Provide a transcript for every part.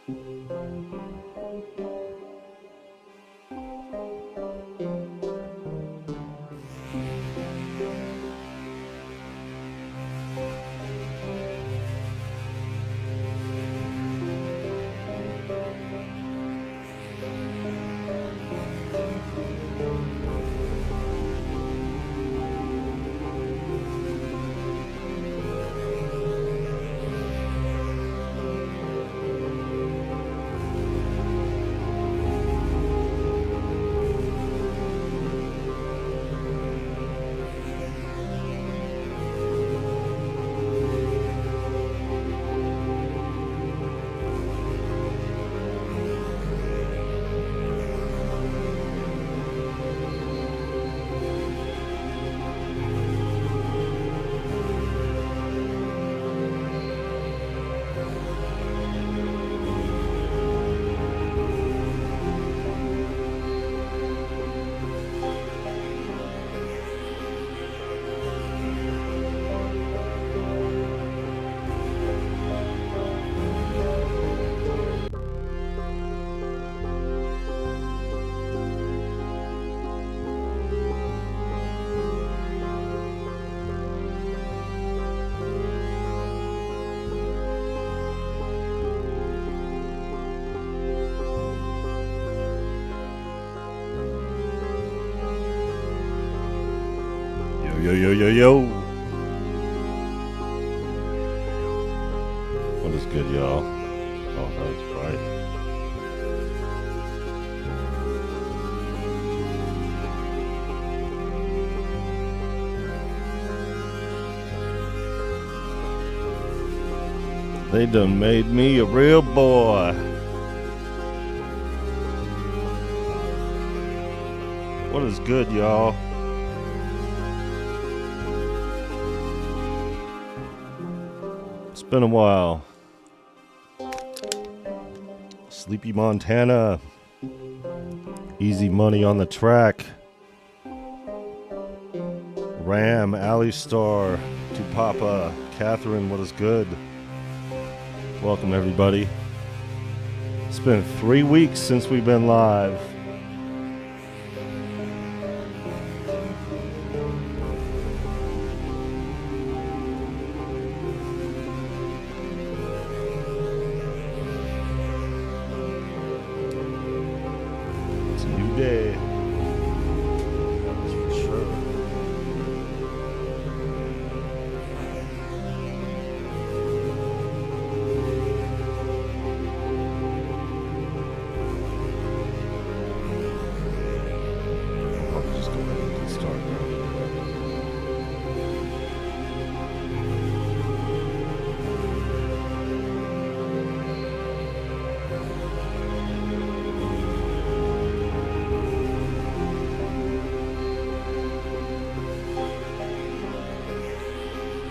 Yo. What is good, y'all? Oh, that's right. They done made me a real boy. What is good, y'all? It's been a while. Sleepy Montana. Easy Money on the track. Ram, Alley Star, Tupapa, Catherine, what is good? Welcome, everybody. It's been 3 weeks since we've been live.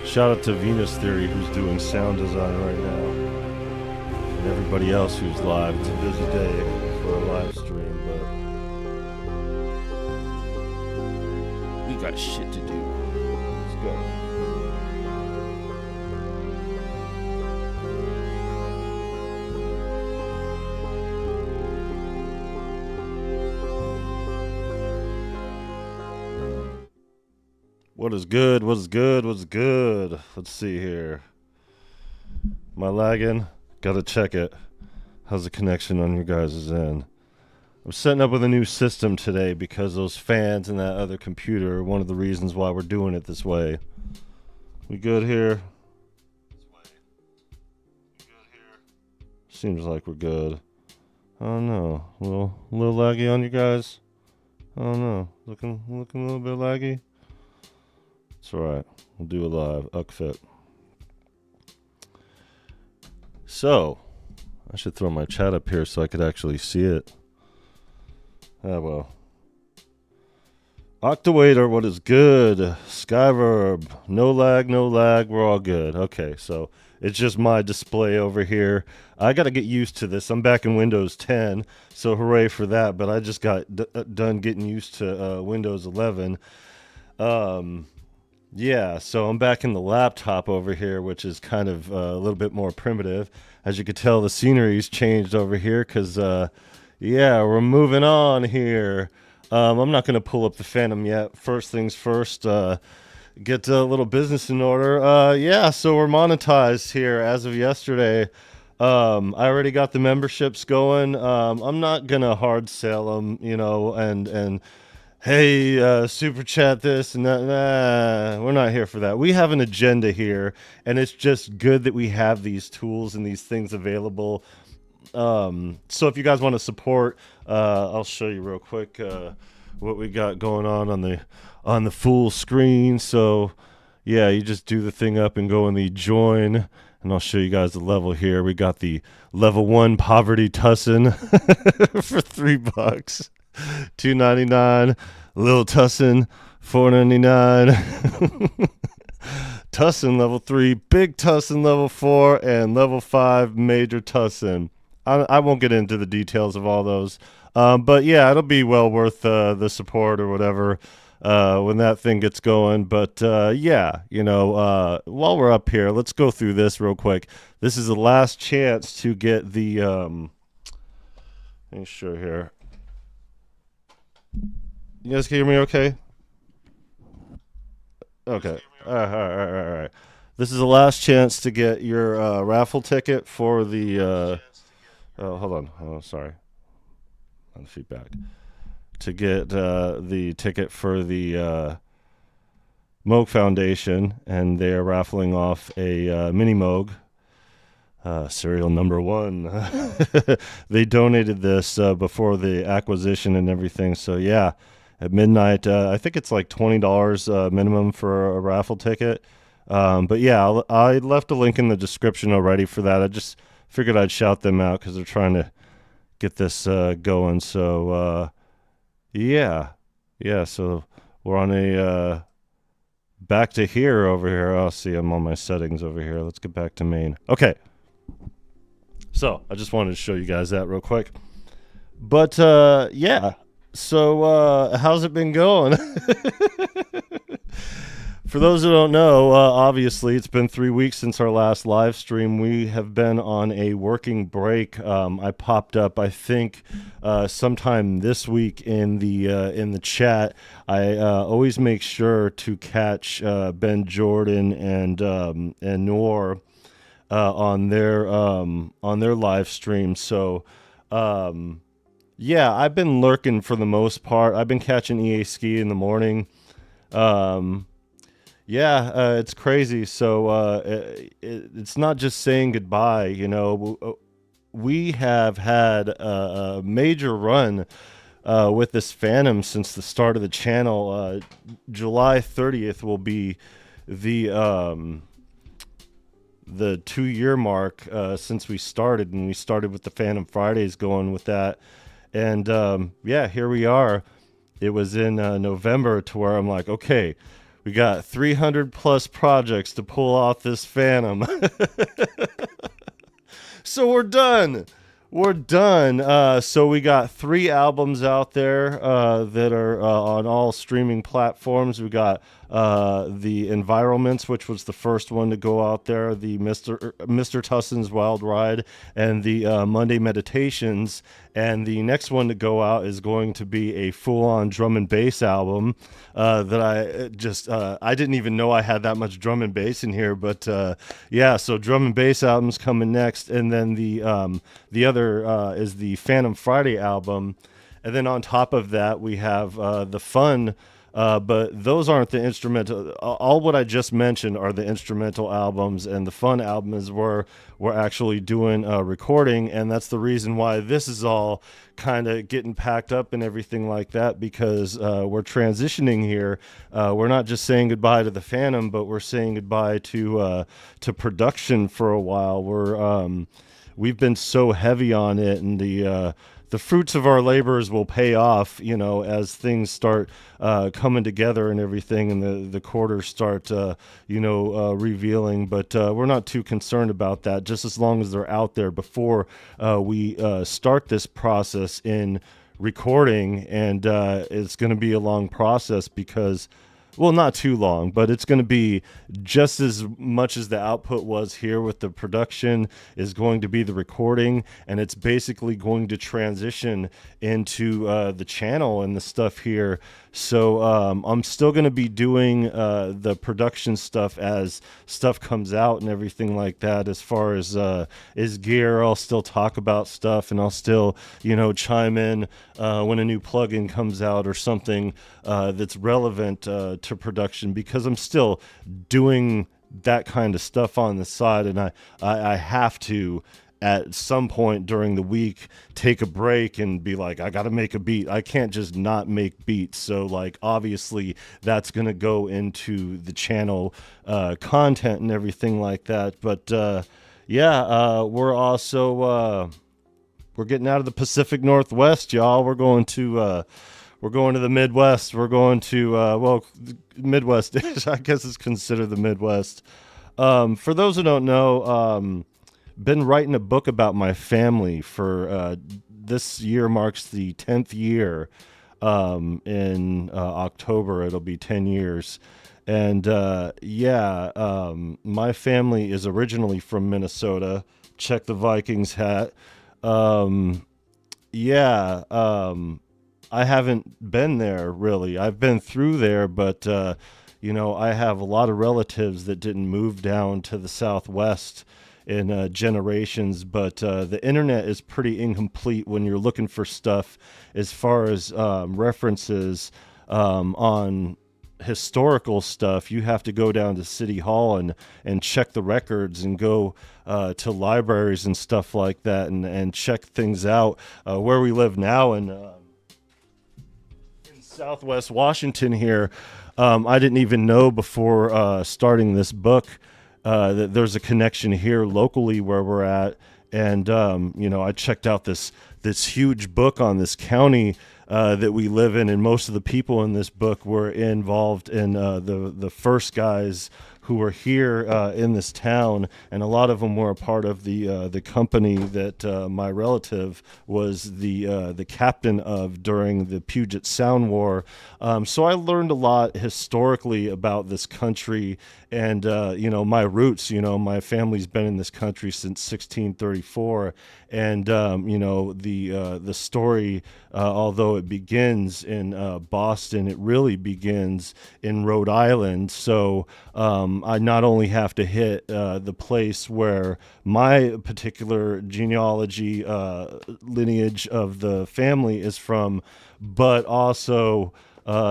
Shout out to Venus Theory, who's doing sound design right now, and everybody else who's live. It's a busy day for a live stream, but we got shit to do. Let's go. What is good? What's good? What's good? Let's see here. Am I lagging? Gotta check it. How's the connection on your guys' end? I'm setting up with a new system today because those fans and that other computer are one of the reasons why we're doing it this way. We good here? Seems like we're good. Oh no. A little laggy on you guys? Oh no. Looking a little bit laggy? It's alright. We'll do a live. Uckfit. So, I should throw my chat up here so I could actually see it. Ah, well. Octawader, what is good? Skyverb, no lag, we're all good. Okay, so it's just my display over here. I got to get used to this. I'm back in Windows 10, so hooray for that, but I just got done getting used to Windows 11. Yeah, so I'm back in the laptop over here, which is kind of a little bit more primitive. As you can tell, the scenery's changed over here because, yeah, we're moving on here. I'm not going to pull up the Phantom yet. First things first, get a little business in order. Yeah, so we're monetized here as of yesterday. I already got the memberships going. I'm not going to hard sell them, and hey, super chat this and that. Nah, we're not here for that. We have an agenda here, and it's just good that we have these tools and these things available. So if you guys want to support, I'll show you real quick what we got going on the full screen. So yeah, you just do the thing up and go in the join, and I'll show you guys the level here. We got the level 1 poverty tussin for $3. 2.99. Little Tussin, 4.99. Tussin level 3, big Tussin level 4, and level 5 major Tussin. I won't get into the details of all those. But yeah, it'll be well worth the support or whatever when that thing gets going. But yeah, while we're up here, let's go through this real quick. This is the last chance to get the let me show here. You guys can hear me okay? Okay. All right. This is the last chance to get your raffle ticket for the. Oh, hold on. Oh, sorry. On the feedback. To get the ticket for the Moog Foundation, and they are raffling off a mini Moog. Serial number 1. They donated this before the acquisition and everything. So yeah, at midnight, I think it's like $20 minimum for a raffle ticket. But yeah, I left a link in the description already for that. I just figured I'd shout them out because they're trying to get this going. So yeah. So we're on a back to here over here. I'll see. I'm on my settings over here. Let's get back to main. Okay. So I just wanted to show you guys that real quick. But yeah. So how's it been going? For those who don't know, obviously it's been 3 weeks since our last live stream. We have been on a working break. I popped up, I think, sometime this week in the chat. I always make sure to catch Ben Jordan and Noor on their live stream. So yeah, I've been lurking for the most part. I've been catching EA Ski in the morning. Yeah, it's crazy. So it's not just saying goodbye. We have had a major run with this Fantom since the start of the channel. July 30th will be the 2-year mark since we started, and we started with the Fantom Fridays going with that. And yeah, here we are. It was in November to where I'm like, okay, we got 300 plus projects to pull off this Fantom. So we're done. We're done. So we got 3 albums out there that are on all streaming platforms. We got the Environments, which was the first one to go out there, the Mr. Tussin's Wild Ride, and the Monday Meditations. And the next one to go out is going to be a full-on drum and bass album that I didn't even know I had that much drum and bass in here. But yeah, so drum and bass album's coming next, and then the other is the Fantom Friday album, and then on top of that we have the fun. But those aren't the instrumental. All what I just mentioned are the instrumental albums, and the fun album is where we're actually doing recording, and that's the reason why this is all kind of getting packed up and everything like that, because we're transitioning here. We're not just saying goodbye to the Fantom, but we're saying goodbye to production for a while. We've been so heavy on it, and the fruits of our labors will pay off, as things start coming together and everything, and the quarters start, revealing. But we're not too concerned about that, just as long as they're out there before we start this process in recording. And it's going to be a long process because well, not too long, but it's going to be just as much as the output was here with the production is going to be the recording, and it's basically going to transition into the channel and the stuff here. So I'm still going to be doing the production stuff as stuff comes out and everything like that. As far as gear, I'll still talk about stuff, and I'll still, chime in when a new plugin comes out or something that's relevant to production, because I'm still doing that kind of stuff on the side, and I have to at some point during the week take a break and be like, I got to make a beat. I can't just not make beats. So like obviously that's going to go into the channel content and everything like that. But we're also we're getting out of the Pacific Northwest, y'all. We're going to the Midwest. We're going to Midwest I guess is considered the Midwest. For those who don't know, been writing a book about my family for this year marks the 10th year. In October it'll be 10 years. And my family is originally from Minnesota. Check the Vikings hat. I haven't been there really. I've been through there, but I have a lot of relatives that didn't move down to the Southwest in generations, but the internet is pretty incomplete when you're looking for stuff as far as references on historical stuff. You have to go down to City Hall and check the records and go to libraries and stuff like that and check things out. Where we live now in Southwest Washington here, I didn't even know before starting this book that there's a connection here locally where we're at. And, I checked out this huge book on this county that we live in. And most of the people in this book were involved in the first guys who were here in this town. And a lot of them were a part of the company that my relative was the captain of during the Puget Sound War. So I learned a lot historically about this country and, my roots. My family's been in this country since 1634. And, the story, although it begins in Boston, it really begins in Rhode Island. So I not only have to hit the place where my particular genealogy lineage of the family is from, but also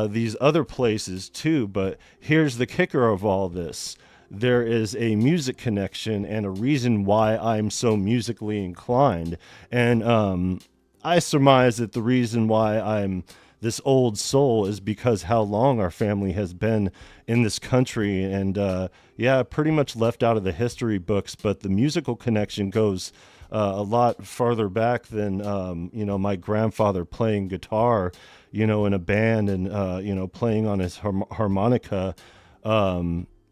these other places too. But here's the kicker of all this. There is a music connection and a reason why I'm so musically inclined. And I surmise that the reason why I'm this old soul is because how long our family has been in this country. And pretty much left out of the history books, but the musical connection goes a lot farther back than, my grandfather playing guitar, in a band and, playing on his harmonica.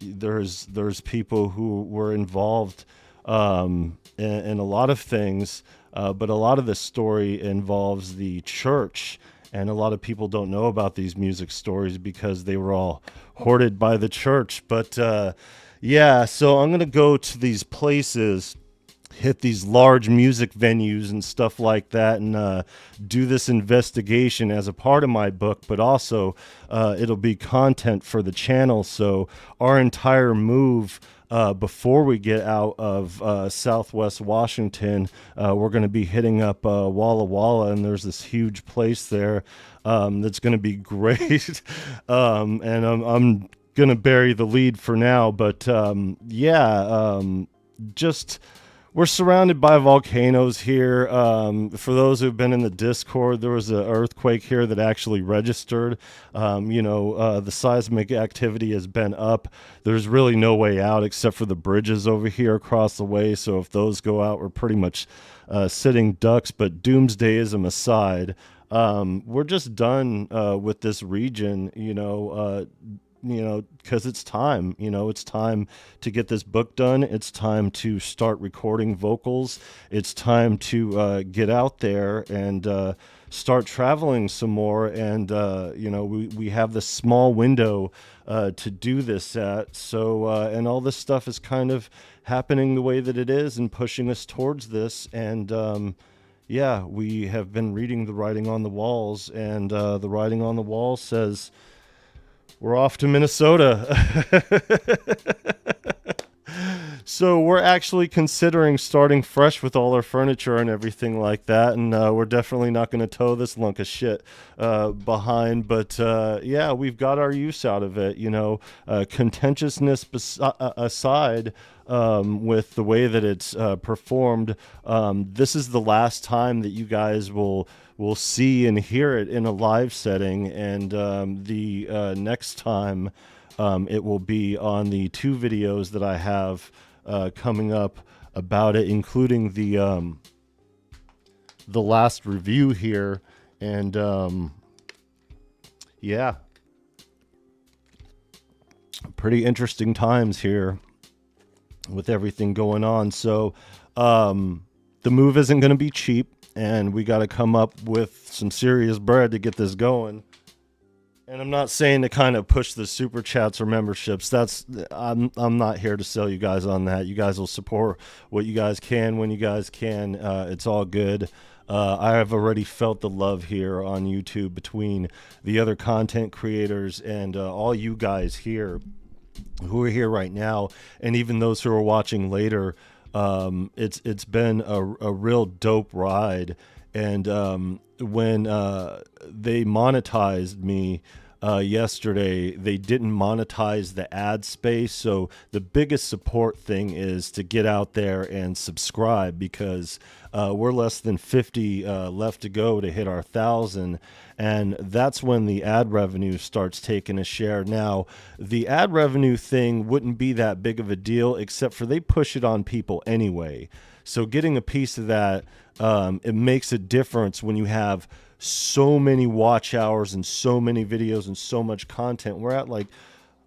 There's people who were involved in a lot of things, but a lot of the story involves the church, and a lot of people don't know about these music stories because they were all hoarded by the church. But so I'm gonna go to these places, hit these large music venues and stuff like that, and do this investigation as a part of my book, but also it'll be content for the channel. So our entire move before we get out of Southwest Washington, we're going to be hitting up Walla Walla, and there's this huge place there that's going to be great. And I'm going to bury the lead for now, but just we're surrounded by volcanoes here. For those who've been in the Discord, there was an earthquake here that actually registered. The seismic activity has been up. There's really no way out except for the bridges over here across the way. So if those go out, we're pretty much sitting ducks. But doomsdayism aside, we're just done with this region, because it's time. It's time to get this book done. It's time to start recording vocals. It's time to get out there and start traveling some more. And, we have this small window to do this at. So, and all this stuff is kind of happening the way that it is and pushing us towards this. And, yeah, we have been reading the writing on the walls, and the writing on the wall says we're off to Minnesota. So we're actually considering starting fresh with all our furniture and everything like that, and we're definitely not going to tow this lunk of shit behind. But yeah, we've got our use out of it. Contentiousness aside, with the way that it's performed, this is the last time that you guys will see and hear it in a live setting, and the next time it will be on the 2 videos that I have coming up about it, including the last review here. And yeah, pretty interesting times here with everything going on. So the move isn't going to be cheap, and we got to come up with some serious bread to get this going. And I'm not saying to kind of push the super chats or memberships. I'm not here to sell you guys on that. You guys will support what you guys can when you guys can. It's all good. I have already felt the love here on YouTube between the other content creators and all you guys here who are here right now, and even those who are watching later. It's been a real dope ride. And when they monetized me yesterday, they didn't monetize the ad space. So the biggest support thing is to get out there and subscribe, because we're less than 50 left to go to hit our 1,000. And that's when the ad revenue starts taking a share. Now, the ad revenue thing wouldn't be that big of a deal, except for they push it on people anyway. So getting a piece of that, it makes a difference when you have so many watch hours and so many videos and so much content. We're at like,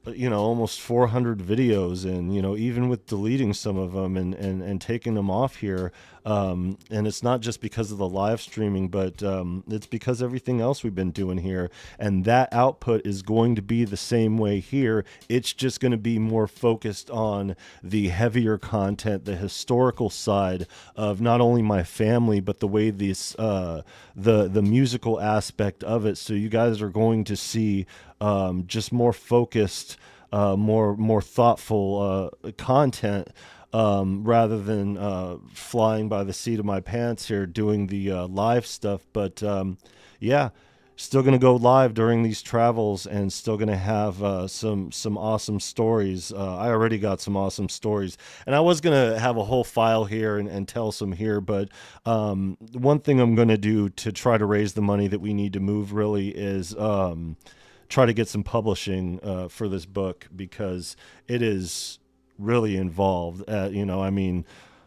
almost 400 videos, and, even with deleting some of them and taking them off here. And it's not just because of the live streaming, but it's because everything else we've been doing here. And that output is going to be the same way here. It's just going to be more focused on the heavier content, the historical side of not only my family, but the way this, the musical aspect of it. So you guys are going to see just more focused, more thoughtful content, rather than flying by the seat of my pants here doing the live stuff. But yeah, still going to go live during these travels, and still going to have some awesome stories. I already got some awesome stories, and I was going to have a whole file here and tell some here. But one thing I'm going to do to try to raise the money that we need to move really is try to get some publishing for this book, because it is really involved.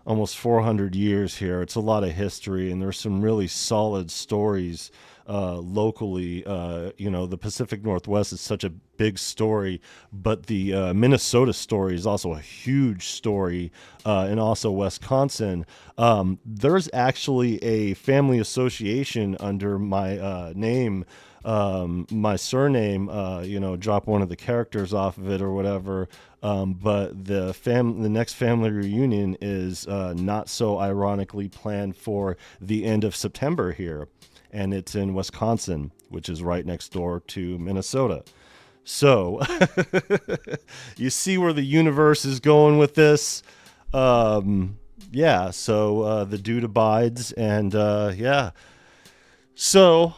Almost 400 years here. It's a lot of history, and there's some really solid stories locally. The Pacific Northwest is such a big story, but the Minnesota story is also a huge story, and also Wisconsin. There's actually a family association under my name, my surname, drop one of the characters off of it or whatever. But the next family reunion is not so ironically planned for the end of September here, and it's in Wisconsin, which is right next door to Minnesota. So you see where the universe is going with this. Yeah, so the dude abides, and yeah. So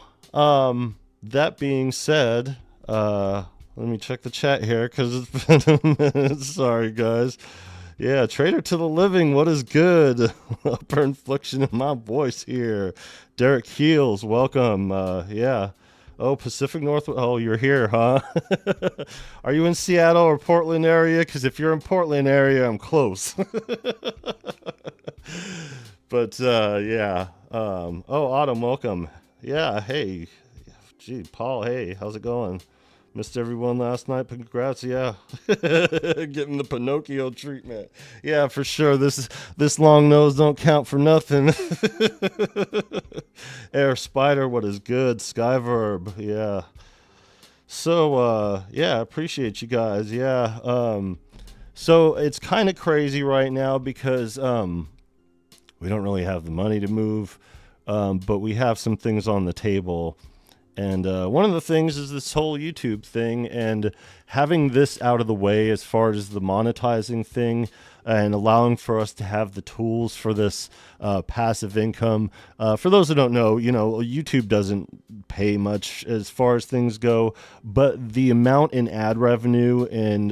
that being said, let me check the chat here, because it's been a minute. Sorry, guys. Yeah, Trader to the Living, what is good? Upper inflection in my voice here. Derek Heels, welcome. Yeah. Oh, Pacific Northwest. Oh, you're here, huh? Are you in Seattle or Portland area? Because if you're in Portland area, I'm close. But yeah. Oh, Autumn, welcome. Yeah, hey. Gee, Paul, hey, how's it going? Missed everyone last night. Congrats, yeah. Getting the Pinocchio treatment. Yeah, for sure. This long nose don't count for nothing. Air Spider, what is good? Skyverb, yeah. So yeah, appreciate you guys. Yeah. So it's kind of crazy right now because we don't really have the money to move, but we have some things on the table. And one of the things is this whole YouTube thing, and having this out of the way as far as the monetizing thing and allowing for us to have the tools for this passive income. For those who don't know, YouTube doesn't pay much as far as things go, but the amount in ad revenue in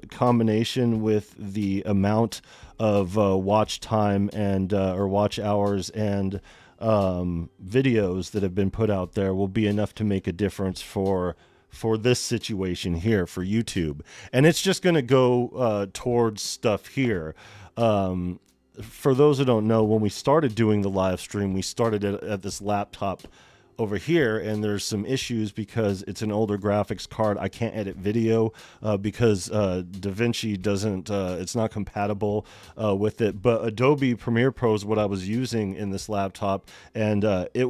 combination with the amount of watch time and or watch hours and videos that have been put out there will be enough to make a difference for this situation here for YouTube. And it's just going to go towards stuff here. For those who don't know, when we started doing the live stream, we started at this laptop over here, and there's some issues because it's an older graphics card. I can't edit video because DaVinci doesn't, it's not compatible with it. But Adobe Premiere Pro is what I was using in this laptop, and it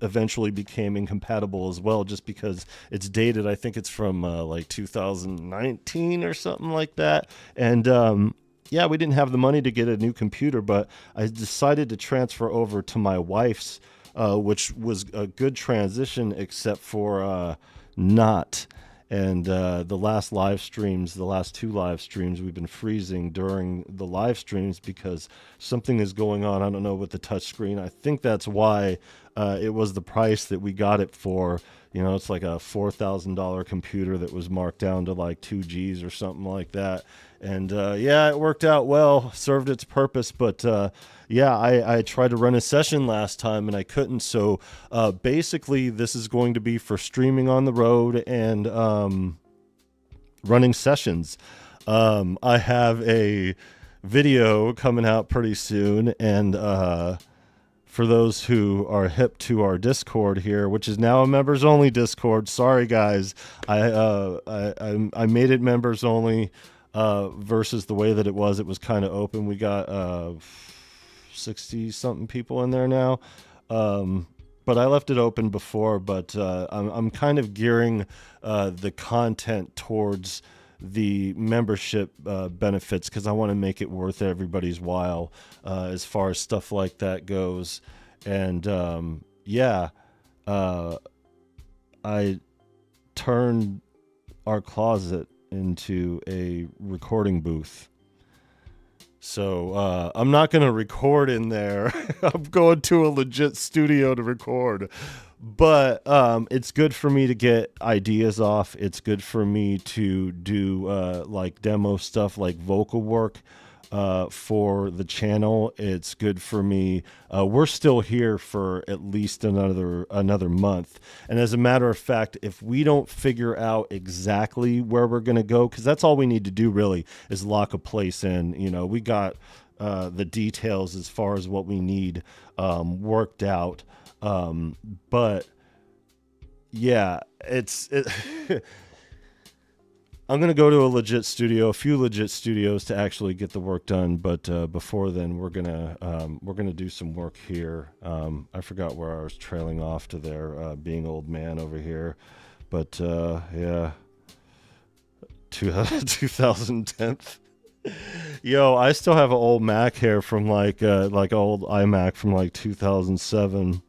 eventually became incompatible as well, just because it's dated. I think it's from like 2019 or something like that. And yeah, we didn't have the money to get a new computer, but I decided to transfer over to my wife's, which was a good transition, except for not. And the last two live streams, we've been freezing during the live streams because something is going on. I don't know with the touchscreen. I think that's why it was the price that we got it for. It's like a $4,000 computer that was marked down to like 2 Gs or something like that. And yeah, it worked out well, served its purpose. But yeah, I tried to run a session last time and I couldn't. So basically, this is going to be for streaming on the road and running sessions. I have a video coming out pretty soon, and for those who are hip to our Discord here, which is now a members only Discord. Sorry guys, I made it members only versus the way that it was kind of open. We got 60 something people in there now, but I left it open before. But I'm kind of gearing the content towards the membership benefits, because I want to make it worth everybody's while as far as stuff like that goes. And yeah, I turned our closet into a recording booth. So I'm not going to record in there. I'm going to a legit studio to record. But it's good for me to get ideas off. It's good for me to do like demo stuff, like vocal work for the channel. It's good for me. We're still here for at least another month. And as a matter of fact, if we don't figure out exactly where we're going to go, because that's all we need to do really is lock a place in. We got the details as far as what we need worked out. But yeah, I'm going to go to a few legit studios to actually get the work done. But before then, we're going to do some work here. I forgot where I was trailing off to there, being old man over here. But yeah, 2010. Yo, I still have an old Mac here from like old iMac from like 2007.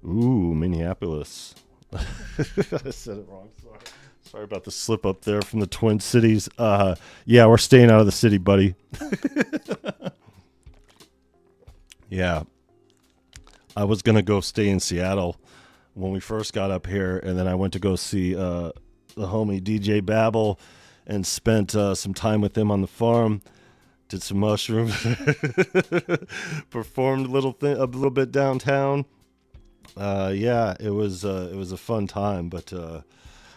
Ooh, Minneapolis. I said it wrong. Sorry about the slip up there from the Twin Cities. Yeah, we're staying out of the city, buddy. Yeah. I was going to go stay in Seattle when we first got up here, and then I went to go see the homie DJ Babel and spent some time with him on the farm. Did some mushrooms. Performed a little bit downtown. Yeah, it was a fun time, but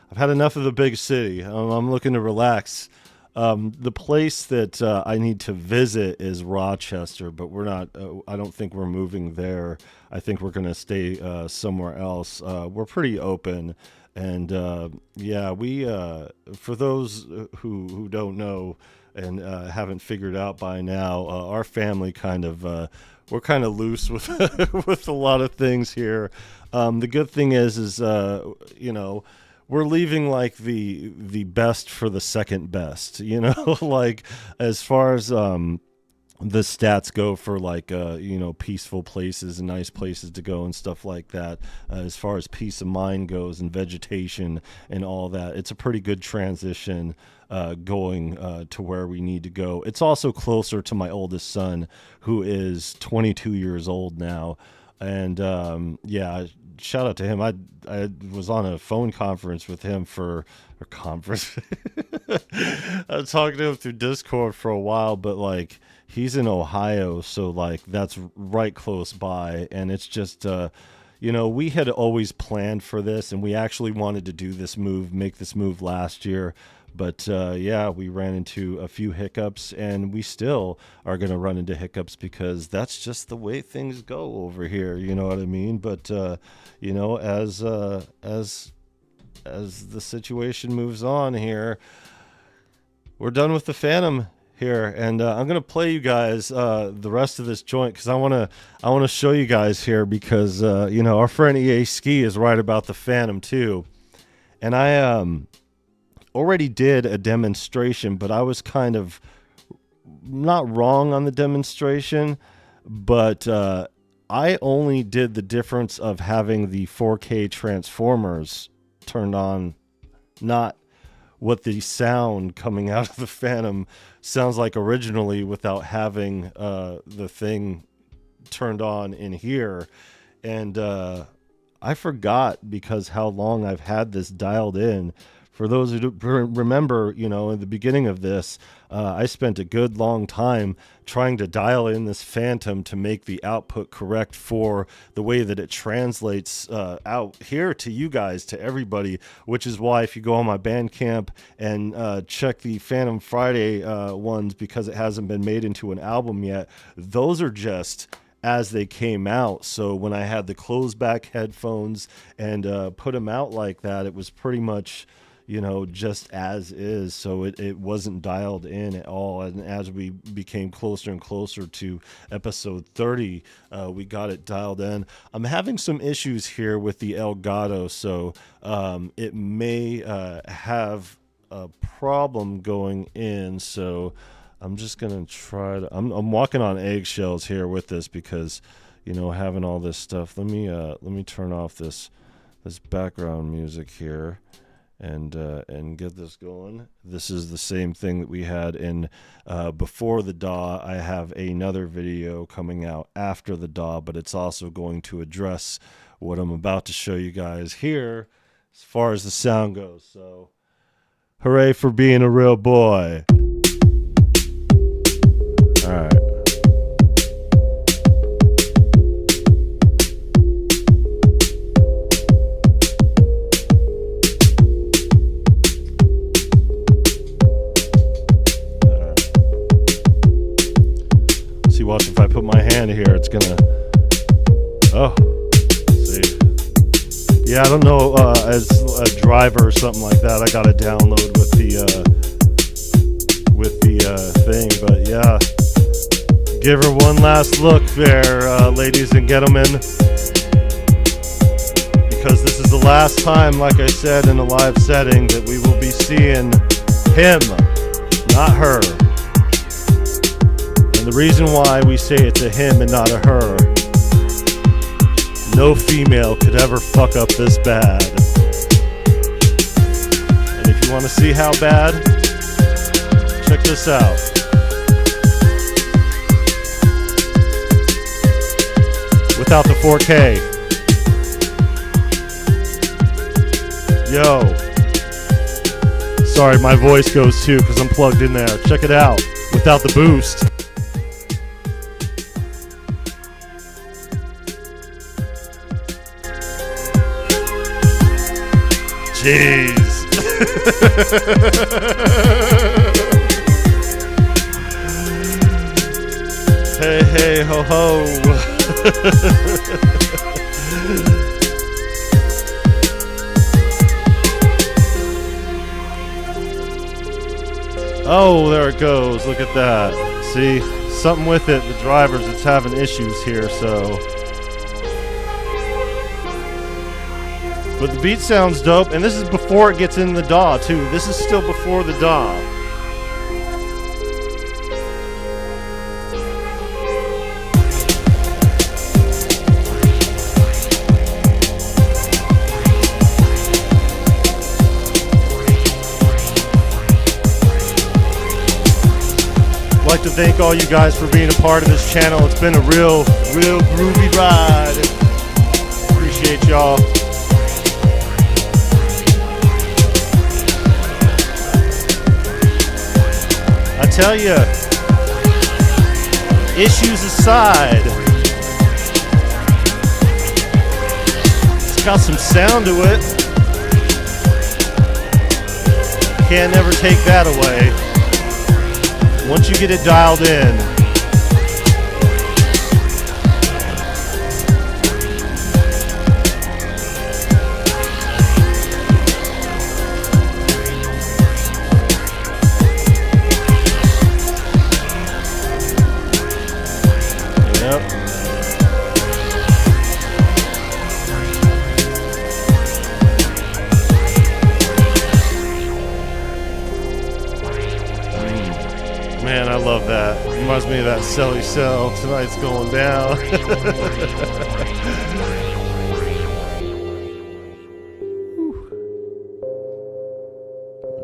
I've had enough of the big city. I'm looking to relax. The place that I need to visit is Rochester, but we're not. I don't think we're moving there. I think we're going to stay somewhere else. We're pretty open, and yeah, we. For those who don't know and haven't figured out by now, our family kind of we're kind of loose with with a lot of things here. The good thing is you know, we're leaving like the best for the second best, you know, like as far as the stats go for like you know, peaceful places and nice places to go and stuff like that. As far as peace of mind goes and vegetation and all that, it's a pretty good transition going to where we need to go. It's also closer to my oldest son, who is 22 years old now. And yeah, shout out to him. I was on a phone conference with him I was talking to him through Discord for a while, but like he's in Ohio, so like that's right close by, and it's just you know, we had always planned for this, and we actually wanted to do this move, make this move last year. But yeah, we ran into a few hiccups, and we still are going to run into hiccups because that's just the way things go over here. You know what I mean? But you know, as the situation moves on here, we're done with the Fantom here, and I'm gonna play you guys the rest of this joint because I wanna show you guys here because you know, our friend EA Ski is right about the Fantom too, and I already did a demonstration, but I was kind of not wrong on the demonstration, but I only did the difference of having the 4K transformers turned on, not what the sound coming out of the Fantom sounds like originally without having the thing turned on in here. And I forgot because how long I've had this dialed in. For those who remember, you know, in the beginning of this, I spent a good long time trying to dial in this Fantom to make the output correct for the way that it translates out here to you guys, to everybody, which is why if you go on my Bandcamp and check the Fantom Friday ones, because it hasn't been made into an album yet, those are just as they came out. So when I had the closed back headphones and put them out like that, it was pretty much, you know, just as is. So it wasn't dialed in at all. And as we became closer and closer to episode 30, we got it dialed in. I'm having some issues here with the Elgato, so it may have a problem going in. So I'm just gonna try to. I'm walking on eggshells here with this because, you know, having all this stuff. Let me turn off this background music here and get this going. This is the same thing that we had in before the DAW. I have another video coming out after the DAW, but it's also going to address what I'm about to show you guys here as far as the sound goes. So hooray for being a real boy. All right. Watch, if I put my hand here, it's gonna. Oh, see. Yeah, I don't know. As a driver or something like that, I got to download with the thing. But yeah, give her one last look there, ladies and gentlemen, because this is the last time, like I said, in a live setting that we will be seeing him, not her. The reason why we say it's a him and not a her, no female could ever fuck up this bad. And if you want to see how bad, check this out. Without the 4K. Yo. Sorry, my voice goes too because I'm plugged in there. Check it out. Without the boost. Jeez. Hey, hey, ho, ho. Oh, there it goes. Look at that. See, something with it. The drivers, it's having issues here, so. But the beat sounds dope, and this is before it gets in the DAW, too. This is still before the DAW. I'd like to thank all you guys for being a part of this channel. It's been a real groovy ride. Appreciate y'all. I tell you, issues aside, it's got some sound to it. Can't never take that away. Once you get it dialed in. Yep. Man, I love that. Reminds me of that Selly Cell. Tonight's going down.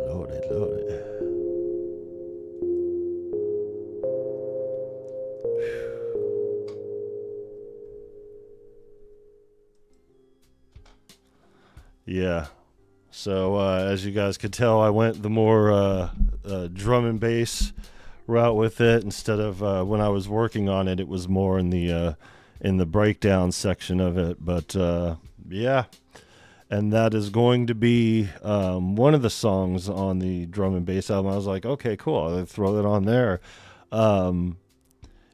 Loaded, loaded. Yeah. So as you guys could tell, I went the more drum and bass route with it. Instead of when I was working on it, it was more in the breakdown section of it. But yeah, and that is going to be one of the songs on the drum and bass album. I was like, okay, cool, I'll throw it on there.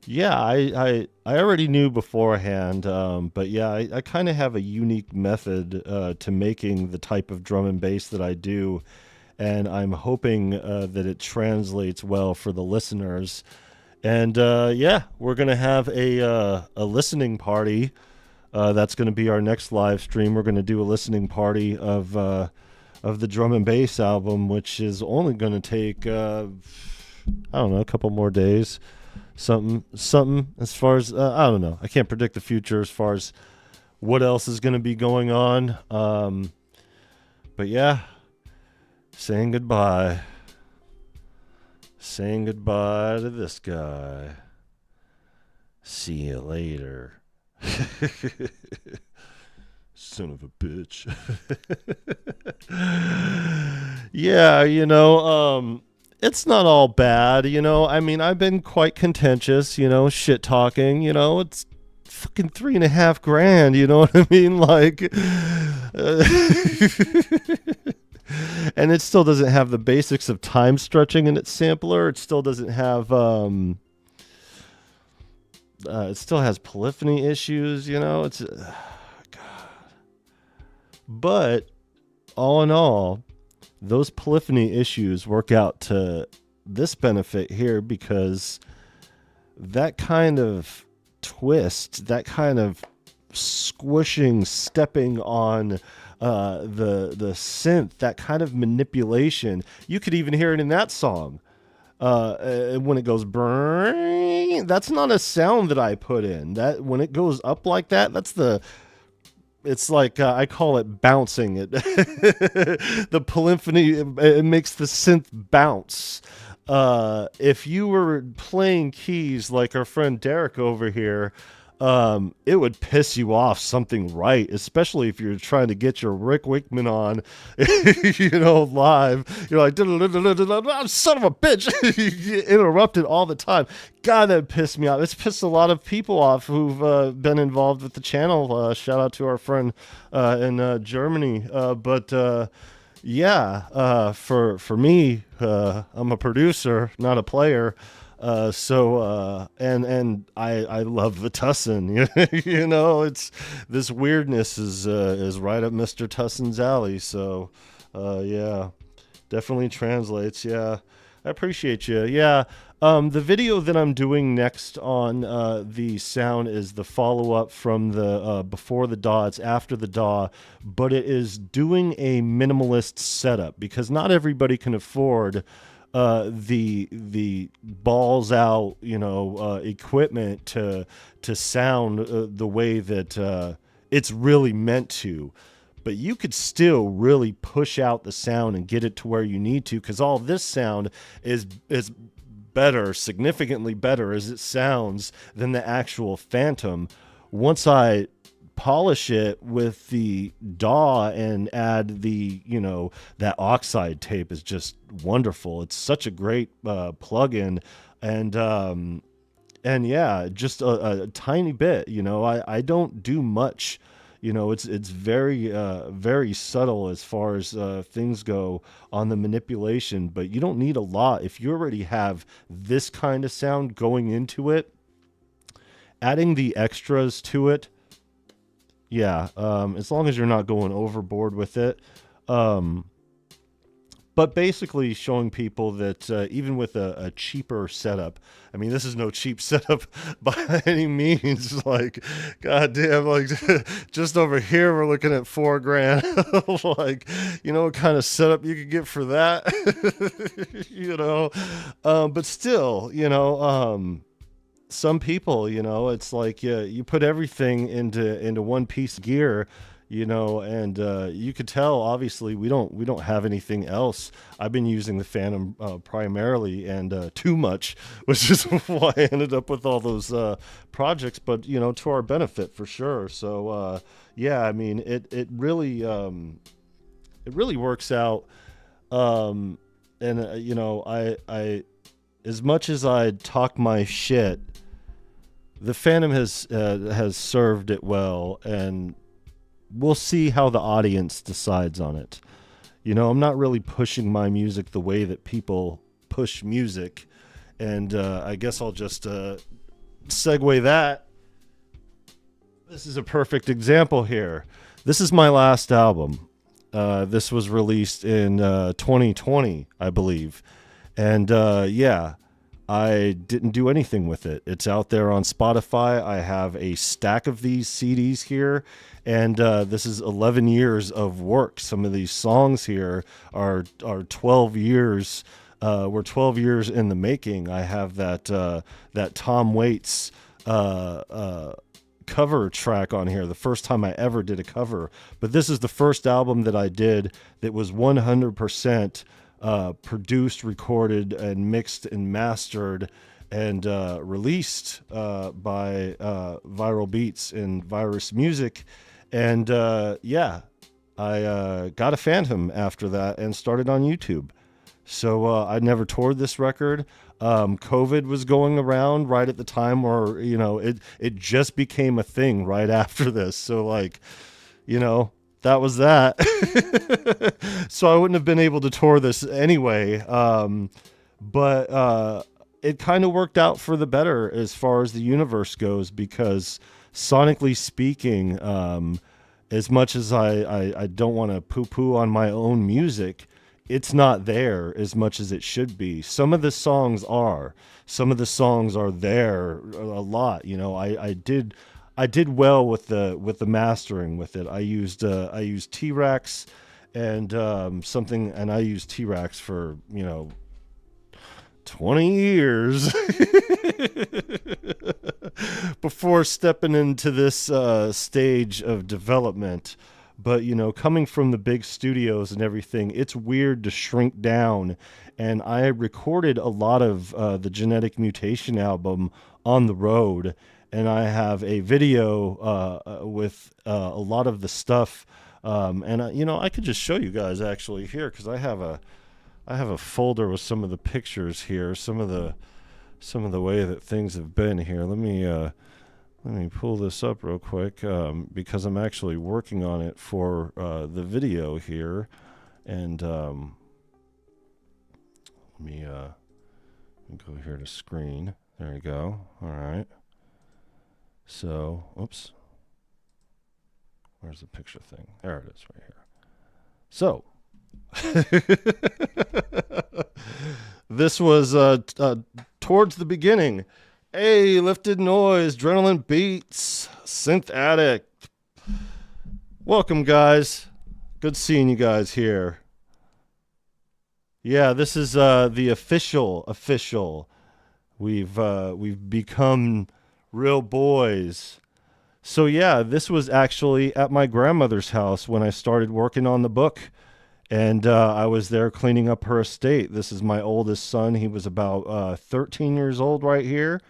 Yeah, I already knew beforehand, but yeah, I kind of have a unique method to making the type of drum and bass that I do, and I'm hoping that it translates well for the listeners. And yeah, we're gonna have a listening party. That's gonna be our next live stream. We're gonna do a listening party of the drum and bass album, which is only gonna take I don't know, a couple more days. Something as far as I don't know. I can't predict the future as far as what else is going to be going on. But yeah, saying goodbye to this guy. See you later. Son of a bitch. Yeah, you know, it's not all bad, you know. I mean, I've been quite contentious, you know, shit talking, you know. It's fucking $3.5 grand, you know what I mean? Like, and it still doesn't have the basics of time stretching in its sampler. It still doesn't have, it still has polyphony issues, you know. It's, God. But all in all, those polyphony issues work out to this benefit here, because that kind of twist, that kind of squishing, stepping on the synth, that kind of manipulation, you could even hear it in that song. When it goes brrrr, that's not a sound that I put in. That when it goes up like that, that's the... It's like, I call it bouncing. It the polyphony, it makes the synth bounce. If you were playing keys like our friend Derek over here, it would piss you off something right, especially if you're trying to get your Rick Wakeman on, you know, live. You're like, son of a bitch. You get interrupted all the time. God, that pissed me off. It's pissed a lot of people off who've been involved with the channel. Shout out to our friend in Germany. But yeah, for me, I'm a producer, not a player. And I love the tussin. It's this weirdness is right up Mr. Tussin's alley. So yeah, definitely translates. Yeah, I appreciate you. Yeah. The video that I'm doing next on the sound is the follow-up from the before the DAW. It's after the DAW, but it is doing a minimalist setup because not everybody can afford the balls out, equipment to sound the way that it's really meant to. But you could still really push out the sound and get it to where you need to, because all this sound is better, significantly better as it sounds than the actual Fantom. Once I polish it with the DAW and add the, that oxide tape is just wonderful. It's such a great plugin. And yeah, just a tiny bit, I don't do much. It's very very subtle as far as things go on the manipulation, but you don't need a lot. If you already have this kind of sound going into it, adding the extras to it, yeah, as long as you're not going overboard with it. But basically showing people that even with a cheaper setup, I mean, this is no cheap setup by any means. Like, goddamn, like just over here, we're looking at $4,000. Like, what kind of setup you could get for that? But still, some people, it's like you put everything into one piece of gear. And you could tell, obviously, we don't have anything else. I've been using the Fantom primarily and too much, which is why I ended up with all those projects, but, to our benefit for sure. So, yeah, I mean, it really works out. And, I as much as I talk my shit, the Fantom has served it well, and we'll see how the audience decides on it. I'm not really pushing my music the way that people push music. And I guess I'll just segue that. This is a perfect example here. This is my last album. This was released in 2020, I believe. And yeah, I didn't do anything with it. It's out there on Spotify. I have a stack of these CDs here, and this is 11 years of work. Some of these songs here are 12 years. We're 12 years in the making. I have that Tom Waits cover track on here, the first time I ever did a cover. But this is the first album that I did that was 100% produced, recorded, and mixed and mastered and released by Viral Beats and Virus Music. And yeah, I got a Fantom after that and started on YouTube. So I never toured this record. COVID was going around right at the time where, it just became a thing right after this. So like, that was that. So I wouldn't have been able to tour this anyway. But it kind of worked out for the better as far as the universe goes, because sonically speaking, as much as I don't want to poo-poo on my own music, it's not there as much as it should be. Some of the songs are. Some of the songs are there a lot. I did well with the mastering with it. I used T-Rex and something, and I used T-Rex for 20 years before stepping into this stage of development. But coming from the big studios and everything, it's weird to shrink down. And I recorded a lot of the Genetic Mutation album on the road. And I have a video with a lot of the stuff, and I could just show you guys actually here, because I have a folder with some of the pictures here, some of the way that things have been here. Let me pull this up real quick, because I'm actually working on it for the video here, and let me Go here to screen. There you go. All right. So, oops. Where's the picture thing? There it is right here. So, this was towards the beginning. Hey, lifted noise, adrenaline beats, synth addict. Welcome, guys. Good seeing you guys here. Yeah, this is the official. We've become real boys. So yeah, this was actually at my grandmother's house when I started working on the book, and I was there cleaning up her estate. This is my oldest son. He was about 13 years old right here,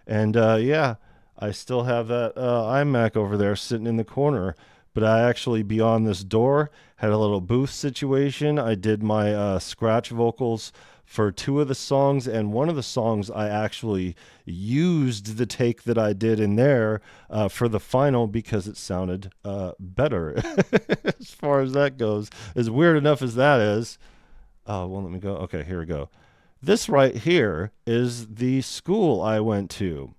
and yeah, I still have that iMac over there sitting in the corner. But I actually, beyond this door, had a little booth situation. I did my scratch vocals for 2 of the songs, and one of the songs I actually used the take that I did in there for the final because it sounded better as far as that goes. As weird enough as that is. Oh, well, let me go. Okay, here we go. This right here is the school I went to.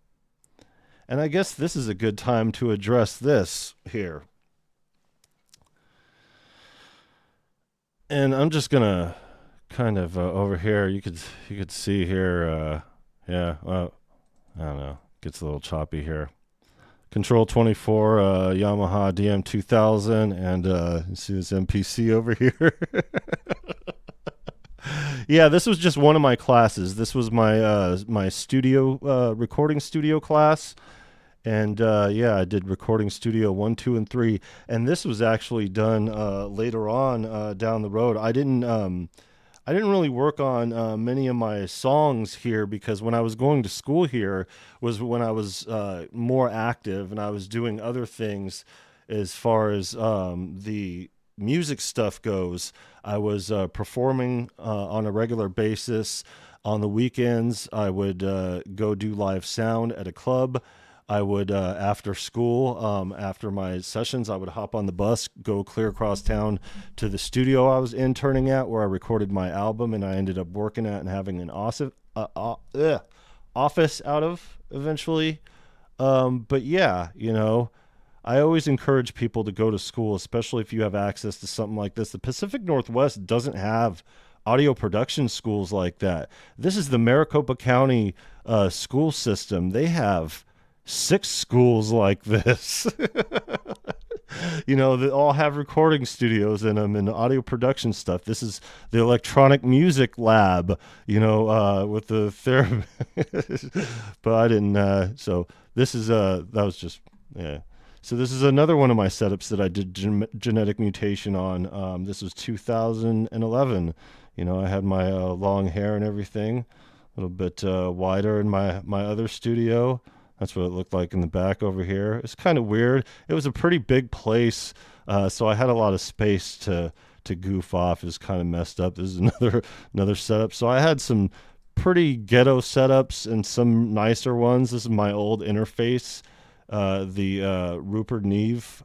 And I guess this is a good time to address this here. And I'm just gonna kind of over here. You could see here. Yeah. Well, I don't know. Gets a little choppy here. Control 24 Yamaha DM2000, and you see this MPC over here. Yeah, this was just one of my classes. This was my my studio recording studio class. And yeah, I did recording studio 1, 2, and 3, and this was actually done later on down the road. I didn't really work on many of my songs here because when I was going to school here was when I was more active and I was doing other things as far as the music stuff goes. I was performing on a regular basis. On the weekends, I would go do live sound at a club. I would, after school, after my sessions, I would hop on the bus, go clear across town to the studio I was interning at where I recorded my album, and I ended up working at and having an office out of eventually. But yeah, you know, I always encourage people to go to school, especially if you have access to something like this. The Pacific Northwest doesn't have audio production schools like that. This is the Maricopa County school system. They have 6 schools like this. You know, they all have recording studios in them and audio production stuff. This is the electronic music lab, you know, with the therapy. But I didn't, so this is, that was just, yeah. So this is another one of my setups that I did genetic mutation on. This was 2011. You know, I had my long hair and everything, a little bit wider in my other studio. That's what it looked like in the back over here. It's kind of weird. It was a pretty big place, so I had a lot of space to goof off. It was kind of messed up. This is another setup. So I had some pretty ghetto setups and some nicer ones. This is my old interface, the Rupert Neve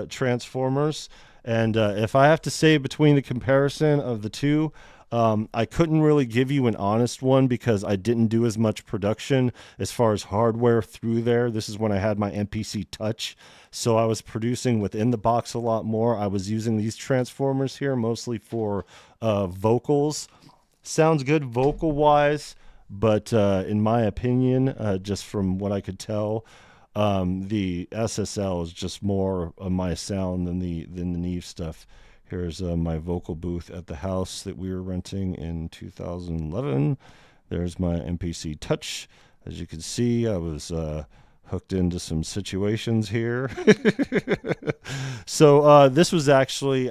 transformers. And if I have to say between the comparison of the two, I couldn't really give you an honest one because I didn't do as much production as far as hardware through there. This is when I had my MPC Touch, so I was producing within the box a lot more. I was using these transformers here mostly for vocals. Sounds good vocal-wise, but in my opinion, just from what I could tell, the SSL is just more of my sound than the Neve stuff. Here's my vocal booth at the house that we were renting in 2011. There's my MPC Touch. As you can see, I was hooked into some situations here. So this was actually,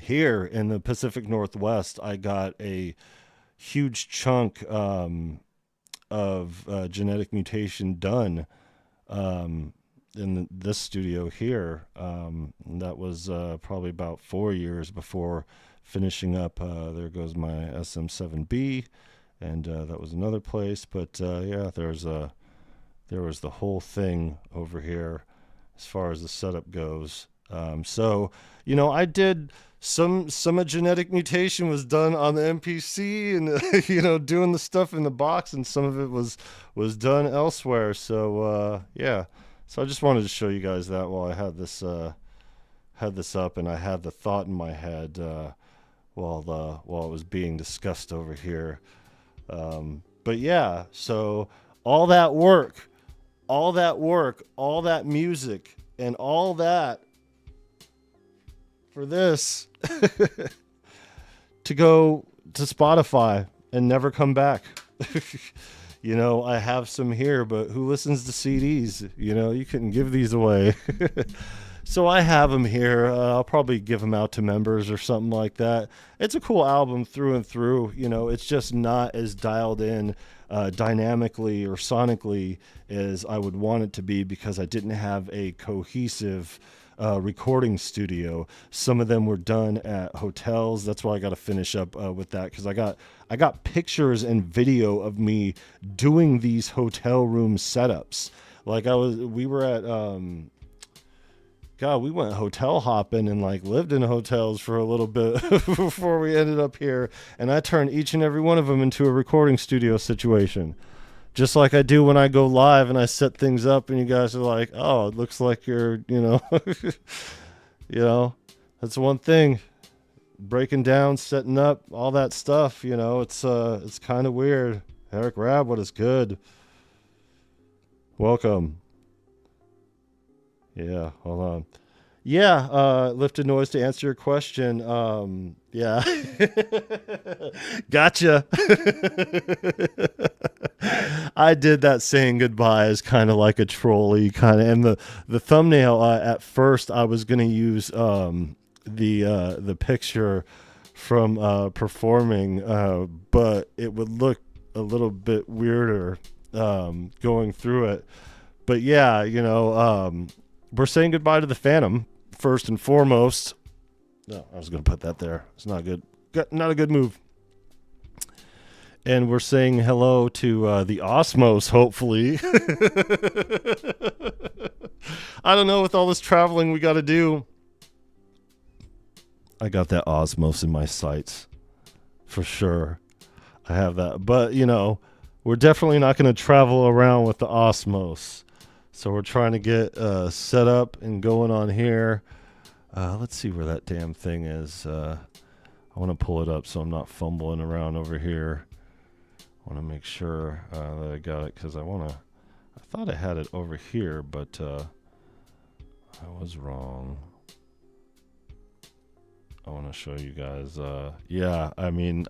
here in the Pacific Northwest, I got a huge chunk of genetic mutation done in this studio here. That was probably about 4 years before finishing up. There goes my SM7B, and that was another place. But yeah, there was the whole thing over here as far as the setup goes. So, you know, I did some a genetic mutation was done on the MPC, and doing the stuff in the box, and some of it was done elsewhere. So yeah, so I just wanted to show you guys that while I had this up, and I had the thought in my head while it was being discussed over here. But yeah, so all that work, all that music, and all that for this to go to Spotify and never come back. I have some here, but who listens to CDs? You couldn't give these away. So I have them here. I'll probably give them out to members or something like that. It's a cool album through and through. It's just not as dialed in dynamically or sonically as I would want it to be, because I didn't have a cohesive recording studio. Some of them were done at hotels. That's why I got to finish up with that, because I got pictures and video of me doing these hotel room setups. Like we were at we went hotel hopping and lived in hotels for a little bit before we ended up here, and I turned each and every one of them into a recording studio situation. Just like I do when I go live and I set things up and you guys are like, oh, it looks like you're, that's one thing. Breaking down, setting up, all that stuff, it's kind of weird. Eric Rab, what is good? Welcome. Yeah, hold on. Yeah, lifted noise to answer your question. Yeah. Gotcha. I did that saying goodbye as kind of like a trolley kind of, and the thumbnail at first I was going to use the picture from performing, but it would look a little bit weirder going through it. But yeah, we're saying goodbye to the Fantom first and foremost. No, I was going to put that there. It's not good. Not a good move. And we're saying hello to the Osmos, hopefully. I don't know, with all this traveling we got to do. I got that Osmos in my sights. For sure. I have that. But, we're definitely not going to travel around with the Osmos. So we're trying to get set up and going on here. Let's see where that damn thing is. I want to pull it up so I'm not fumbling around over here. I want to make sure that I got it, because I thought I had it over here, but I was wrong. I want to show you guys. Yeah, I mean,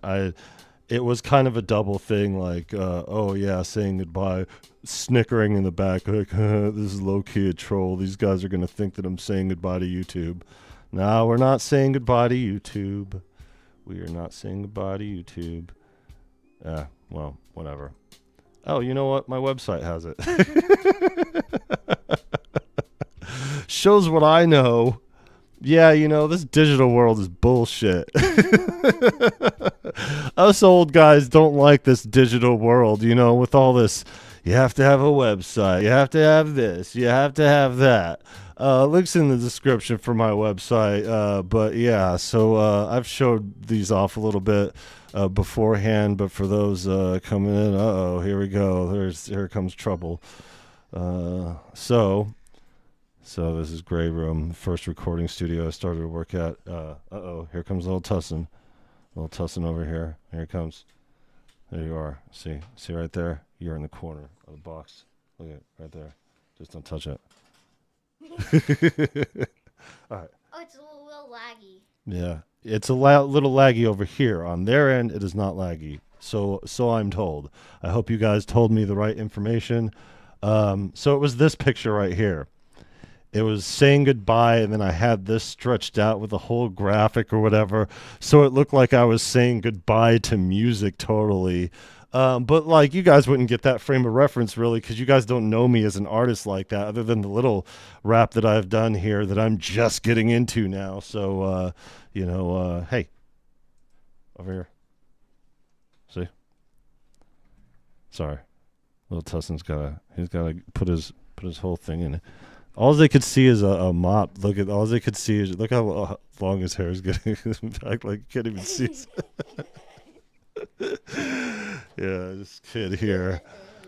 it was kind of a double thing, oh yeah, saying goodbye, snickering in the back, this is low-key a troll. These guys are going to think that I'm saying goodbye to YouTube. No, we're not saying goodbye to YouTube. We are not saying goodbye to YouTube. Well, whatever. Oh, you know what? My website has it. Shows what I know. Yeah, this digital world is bullshit. Us old guys don't like this digital world, with all this. You have to have a website. You have to have this. You have to have that. Links in the description for my website. But yeah, so I've showed these off a little bit beforehand. But for those coming in, here we go. Here comes trouble. So this is Grey Room, first recording studio I started to work at. Here comes little Tussin. Little Tussin over here. Here it comes. There you are. See right there? You're in the corner of the box. Look at it right there. Just don't touch it. All right. Oh, it's a little laggy. Yeah. It's a little laggy over here. On their end, it is not laggy. So I'm told. I hope you guys told me the right information. So it was this picture right here. It was saying goodbye, and then I had this stretched out with a whole graphic or whatever, so it looked like I was saying goodbye to music totally. But you guys wouldn't get that frame of reference really, because you guys don't know me as an artist like that, other than the little rap that I've done here that I'm just getting into now. So hey, over here. See? Sorry, little Tussin's gotta put his whole thing in it. All they could see is a mop. All they could see is look how long his hair is getting back. Like you can't even see. Yeah, this kid here,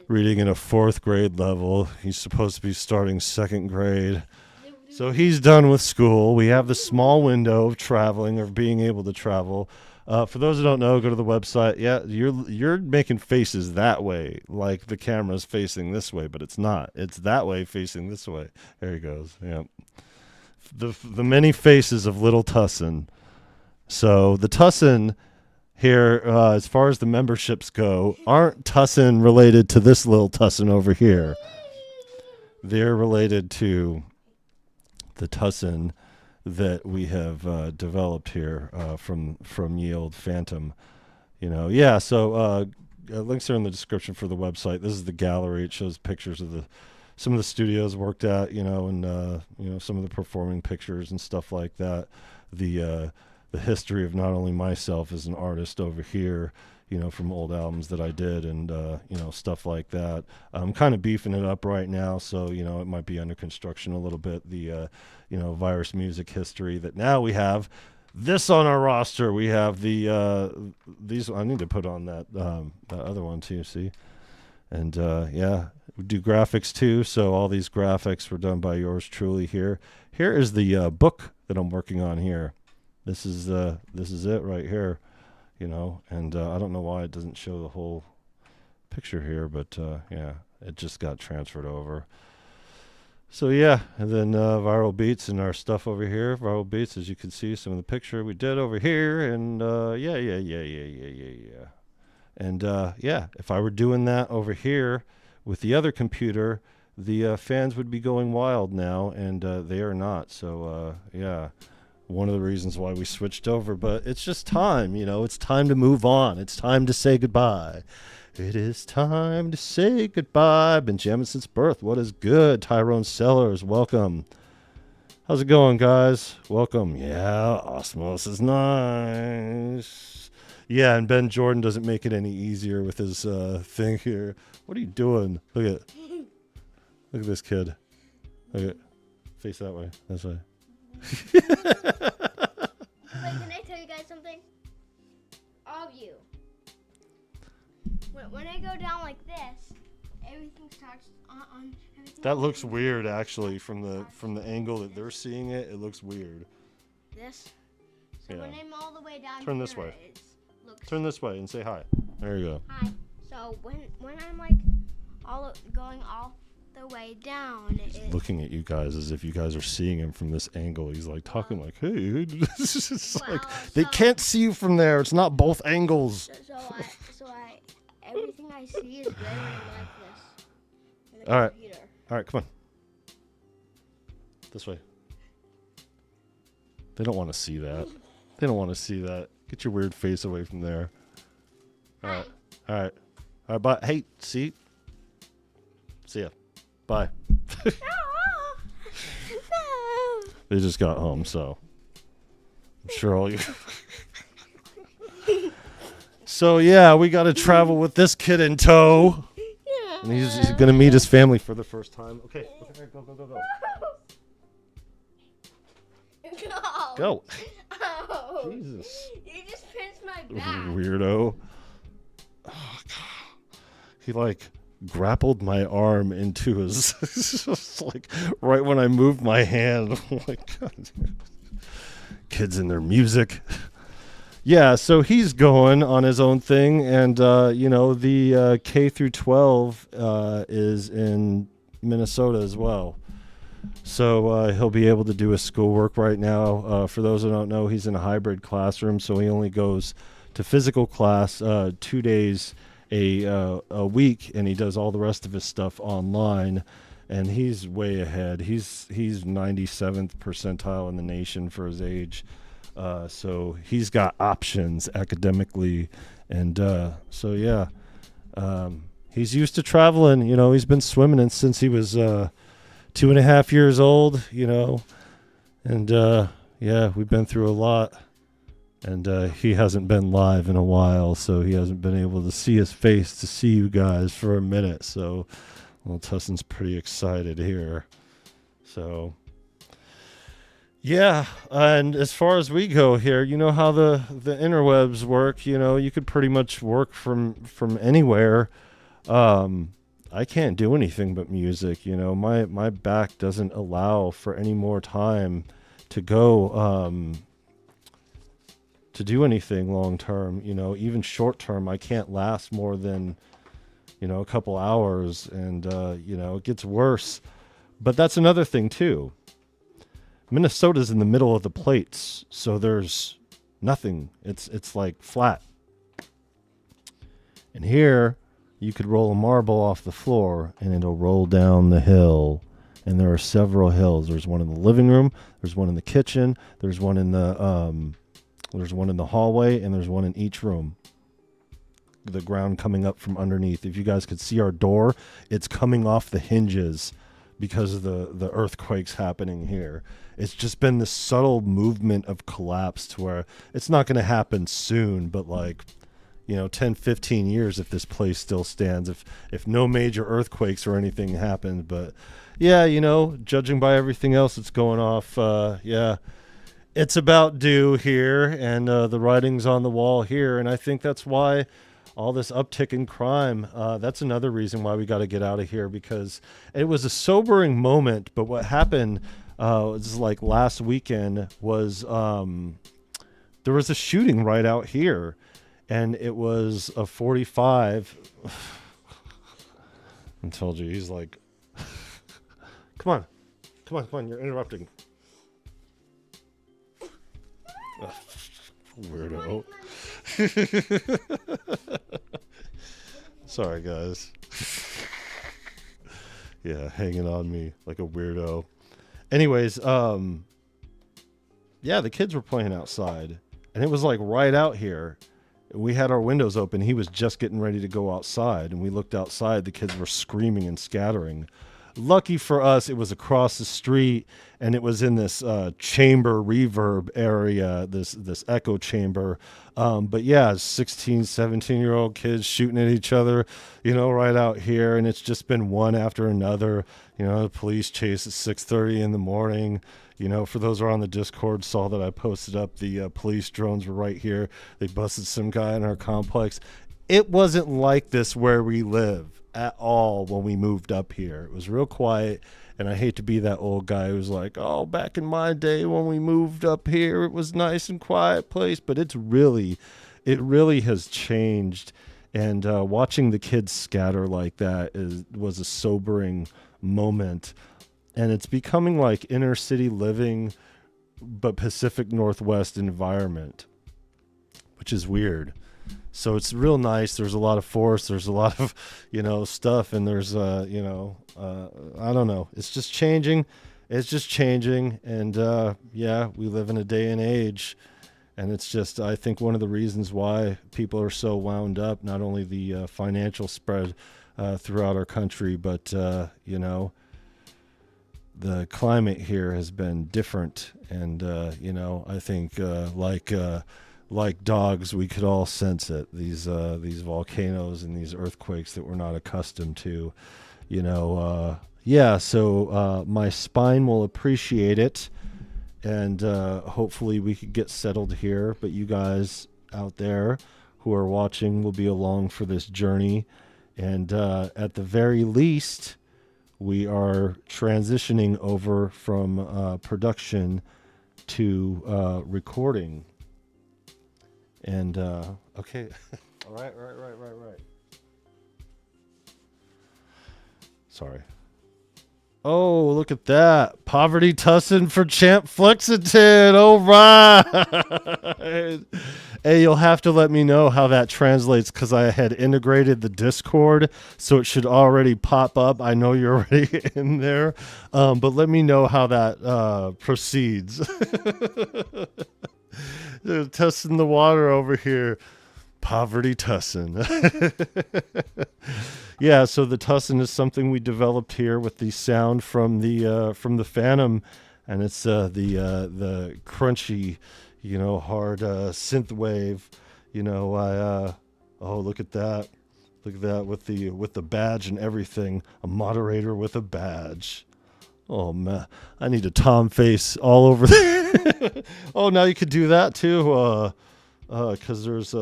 reading in a 4th grade level. He's supposed to be starting 2nd grade. So he's done with school. We have the small window of traveling or being able to travel. For those who don't know, go to the website. Yeah, you're making faces that way, like the camera's facing this way, but it's not. It's that way facing this way. There he goes. Yeah, the many faces of Little Tussin. So the Tussin here, as far as the memberships go, aren't Tussin related to this Little Tussin over here. They're related to the Tussin that we have developed here from Yield Fantom. Yeah, so links are in the description for the website. This is the gallery. It shows pictures of some of the studios worked at, and some of the performing pictures and stuff like that. The history of not only myself as an artist over here, from old albums that I did and, stuff like that. I'm kind of beefing it up right now, so, it might be under construction a little bit. The, Virus music history that now we have this on our roster. We have these, I need to put on that other one too, see? And, we do graphics too, so all these graphics were done by yours truly here. Here is the book that I'm working on here. This is it right here. And I don't know why it doesn't show the whole picture here, but it just got transferred over. So and then Viral Beats and our stuff over here. Viral Beats, as you can see, some of the picture we did over here, and And if I were doing that over here with the other computer, the fans would be going wild now, and they are not. So one of the reasons why we switched over, but it's just time, it's time to move on. It's time to say goodbye. It is time to say goodbye. Been jamming since birth. What is good? Tyrone Sellers, welcome. How's it going, guys? Welcome. Yeah, Osmos is nice. Yeah, and Ben Jordan doesn't make it any easier with his thing here. What are you doing? Look at this kid. Look at face that way. This way. Wait, can I tell you guys something? All of you. When I go down like this, everything starts on everything. That looks weird, actually, from the angle that they're seeing it. It looks weird. This. So when I'm all the way down. Turn this way. Turn this way and say hi. There you go. Hi. So when I'm like going all the way down, he's looking at you guys as if you guys are seeing him from this angle. He's like talking like, hey, it's like they can't see you from there. It's not both angles. So everything I see is red when I'm like this. All right, come on. This way. They don't want to see that. They don't want to see that. Get your weird face away from there. All right, bye. Hey, see ya. Bye. They just got home, so I'm sure all you. So we got to travel with this kid in tow, and he's gonna meet his family for the first time. Okay, go. No. Go. Oh. Jesus. You just pinched my back. Weirdo. Oh, God. He grappled my arm into his just right when I moved my hand. Oh my God. Kids and their music. Yeah, so he's going on his own thing, and the K through 12 is in Minnesota as well. So he'll be able to do his schoolwork right now. For those who don't know, he's in a hybrid classroom, so he only goes to physical class 2 days a week, and he does all the rest of his stuff online. And he's way ahead. He's 97th percentile in the nation for his age. So he's got options academically, and he's used to traveling. He's been swimming since he was 2.5 years old, and we've been through a lot, and he hasn't been live in a while, so he hasn't been able to see his face to see you guys for a minute. So, well, Tussin's pretty excited here. So yeah, and as far as we go here, you know how the interwebs work. You know, you could pretty much work from anywhere. I can't do anything but music. You know, my back doesn't allow for any more time to go to do anything long term. You know, even short term, I can't last more than, you know, a couple hours, and you know, it gets worse. But that's another thing too. Minnesota's in the middle of the plates, so there's nothing. It's like flat. And here, you could roll a marble off the floor, and it'll roll down the hill. And there are several hills. There's one in the living room. There's one in the kitchen. There's one in the hallway, and there's one in each room. The ground coming up from underneath. If you guys could see our door, it's coming off the hinges because of the earthquakes happening here. It's just been this subtle movement of collapse to where it's not going to happen soon, but like, you know, 10, 15 years if this place still stands, if no major earthquakes or anything happens. But yeah, you know, judging by everything else that's going off, yeah, it's about due here, and the writing's on the wall here. And I think that's why all this uptick in crime, that's another reason why we got to get out of here, because it was a sobering moment. But what happened was like last weekend was there was a shooting right out here, and it was a 45. I told you, he's like, come on, you're interrupting. Weirdo. Sorry, guys. Yeah, hanging on me like a weirdo. Anyways, yeah, the kids were playing outside, and it was like right out here. We had our windows open. He was just getting ready to go outside, and we looked outside. The kids were screaming and scattering. Lucky for us, it was across the street, and it was in this chamber reverb area, this echo chamber. But yeah, 16, 17-year-old kids shooting at each other, you know, right out here. And it's just been one after another. You know, the police chase at 6:30 in the morning. You know, for those who are on the Discord, saw that I posted up the police drones were right here. They busted some guy in our complex. It wasn't like this where we live at all when we moved up here. It was real quiet, and I hate to be that old guy who's like, oh, back in my day when we moved up here, it was nice and quiet place. But it really has changed, and watching the kids scatter like that was a sobering moment. And it's becoming like inner city living, but Pacific Northwest environment, which is weird. So it's real nice. There's a lot of forest. There's a lot of, you know, stuff. And there's, you know, I don't know. It's just changing. It's just changing. And, yeah, we live in a day and age. And it's just, I think, one of the reasons why people are so wound up, not only the financial spread throughout our country, but, you know, the climate here has been different. And, you know, I think like dogs, we could all sense it. These volcanoes and these earthquakes that we're not accustomed to, you know. Yeah, so my spine will appreciate it, and hopefully we could get settled here. But you guys out there who are watching will be along for this journey, and at the very least, we are transitioning over from production to recording. And, okay. All right. Sorry. Oh, look at that. Poverty Tussin for Champ Flexington. All right. Hey, you'll have to let me know how that translates, because I had integrated the Discord, so it should already pop up. I know you're already in there, but let me know how that proceeds. Testing the water over here. Poverty Tussin. Yeah, so the Tussin is something we developed here with the sound from the Fantom, and it's the crunchy, you know, hard synth wave. You know, oh, look at that. Look at that with the badge and everything. A moderator with a badge. Oh man, I need a Tom face all over there. Oh, now you could do that too. Cause there's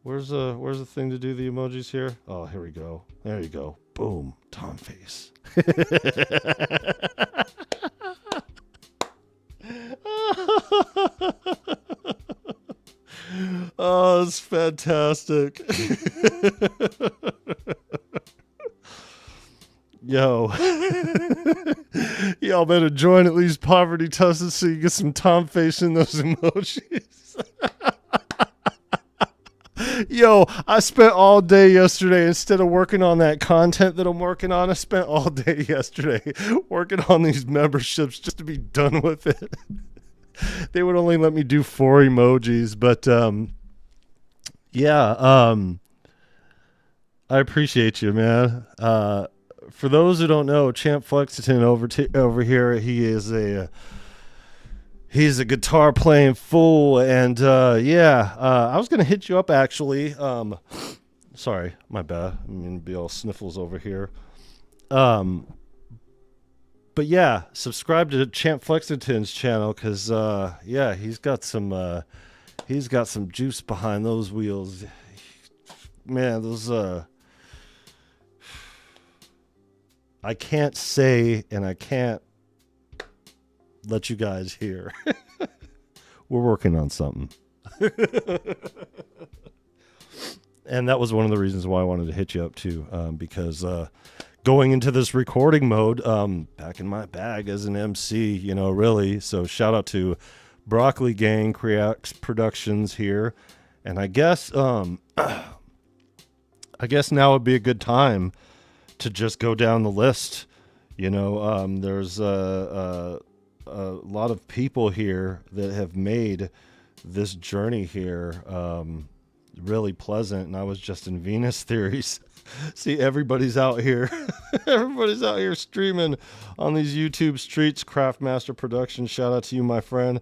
where's the thing to do the emojis here? Oh, here we go. There you go. Boom, Tom face. Oh, it's fantastic. Yo. Y'all better join at least Poverty Tussin so you get some Tom face in those emojis. Yo, I spent all day yesterday, instead of working on that content that I'm working on, I spent all day yesterday working on these memberships just to be done with it. They would only let me do 4 emojis, but I appreciate you, man. For those who don't know, Champ Flexington over here, he's a guitar playing fool, and I was gonna hit you up actually. Sorry, my bad. I mean, be all sniffles over here. But yeah, subscribe to Champ Flexington's channel because he's got some juice behind those wheels. Man, those I can't say, and I can't let you guys hear. We're working on something. And that was one of the reasons why I wanted to hit you up too, because going into this recording mode, back in my bag as an MC, really. So shout out to Broccoli Gang Creax Productions here. And I guess now would be a good time to just go down the list. There's a lot of people here that have made this journey here really pleasant, and I was just in Venus Theories. See, everybody's out here. Everybody's out here streaming on these YouTube streets. Craftmaster Productions, shout out to you, my friend.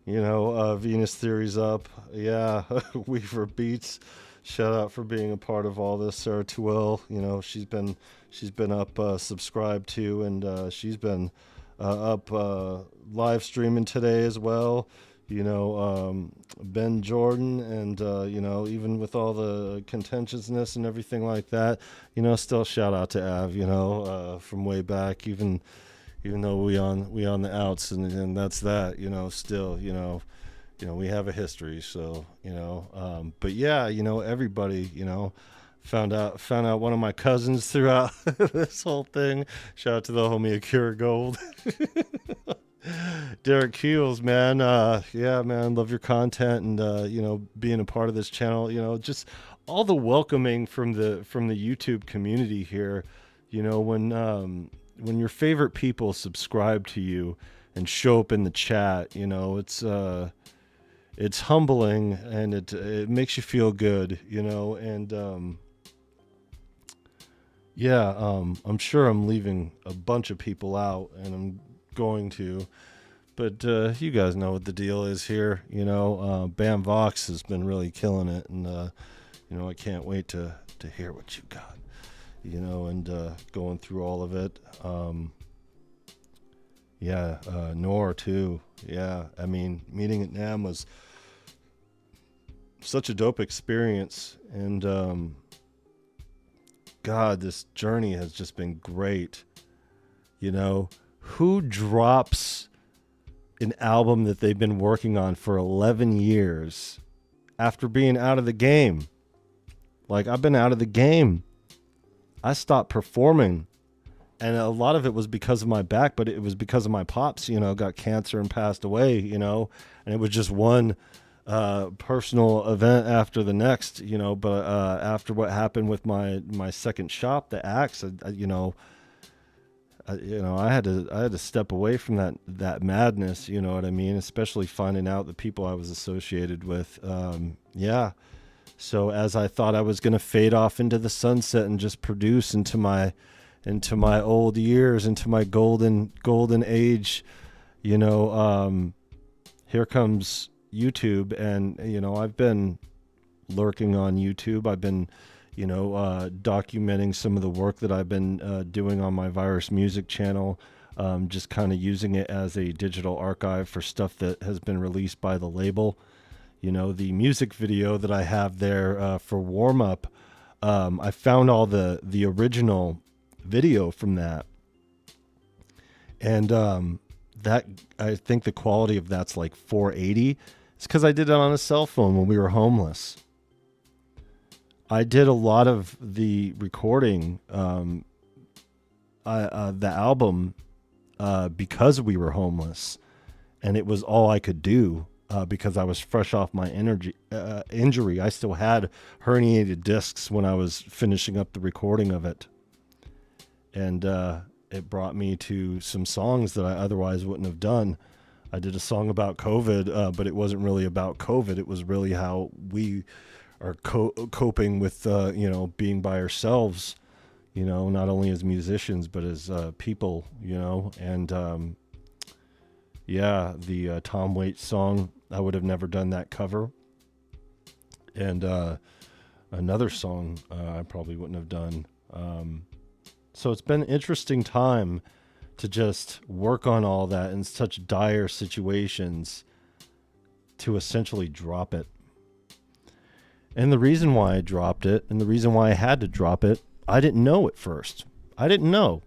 Venus Theories up. Yeah, Weaver Beats, shout out for being a part of all this. Sarah Tuell, she's been up subscribed to, and she's been up live streaming today as well. Ben Jordan, and even with all the contentiousness and everything like that, still shout out to Av, from way back, even though we on the outs, and that's that, still, we have a history. So, but yeah, everybody, found out one of my cousins throughout this whole thing. Shout out to the homie Akira Gold. Derek Keels, man. Man, love your content, and being a part of this channel, just all the welcoming from the YouTube community here. When your favorite people subscribe to you and show up in the chat, it's humbling, and it makes you feel good, and I'm sure I'm leaving a bunch of people out, and I'm going to, but you guys know what the deal is here. Bam Vox has been really killing it, and I can't wait to hear what you got, and going through all of it. Nor too. Yeah, I mean, meeting at NAMM was such a dope experience, and God, this journey has just been great. Who drops an album that they've been working on for 11 years after being out of the game? Like, I've been out of the game. I stopped performing, and a lot of it was because of my back, but it was because of my pops, got cancer and passed away, and it was just one personal event after the next, but after what happened with my second shop, the Axe, I had to step away from that madness, you know what I mean? Especially finding out the people I was associated with. So as I thought I was going to fade off into the sunset and just produce into my old years, into my golden age, here comes YouTube, and I've been lurking on YouTube. I've been documenting some of the work that I've been doing on my Virus Music channel. just kind of using it as a digital archive for stuff that has been released by the label. You know, the music video that I have there for Warm Up, I found all the original video from that. And that, I think the quality of that's like 480. It's because I did it on a cell phone when we were homeless. I did a lot of the recording, the album, because we were homeless, and it was all I could do because I was fresh off my injury. I still had herniated discs when I was finishing up the recording of it, and it brought me to some songs that I otherwise wouldn't have done. I did a song about COVID, but it wasn't really about COVID. It was really how we are coping with, being by ourselves, not only as musicians, but as people, and the Tom Waits song, I would have never done that cover. And another song I probably wouldn't have done. So it's been an interesting time to just work on all that in such dire situations to essentially drop it. And the reason why I dropped it, and the reason why I had to drop it, I didn't know at first. I didn't know.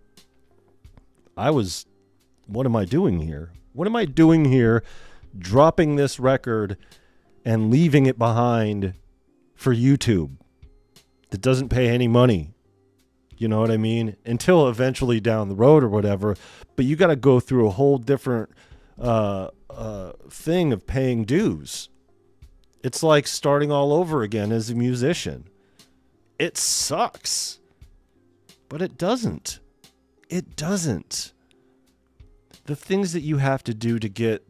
What am I doing here? What am I doing here dropping this record and leaving it behind for YouTube that doesn't pay any money? You know what I mean? Until eventually down the road or whatever. But you got to go through a whole different thing of paying dues. It's like starting all over again as a musician. It sucks. But it doesn't. It doesn't. The things that you have to do to get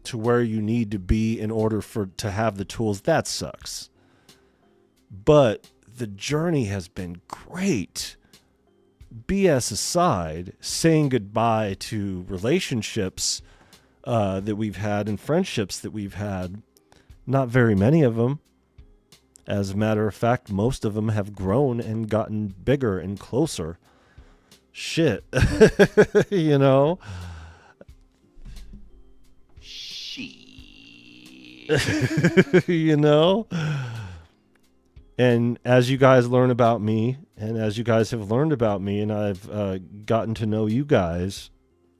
to where you need to be in order to have the tools, that sucks. But the journey has been great. BS aside, saying goodbye to relationships that we've had and friendships that we've had, not very many of them. As a matter of fact, most of them have grown and gotten bigger and closer. Shit. And as you guys learn about me, and as you guys have learned about me, and I've gotten to know you guys,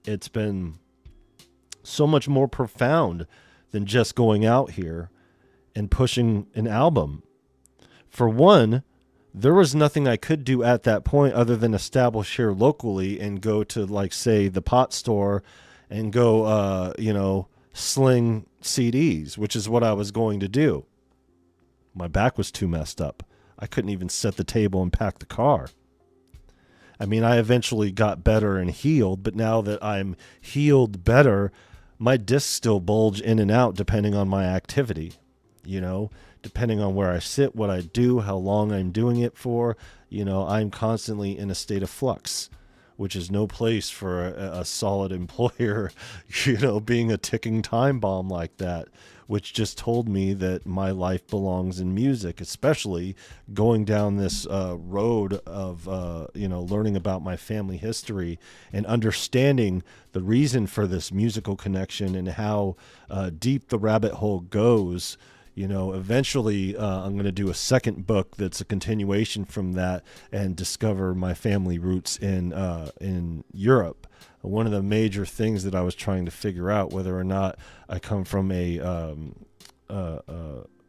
it's been so much more profound than just going out here and pushing an album. For one, there was nothing I could do at that point other than establish here locally and go to, like, say, the pot store and go, sling CDs, which is what I was going to do. My back was too messed up. I couldn't even set the table and pack the car. I mean, I eventually got better and healed, but now that I'm healed better, my discs still bulge in and out depending on my activity, depending on where I sit, what I do, how long I'm doing it for. I'm constantly in a state of flux, which is no place for a solid employer, being a ticking time bomb like that, which just told me that my life belongs in music, especially going down this road of, learning about my family history and understanding the reason for this musical connection and how deep the rabbit hole goes. Eventually I'm going to do a second book that's a continuation from that and discover my family roots in Europe. One of the major things that I was trying to figure out whether or not I come from an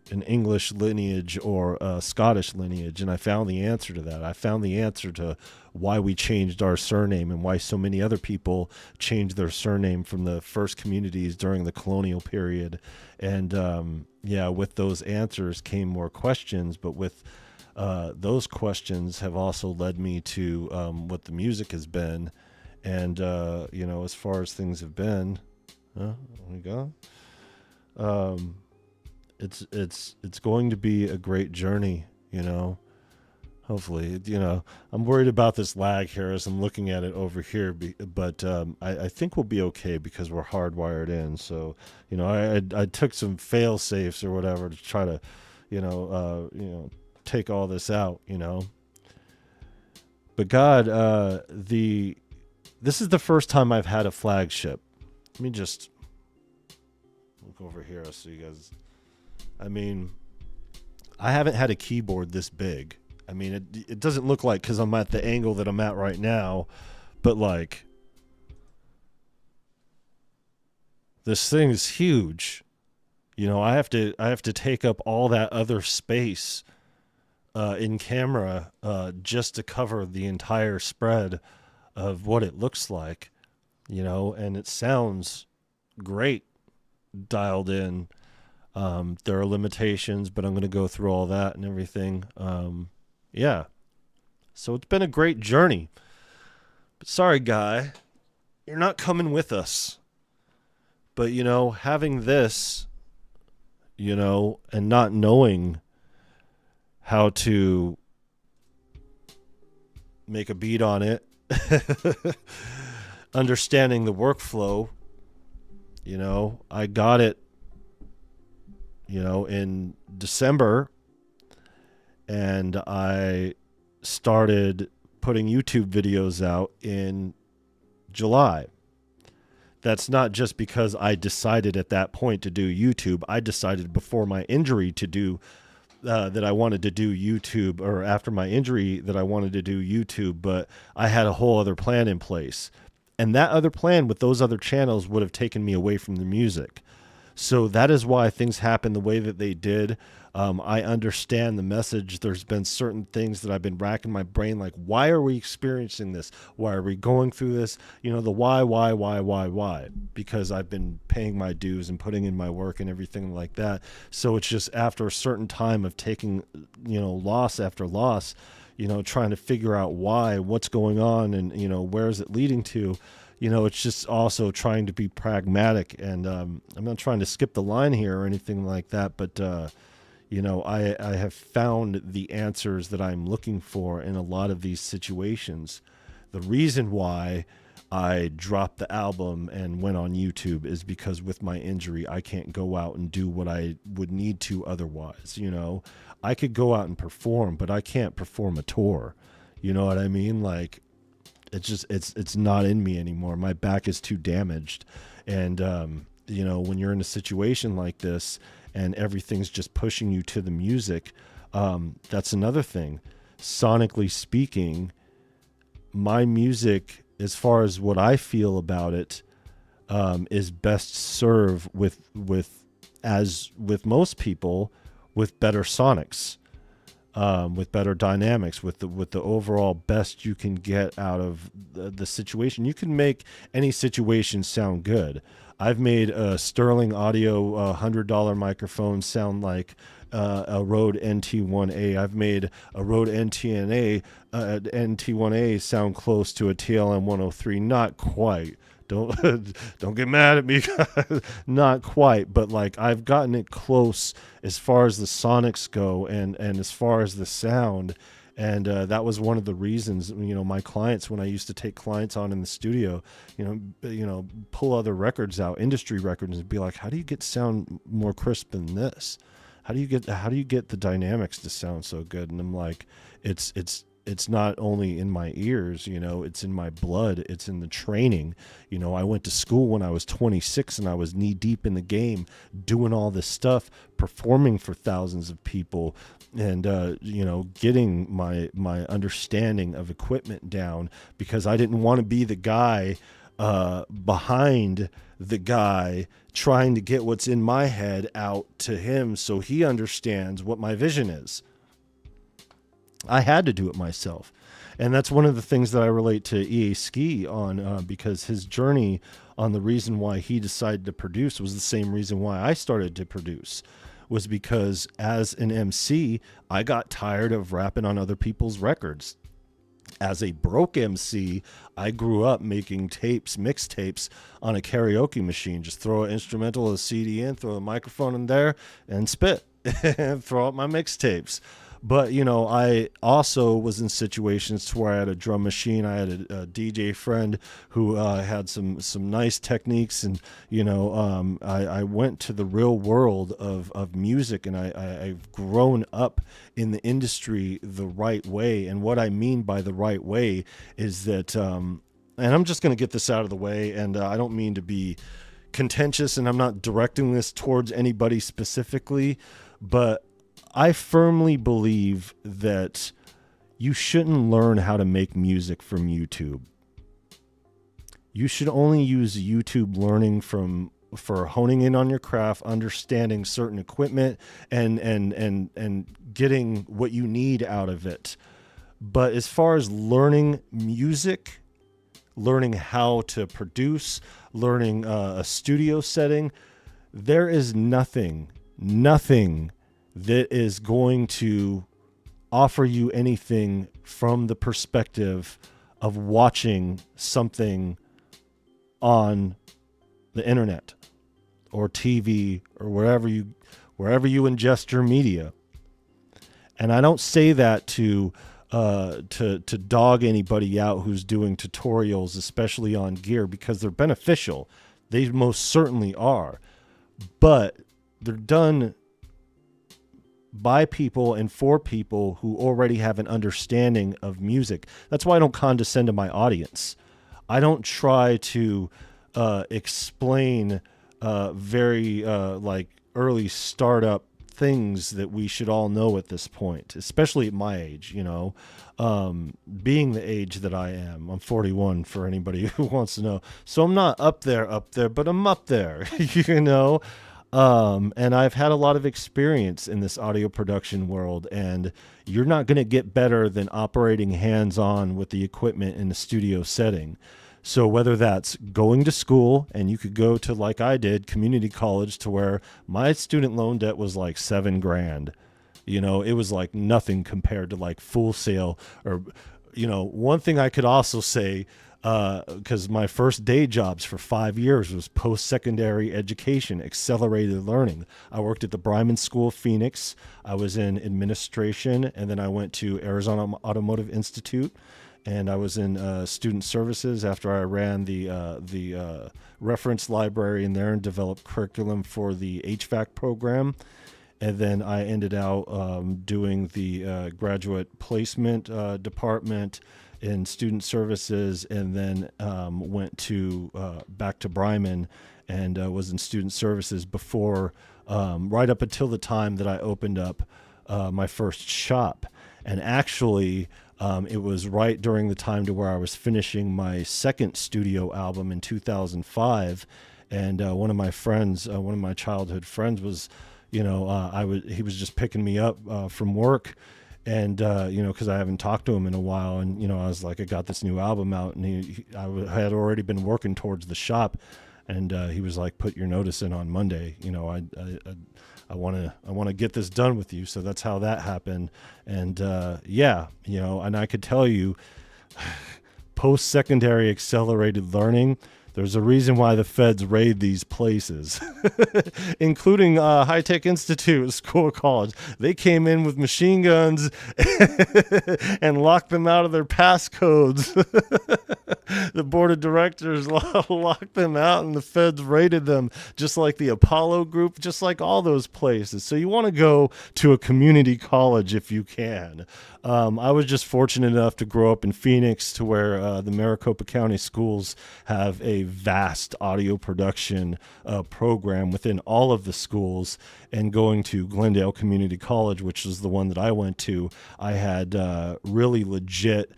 English lineage or a Scottish lineage, and I found the answer to that. I found the answer to why we changed our surname and why so many other people changed their surname from the first communities during the colonial period. And with those answers came more questions, but with those questions have also led me to what the music has been. And, as far as things have been, there we go. It's going to be a great journey, hopefully, I'm worried about this lag here as I'm looking at it over here, but I think we'll be okay because we're hardwired in. So, I took some fail safes or whatever to try to, take all this out, but God, this is the first time I've had a flagship. Let me just look over here so you guys. I mean, I haven't had a keyboard this big. I mean, it doesn't look like because I'm at the angle that I'm at right now, but like this thing is huge. You know, I have to take up all that other space in camera just to cover the entire spread of what it looks like, you know, and it sounds great dialed in. There are limitations, but I'm going to go through all that and everything. Yeah. So it's been a great journey. But sorry, Guy, you're not coming with us. But, you know, having this, you know, and not knowing how to make a beat on it, understanding the workflow, you know, I got it, you know, in December, and I started putting YouTube videos out in July. That's not just because I decided at that point to do YouTube. I decided before my injury to do that I wanted to do YouTube, or after my injury that I wanted to do YouTube, but I had a whole other plan in place. And that other plan with those other channels would have taken me away from the music. So that is why things happen the way that they did. I understand the message. There's been certain things that I've been racking my brain, like, why are we experiencing this? Why are we going through this? You know, the why? Because I've been paying my dues and putting in my work and everything like that. So it's just after a certain time of taking, you know, loss after loss, you know, trying to figure out why, what's going on, and, you know, where is it leading to? You know, it's just also trying to be pragmatic, and I'm not trying to skip the line here or anything like that, but, you know, I have found the answers that I'm looking for in a lot of these situations. The reason why I dropped the album and went on YouTube is because with my injury, I can't go out and do what I would need to otherwise. You know, I could go out and perform, but I can't perform a tour. You know what I mean? Like, it's just, it's not in me anymore. My back is too damaged. And, you know, when you're in a situation like this and everything's just pushing you to the music, that's another thing. Sonically speaking, my music, as far as what I feel about it, is best served with most people, with better sonics. With better dynamics, with the overall best you can get out of the situation. You can make any situation sound good. I've made a Sterling Audio $100 microphone sound like a Rode NT1A. I've made a Rode NT1A sound close to a TLM 103. Not quite. Don't get mad at me. Not quite, but like I've gotten it close as far as the sonics go, and as far as the sound. And that was one of the reasons, you know, my clients, when I used to take clients on in the studio, you know, pull other records out, industry records, and be like, how do you get sound more crisp than this? How do you get the dynamics to sound so good? And I'm like, it's not only in my ears, you know, it's in my blood, it's in the training. You know, I went to school when I was 26 and I was knee deep in the game, doing all this stuff, performing for thousands of people, and, you know, getting my understanding of equipment down, because I didn't want to be the guy behind the guy trying to get what's in my head out to him so he understands what my vision is. I had to do it myself. And that's one of the things that I relate to EA Ski on, because his journey on the reason why he decided to produce was the same reason why I started to produce, was because as an MC, I got tired of rapping on other people's records. As a broke MC, I grew up making mixtapes on a karaoke machine. Just throw an instrumental, a CD in, throw a microphone in there, and spit, and throw out my mixtapes. But, you know, I also was in situations where I had a drum machine. I had a DJ friend who had some nice techniques. And, you know, I went to the real world of music, and I've grown up in the industry the right way. And what I mean by the right way is that and I'm just going to get this out of the way, and I don't mean to be contentious, and I'm not directing this towards anybody specifically, but I firmly believe that you shouldn't learn how to make music from YouTube. You should only use YouTube learning for honing in on your craft, understanding certain equipment, and getting what you need out of it. But as far as learning music, learning how to produce, learning a studio setting, there is nothing that is going to offer you anything from the perspective of watching something on the internet or TV or wherever you ingest your media. And I don't say that to dog anybody out who's doing tutorials, especially on gear, because they're beneficial. They most certainly are. But they're done by people and for people who already have an understanding of music. That's why I don't condescend to my audience. I don't try to explain very like early startup things that we should all know at this point, especially at my age, you know, being the age that I am. I'm 41 for anybody who wants to know. So I'm not up there, but I'm up there, you know. And I've had a lot of experience in this audio production world, and you're not going to get better than operating hands-on with the equipment in the studio setting. So whether that's going to school, and you could go to, like I did, community college, to where my student loan debt was like $7,000. You know, it was like nothing compared to like Full Sail. Or, you know, one thing I could also say, because my first day jobs for 5 years was post-secondary education, accelerated learning. I worked at the Bryman School of Phoenix. I was in administration, and then I went to Arizona Automotive Institute, and I was in student services after I ran the reference library in there and developed curriculum for the HVAC program. And then I ended out doing the graduate placement department in student services, and then went to back to Bryman and was in student services before, right up until the time that I opened up my first shop. And actually, it was right during the time to where I was finishing my second studio album in 2005. And one of my friends, one of my childhood friends was, you know, he was just picking me up from work. And, you know, because I haven't talked to him in a while. And, you know, I was like, I got this new album out, and I had already been working towards the shop. And he was like, put your notice in on Monday. You know, I want to get this done with you. So that's how that happened. And yeah, you know, and I could tell you, post-secondary accelerated learning, there's a reason why the feds raid these places, including High Tech Institute, School of College. They came in with machine guns and locked them out of their passcodes. The board of directors locked them out, and the feds raided them, just like the Apollo group, just like all those places. So you want to go to a community college if you can. I was just fortunate enough to grow up in Phoenix, to where the Maricopa County schools have a vast audio production program within all of the schools. And going to Glendale Community College, which is the one that I went to, I had really legit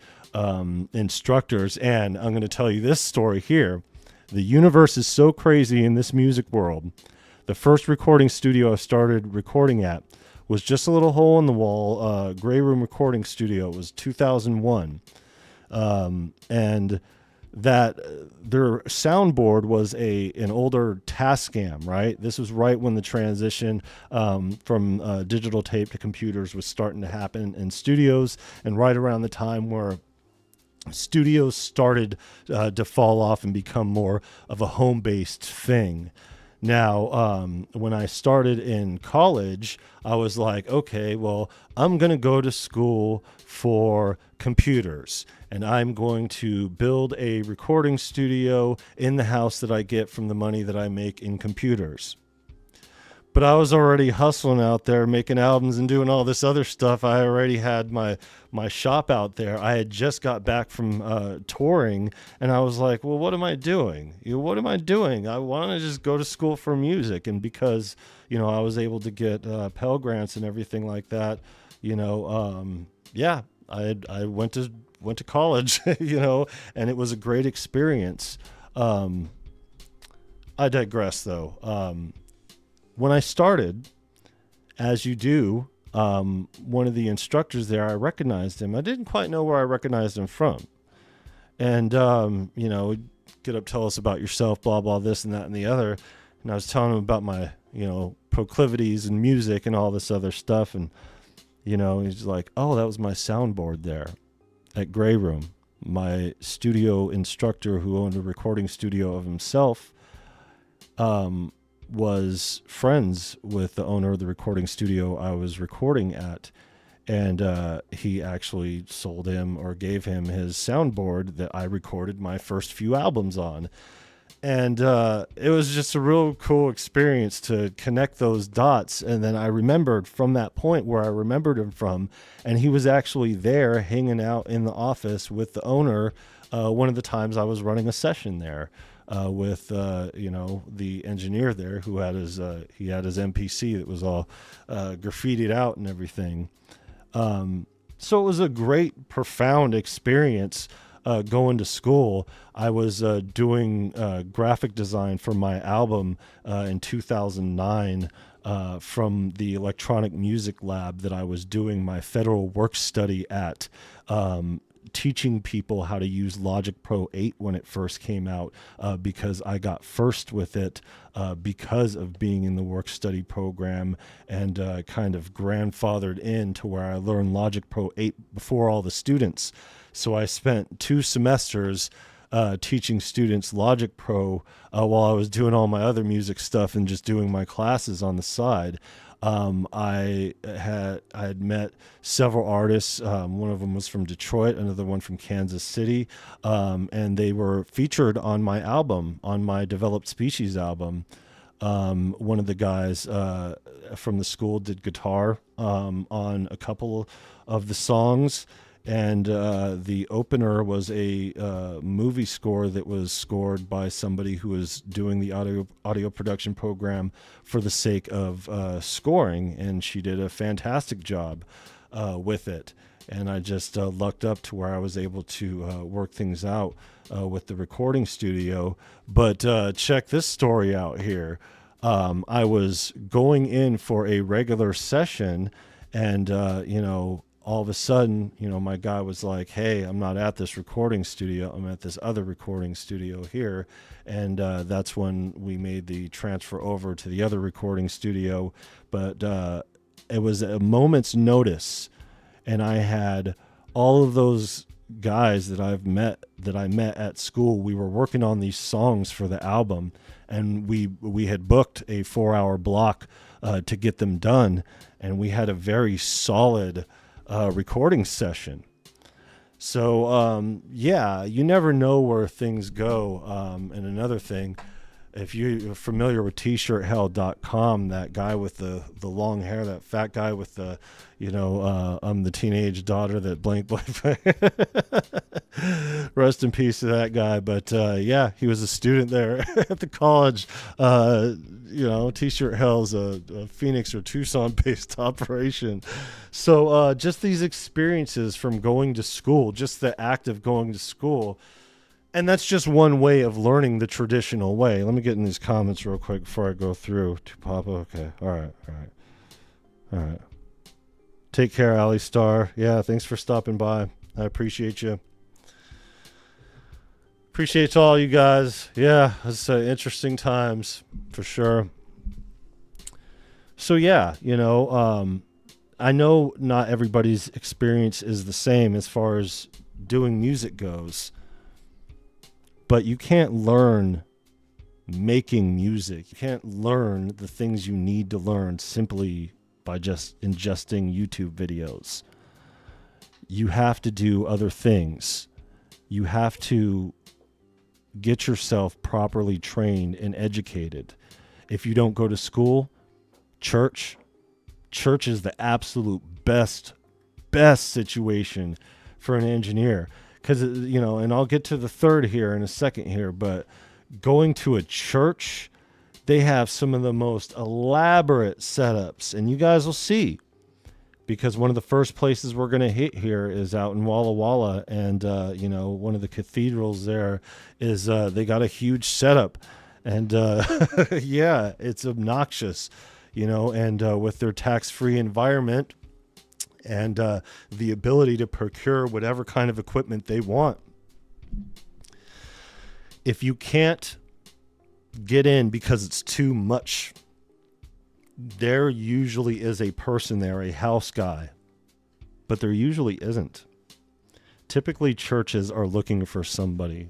instructors. And I'm going to tell you this story here. The universe is so crazy in this music world. The first recording studio I started recording at was just a little hole in the wall, gray room recording studio. It was 2001. And that their soundboard was an older Tascam, right? This was right when the transition from digital tape to computers was starting to happen in studios, and right around the time where studios started to fall off and become more of a home-based thing. Now, when I started in college, I was like, okay, well, I'm going to go to school for computers, and I'm going to build a recording studio in the house that I get from the money that I make in computers. But I was already hustling out there, making albums and doing all this other stuff. I already had my shop out there. I had just got back from touring, and I was like, well, what am I doing? What am I doing? I want to just go to school for music. And because, I was able to get Pell Grants and everything like that, I went to college, and it was a great experience. I digress, though. When I started, as you do, one of the instructors there, I recognized him. I didn't quite know where I recognized him from. And, get up, tell us about yourself, blah, blah, this and that and the other. And I was telling him about my, proclivities and music and all this other stuff. And, he's like, oh, that was my soundboard there at Grey Room. My studio instructor, who owned a recording studio of himself, was friends with the owner of the recording studio I was recording at, and he actually sold him or gave him his soundboard that I recorded my first few albums on. And it was just a real cool experience to connect those dots. And then I remembered from that point where I remembered him from, and he was actually there hanging out in the office with the owner one of the times I was running a session there. With the engineer there who had his MPC that was all graffitied out and everything. So it was a great, profound experience going to school. I was doing graphic design for my album in 2009 from the electronic music lab that I was doing my federal work study at. Teaching people how to use Logic Pro 8 when it first came out, because I got first with it because of being in the work study program, and kind of grandfathered in to where I learned Logic Pro 8 before all the students. So I spent 2 semesters teaching students Logic Pro while I was doing all my other music stuff and just doing my classes on the side. I had met several artists. One of them was from Detroit, another one from Kansas City, and they were featured on my album, on my Developed Species album. One of the guys from the school did guitar on a couple of the songs. And the opener was a movie score that was scored by somebody who was doing the audio production program for the sake of scoring, and she did a fantastic job with it. And I just lucked up to where I was able to work things out with the recording studio. But check this story out here. I was going in for a regular session, and all of a sudden, my guy was like, hey, I'm not at this recording studio. I'm at this other recording studio here. And that's when we made the transfer over to the other recording studio. But it was a moment's notice. And I had all of those guys that I met at school. We were working on these songs for the album. And we had booked a 4-hour block to get them done. And we had a very solid recording session. So you never know where things go. And another thing, if you're familiar with tshirthell.com, that guy with the long hair, that fat guy with the I'm the teenage daughter that blank. Rest in peace to that guy. But he was a student there at the college. T-Shirt Hell's a Phoenix or Tucson based operation. So just these experiences from going to school, just the act of going to school. And that's just one way of learning the traditional way. Let me get in these comments real quick before I go through to Papa. Okay. All right. Take care, Ali Star. Yeah, thanks for stopping by. I appreciate you. Appreciate all you guys. Yeah, it's interesting times for sure. So I know not everybody's experience is the same as far as doing music goes, but you can't learn making music. You can't learn the things you need to learn simply by just ingesting YouTube videos. You have to do other things. You have to get yourself properly trained and educated. If you don't go to school, Church is the absolute best situation for an engineer, because and I'll get to the third here in a second here, but going to a church, they have some of the most elaborate setups, and you guys will see, because one of the first places we're going to hit here is out in Walla Walla, and one of the cathedrals there is they got a huge setup, and yeah, it's obnoxious, and with their tax-free environment and the ability to procure whatever kind of equipment they want. If you can't get in because it's too much, there usually is a person there, a house guy, but there usually isn't. Typically, churches are looking for somebody.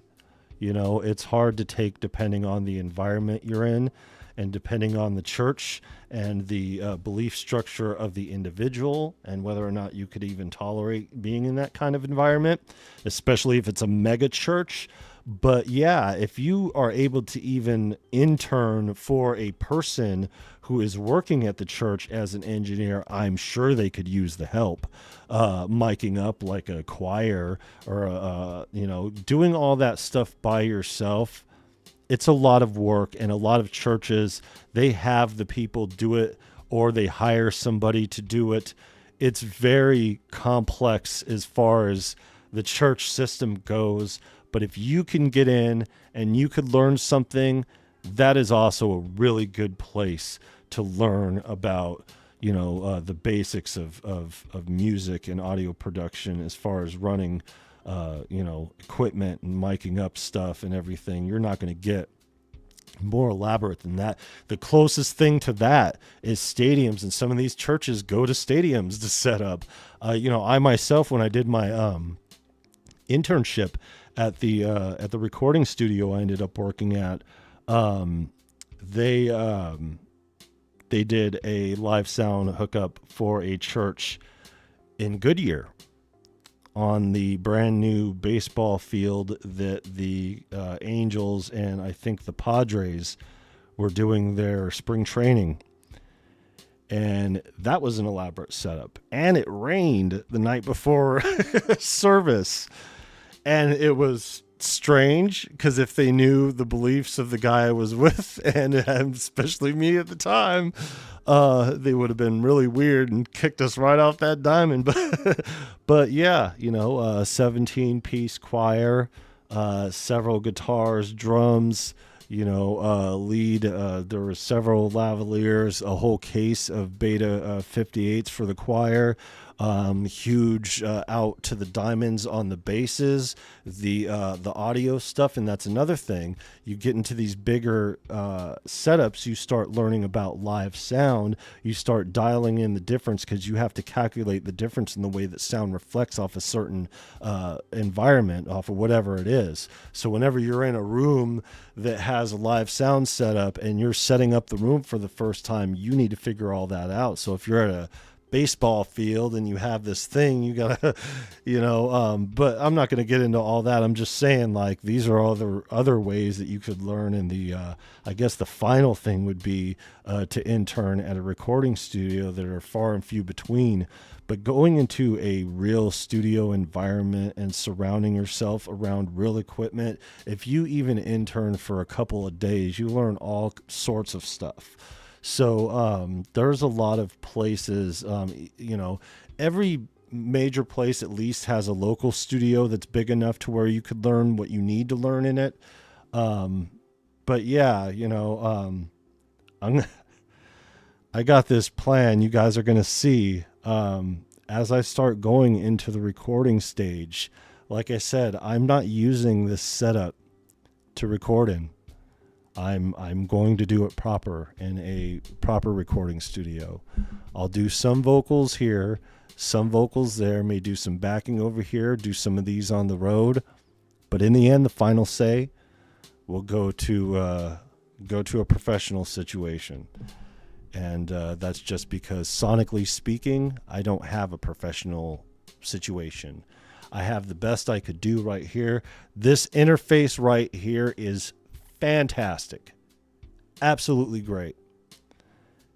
It's hard to take depending on the environment you're in, and depending on the church and the belief structure of the individual, and whether or not you could even tolerate being in that kind of environment, especially if it's a mega church. But yeah, if you are able to even intern for a person who is working at the church as an engineer, I'm sure they could use the help. Miking up like a choir, or doing all that stuff by yourself, it's a lot of work, and a lot of churches, they have the people do it, or they hire somebody to do it. It's very complex as far as the church system goes. But if you can get in and you could learn something, that is also a really good place to learn about, the basics of music and audio production, as far as running equipment and miking up stuff and everything. You're not going to get more elaborate than that. The closest thing to that is stadiums, and some of these churches go to stadiums to set up. I myself, when I did my internship at the recording studio I ended up working at, they did a live sound hookup for a church in Goodyear, on the brand new baseball field that the Angels and I think the Padres were doing their spring training. And that was an elaborate setup. And it rained the night before service. And it was strange, because if they knew the beliefs of the guy I was with, and especially me at the time, they would have been really weird and kicked us right off that diamond. But yeah, 17-piece choir, several guitars, drums, lead. There were several lavaliers, a whole case of Beta 58s for the choir. Huge out to the diamonds on the basses, the audio stuff. And that's another thing. You get into these bigger setups, you start learning about live sound. You start dialing in the difference, because you have to calculate the difference in the way that sound reflects off a certain environment, off of whatever it is. So whenever you're in a room that has a live sound setup and you're setting up the room for the first time, you need to figure all that out. So if you're at a baseball field and you have this thing, you gotta, but I'm not going to get into all that. I'm just saying, like, these are all other ways that you could learn. And I guess the final thing would be to intern at a recording studio that are far and few between. But going into a real studio environment and surrounding yourself around real equipment, if you even intern for a couple of days, you learn all sorts of stuff. So there's a lot of places, every major place at least has a local studio that's big enough to where you could learn what you need to learn in it. But yeah, I got this plan you guys are going to see as I start going into the recording stage. Like I said, I'm not using this setup to record in. I'm going to do it proper in a proper recording studio. I'll do some vocals here, some vocals there, may do some backing over here, do some of these on the road. But in the end, the final say will go to a professional situation. And that's just because, sonically speaking, I don't have a professional situation. I have the best I could do right here. This interface right here is fantastic. Absolutely great.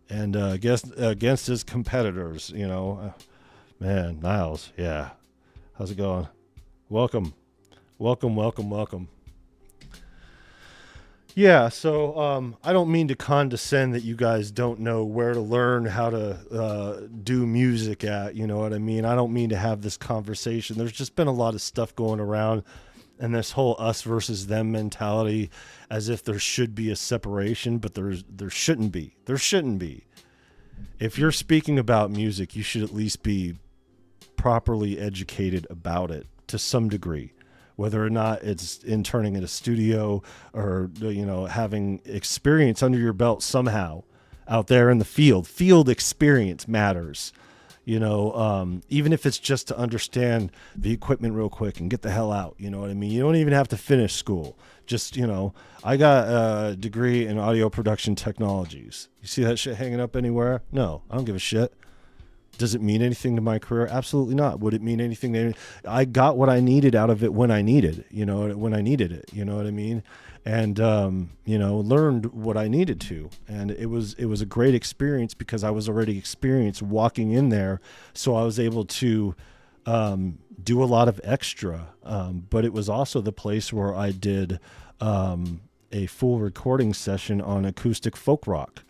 and against his competitors. Man, Niles, yeah, how's it going? Welcome. Yeah, so I don't mean to condescend that you guys don't know where to learn how to do music at, you know what I mean? I don't mean to have this conversation. There's just been a lot of stuff going around, and this whole us versus them mentality, as if there should be a separation, but there shouldn't be. There shouldn't be. If you're speaking about music, you should at least be properly educated about it to some degree. Whether or not it's interning in a studio or, having experience under your belt somehow out there in the field. Field experience matters, even if it's just to understand the equipment real quick and get the hell out. You know what I mean? You don't even have to finish school. Just, I got a degree in audio production technologies. You see that shit hanging up anywhere? No, I don't give a shit. Does it mean anything to my career? Absolutely not. Would it mean anything to I got what I needed out of it when I needed it, when I needed it, you know what I mean? And, learned what I needed to. And it was a great experience because I was already experienced walking in there. So I was able to do a lot of extra. But it was also the place where I did a full recording session on acoustic folk rock.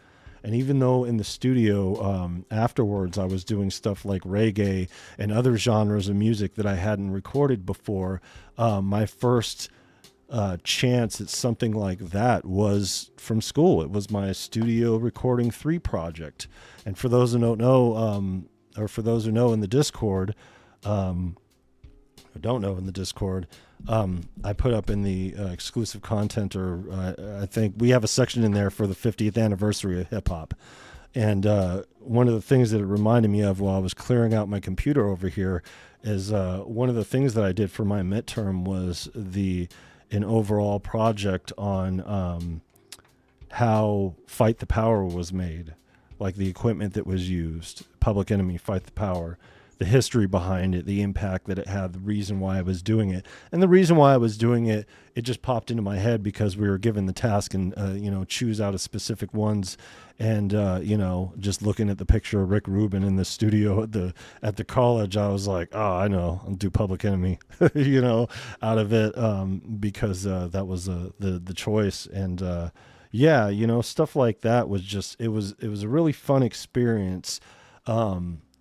And even though in the studio afterwards I was doing stuff like reggae and other genres of music that I hadn't recorded before, my first chance at something like that was from school. It was my Studio Recording 3 project. And for those who don't know, or for those who know in the Discord, or don't know in the Discord, I put up in the exclusive content, or I think we have a section in there for the 50th anniversary of hip hop. And one of the things that it reminded me of while I was clearing out my computer over here is one of the things that I did for my midterm was an overall project on how Fight the Power was made, like the equipment that was used, Public Enemy, Fight the Power, the history behind it, the impact that it had, the reason why I was doing it. And the reason why I was doing it, it just popped into my head because we were given the task and, choose out of specific ones. And, just looking at the picture of Rick Rubin in the studio at the college, I was like, oh, I know, I'll do Public Enemy, out of it, because that was the choice. And, stuff like that was just, it was a really fun experience.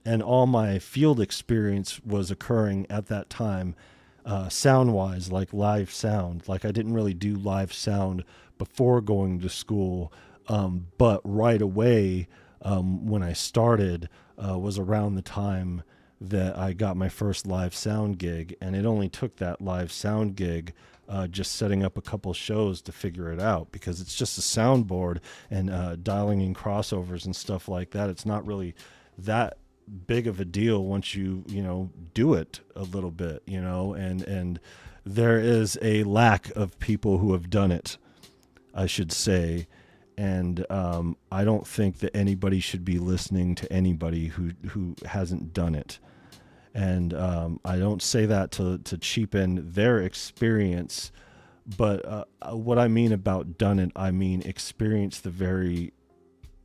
And all my field experience was occurring at that time, sound-wise, like live sound. Like I didn't really do live sound before going to school, but right away when I started was around the time that I got my first live sound gig. And it only took that live sound gig just setting up a couple shows to figure it out, because it's just a soundboard and dialing in crossovers and stuff like that. It's not really that big of a deal once you do it a little bit, and there is a lack of people who have done it, I should say. And I don't think that anybody should be listening to anybody who hasn't done it. And I don't say that to cheapen their experience, but what I mean about done it, I mean experience the very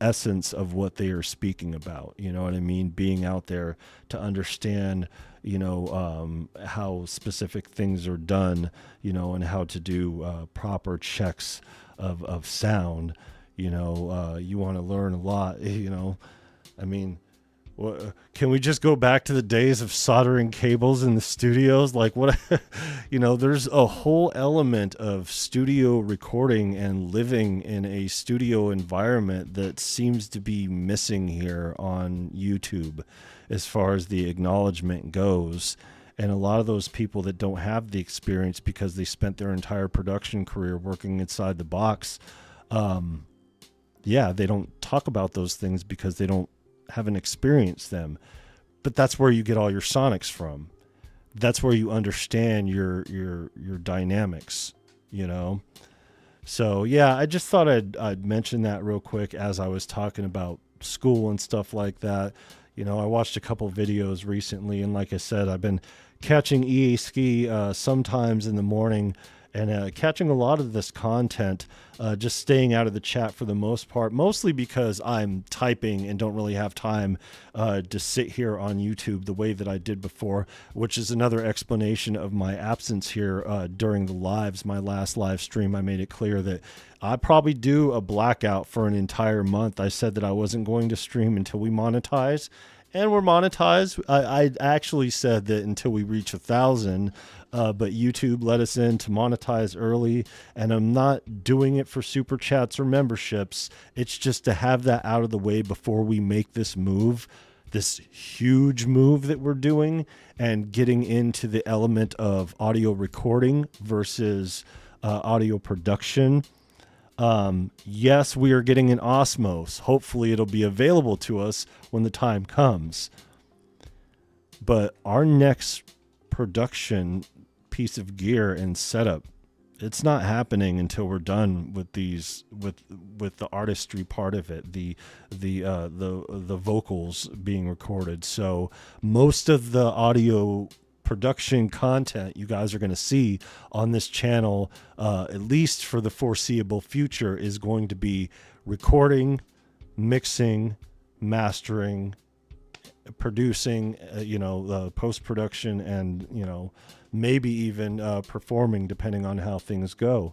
essence of what they are speaking about. You know what I mean? Being out there to understand, how specific things are done, and how to do proper checks of sound. You want to learn a lot, I mean, can we just go back to the days of soldering cables in the studios? Like what, there's a whole element of studio recording and living in a studio environment that seems to be missing here on YouTube as far as the acknowledgement goes. And a lot of those people that don't have the experience because they spent their entire production career working inside the box, they don't talk about those things because they haven't experienced them. But that's where you get all your sonics from. That's where you understand your dynamics, So I just thought I'd mention that real quick as I was talking about school and stuff like that. I watched a couple videos recently, and like I said, I've been catching EA Ski sometimes in the morning and catching a lot of this content, just staying out of the chat for the most part, mostly because I'm typing and don't really have time to sit here on YouTube the way that I did before, which is another explanation of my absence here during the lives. My last live stream, I made it clear that I probably do a blackout for an entire month. I said that I wasn't going to stream until we monetize, and we're monetized. I actually said that until we reach 1,000, but YouTube let us in to monetize early, and I'm not doing it for super chats or memberships. It's just to have that out of the way before we make this move, this huge move that we're doing, and getting into the element of audio recording versus audio production. Yes, we are getting an Osmos. Hopefully it'll be available to us when the time comes. But our next production piece of gear and setup, it's not happening until we're done with these, with the artistry part of it, the vocals being recorded. So most of the audio production content you guys are going to see on this channel, at least for the foreseeable future, is going to be recording, mixing, mastering, producing, post-production, and, maybe even performing, depending on how things go.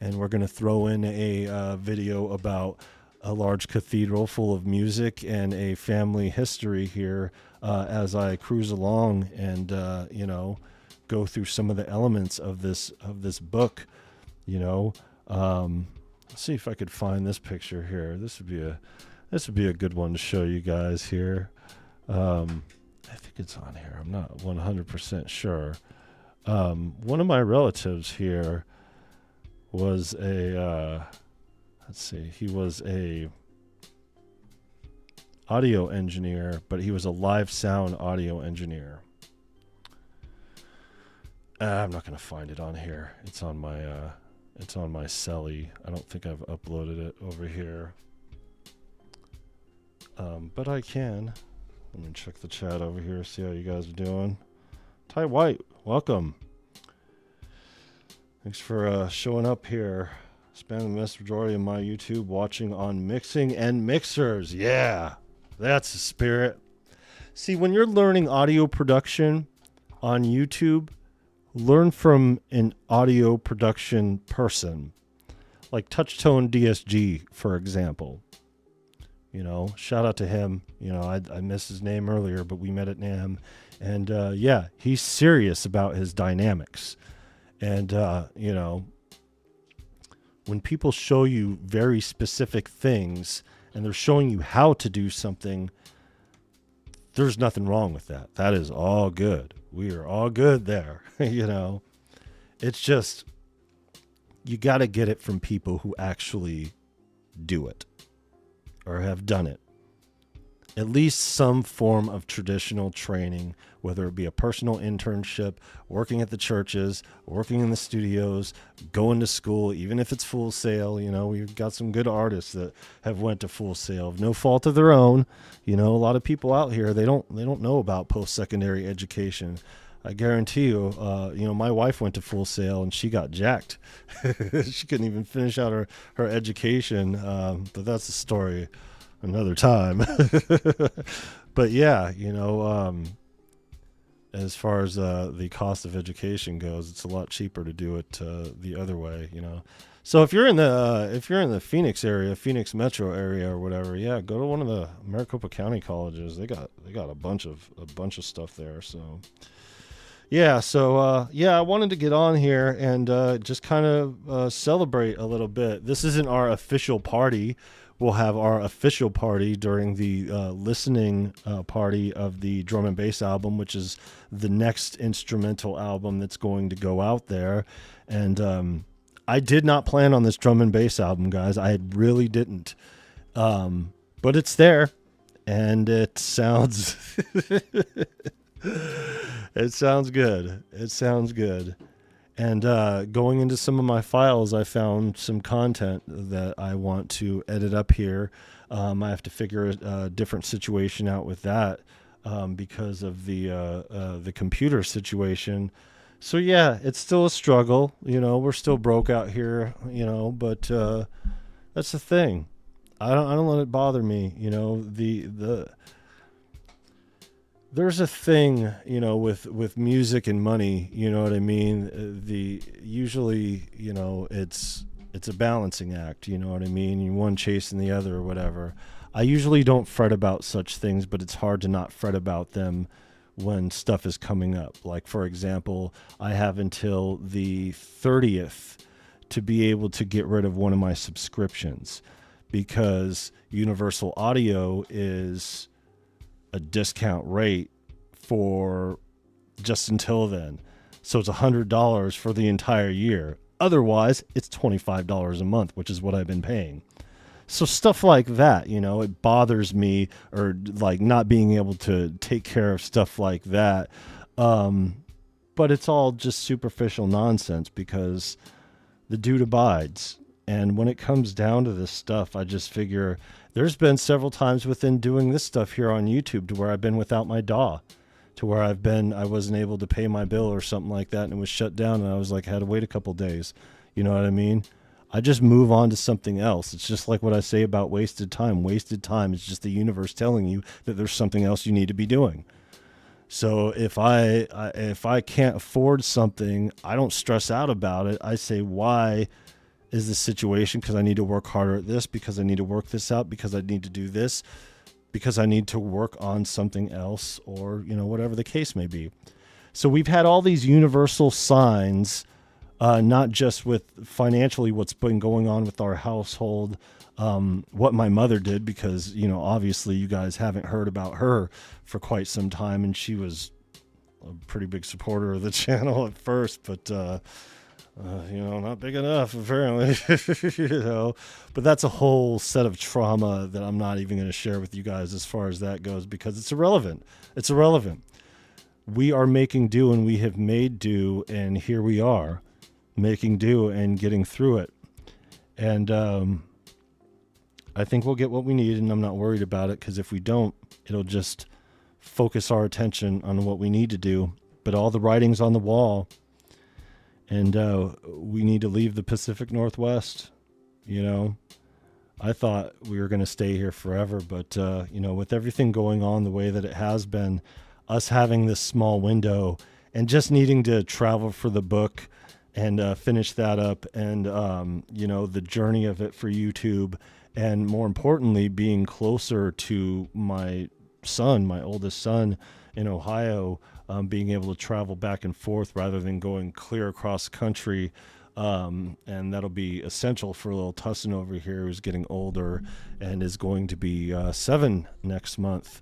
And we're going to throw in a video about a large cathedral full of music and a family history here as I cruise along and go through some of the elements of this book. Let's see if I could find this picture here. This would be a good one to show you guys here. I think it's on here. I'm not 100% sure. One of my relatives here was he was a audio engineer, but he was a live sound audio engineer. I'm not going to find it on here. It's on my celly. I don't think I've uploaded it over here. But I can. Let me check the chat over here, see how you guys are doing. Ty White, welcome. Thanks for showing up here. Spending the vast majority of my YouTube watching on mixing and mixers. Yeah, that's the spirit. See, when you're learning audio production on YouTube, learn from an audio production person, like Touchtone DSG, for example. Shout out to him. I missed his name earlier, but we met at NAMM. And yeah, he's serious about his dynamics. And, when people show you very specific things and they're showing you how to do something, there's nothing wrong with that. That is all good. We are all good there. It's just, you got to get it from people who actually do it or have done it. At least some form of traditional training, whether it be a personal internship, working at the churches, working in the studios, going to school, even if it's Full Sail. We've got some good artists that have went to Full Sail, no fault of their own. A lot of people out here, they don't know about post-secondary education. I guarantee you, my wife went to Full Sail and she got jacked. She couldn't even finish out her education. But that's a story another time. But yeah, as far as the cost of education goes, it's a lot cheaper to do it the other way. So if you're in the Phoenix area, Phoenix metro area or whatever, yeah, go to one of the Maricopa County colleges. They got a bunch of stuff there. So yeah, I wanted to get on here and just kind of celebrate a little bit. This isn't our official party. We'll have our official party during the listening party of the drum and bass album, which is the next instrumental album that's going to go out there. And I did not plan on this drum and bass album, guys. I really didn't. But it's there, and it sounds it sounds good. It sounds good. And going into some of my files, I found some content that I want to edit up here. I have to figure a different situation out with that because of the computer situation. So yeah, it's still a struggle. We're still broke out here. But that's the thing. I don't let it bother me. There's a thing, with music and money. You know what I mean? The usually, it's a balancing act. You know what I mean? You one chasing the other or whatever. I usually don't fret about such things, but it's hard to not fret about them when stuff is coming up. Like, for example, I have until the 30th to be able to get rid of one of my subscriptions because Universal Audio is a discount rate for just until then. So it's $100 for the entire year. Otherwise, it's $25 a month, which is what I've been paying. So stuff like that, it bothers me, or like not being able to take care of stuff like that. But it's all just superficial nonsense because the dude abides. And when it comes down to this stuff, I just figure there's been several times within doing this stuff here on YouTube to where I've been without my DAW, to where I wasn't able to pay my bill or something like that, and it was shut down, and I was like, I had to wait a couple days. You know what I mean? I just move on to something else. It's just like what I say about wasted time. Wasted time is just the universe telling you that there's something else you need to be doing. So if I can't afford something, I don't stress out about it. I say, why is this situation? Because I need to work harder at this, because I need to work this out, because I need to do this, because I need to work on something else, or, whatever the case may be. So we've had all these universal signs, not just with financially what's been going on with our household, what my mother did, because, obviously you guys haven't heard about her for quite some time, and she was a pretty big supporter of the channel at first, but, not big enough, apparently, but that's a whole set of trauma that I'm not even going to share with you guys as far as that goes, because it's irrelevant. It's irrelevant. We are making do, and we have made do, and here we are making do and getting through it. And I think we'll get what we need, and I'm not worried about it, because if we don't, it'll just focus our attention on what we need to do. But all the writing's on the wall, and we need to leave the Pacific Northwest. I thought we were going to stay here forever, but with everything going on the way that it has been, us having this small window and just needing to travel for the book and finish that up, and the journey of it for YouTube, and more importantly, being closer to my son, my oldest son in Ohio, being able to travel back and forth rather than going clear across country. And that'll be essential for little Tussin over here, who's getting older and is going to be 7 next month.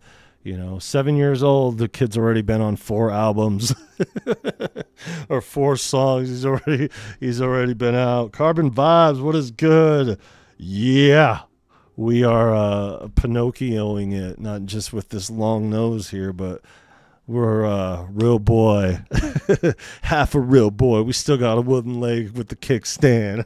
7 years old, the kid's already been on 4 albums or 4 songs. He's already been out. Carbon Vibes, what is good? Yeah, we are Pinocchioing it, not just with this long nose here, but we're a real boy, half a real boy. We still got a wooden leg with the kickstand.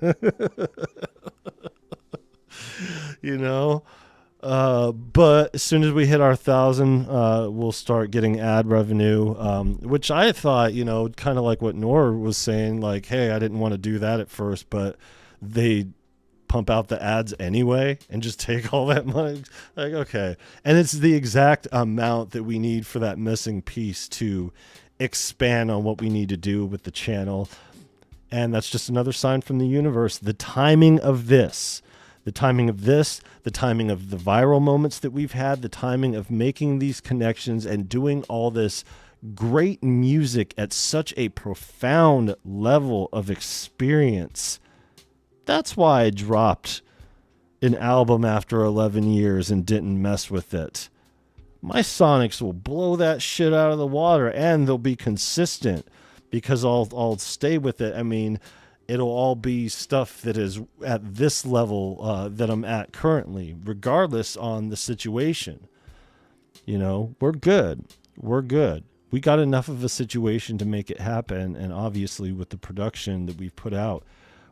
But as soon as we hit our 1,000, we'll start getting ad revenue, which I thought, kind of like what Nora was saying, like, hey, I didn't want to do that at first, but they pump out the ads anyway and just take all that money. Like, okay. And it's the exact amount that we need for that missing piece to expand on what we need to do with the channel. And that's just another sign from the universe. The timing of this, the timing of the viral moments that we've had, the timing of making these connections and doing all this great music at such a profound level of experience. That's why I dropped an album after 11 years and didn't mess with it. My Sonics will blow that shit out of the water, and they'll be consistent because I'll stay with it. I mean, it'll all be stuff that is at this level that I'm at currently, regardless on the situation. We're good. We're good. We got enough of a situation to make it happen, and obviously with the production that we've put out,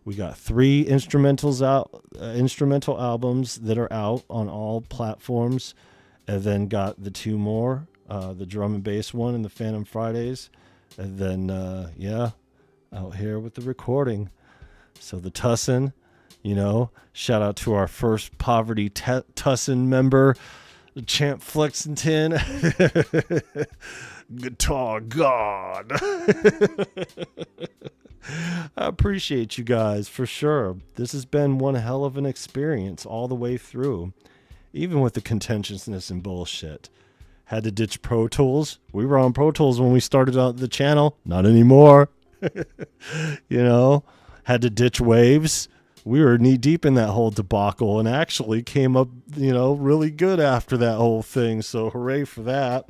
we got 3 instrumental albums that are out on all platforms, and then got the 2 more, the drum and bass one and the Phantom Fridays. And then, yeah, out here with the recording. So the Tussin, you know, shout out to our first Poverty Tussin member, Champ Flexington. Guitar God. I appreciate you guys for sure. This has been one hell of an experience all the way through, even with the contentiousness and bullshit. Had to ditch Pro Tools. We were on Pro Tools when we started out the channel. Not anymore. You know, had to ditch Waves. We were knee deep in that whole debacle and actually came up, you know, really good after that whole thing. So hooray for that.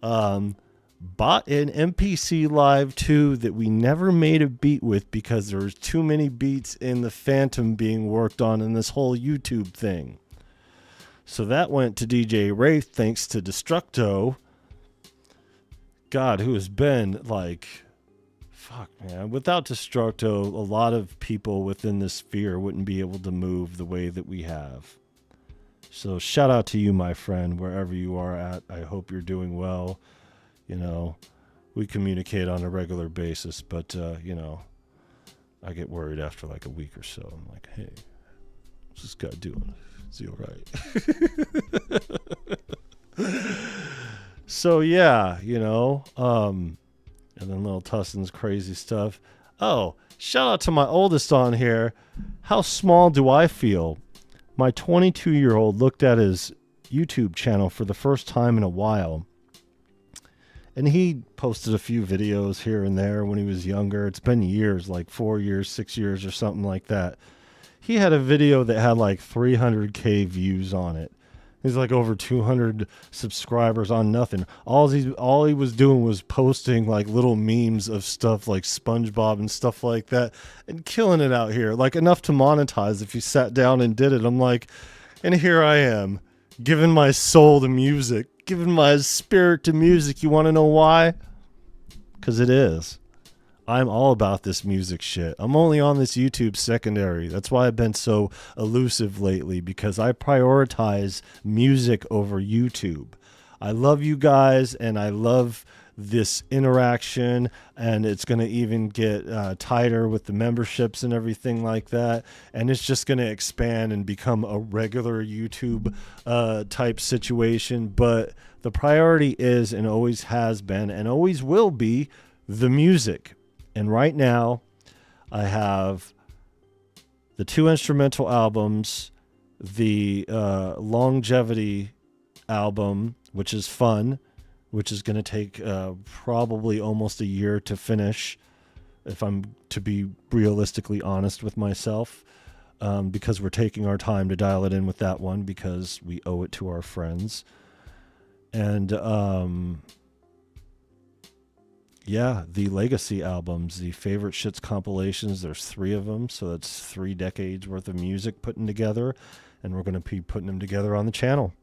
Bought an MPC Live 2 that we never made a beat with because there was too many beats in the Fantom being worked on in this whole YouTube thing. So that went to DJ Wraith thanks to Destructo. God, who has been like, fuck, man. Without Destructo, a lot of people within this sphere wouldn't be able to move the way that we have. So shout out to you, my friend, wherever you are at. I hope you're doing well. You know, we communicate on a regular basis, but, you know, I get worried after like a week or so. I'm like, hey, what's this guy doing? Is he all right? So, yeah, you know, and then little Tussin's crazy stuff. Oh, shout out to my oldest on here. How small do I feel? My 22-year-old looked at his YouTube channel for the first time in a while. And he posted a few videos here and there when he was younger. It's been years, like 4 years, 6 years or something like that. He had a video that had like 300K views on it. He's like over 200 subscribers on nothing. All he was doing was posting like little memes of stuff like SpongeBob and stuff like that and killing it out here. Like enough to monetize if you sat down and did it. I'm like, and here I am, giving my soul to music. Giving my spirit to music. You want to know why? Because it is. I'm all about this music shit. I'm only on this YouTube secondary. That's why I've been so elusive lately, because I prioritize music over YouTube. I love you guys, and I love this interaction, and it's going to even get tighter with the memberships and everything like that, and it's just going to expand and become a regular YouTube type situation. But the priority is and always has been and always will be the music. And right now I have the 2 instrumental albums, the longevity album, which is fun, which is going to take probably almost a year to finish, if I'm to be realistically honest with myself, because we're taking our time to dial it in with that one because we owe it to our friends. And yeah, the legacy albums, the favorite shits compilations, there's 3 of them, so that's 3 decades worth of music putting together, and we're going to be putting them together on the channel.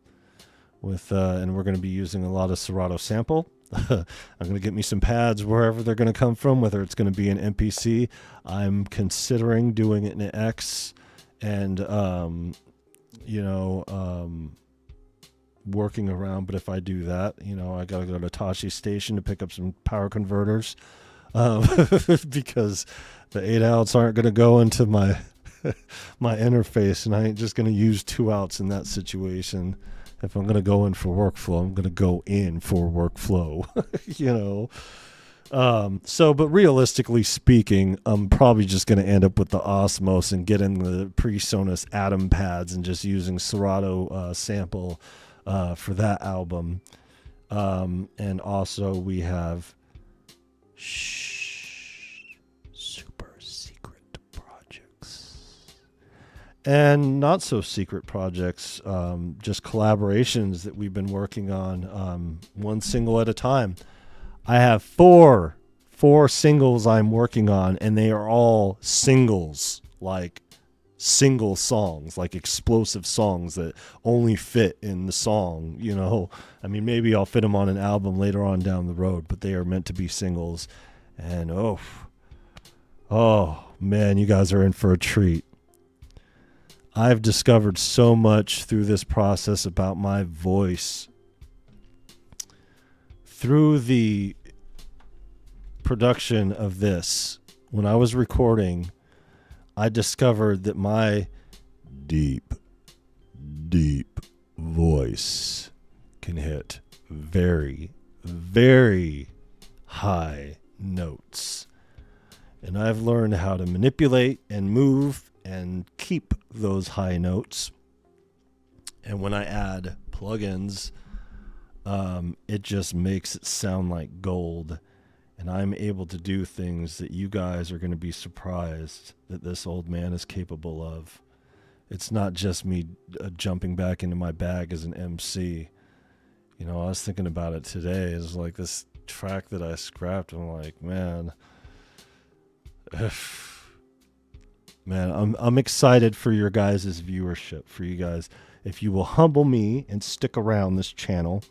And we're going to be using a lot of Serato sample. I'm going to get me some pads wherever they're going to come from, whether it's going to be an MPC. I'm considering doing it in an X, and working around. But if I do that, you know, I got to go to Tashi Station to pick up some power converters, because the 8-outs aren't going to go into my my interface, and I ain't just going to use 2 outs in that situation. If I'm going to go in for workflow, I'm going to go in for workflow, you know. But realistically speaking, I'm probably just going to end up with the Osmos and get in the PreSonus Atom pads and just using Serato sample for that album. And also we have super secret projects. And not so secret projects, just collaborations that we've been working on, one single at a time. I have four singles I'm working on, and they are all singles, like single songs, like explosive songs that only fit in the song, you know. I mean, maybe I'll fit them on an album later on down the road, but they are meant to be singles. And oh man, you guys are in for a treat. I've discovered so much through this process about my voice, through the production of this, when I was recording, I discovered that my deep voice can hit very, very high notes. And I've learned how to manipulate and move and keep those high notes. And when I add plugins, it just makes it sound like gold. And I'm able to do things that you guys are going to be surprised that this old man is capable of. It's not just me jumping back into my bag as an MC. You know, I was thinking about it today. It's like this track that I scrapped. I'm like, man, I'm excited for your guys' viewership, for you guys. If you will humble me and stick around this channel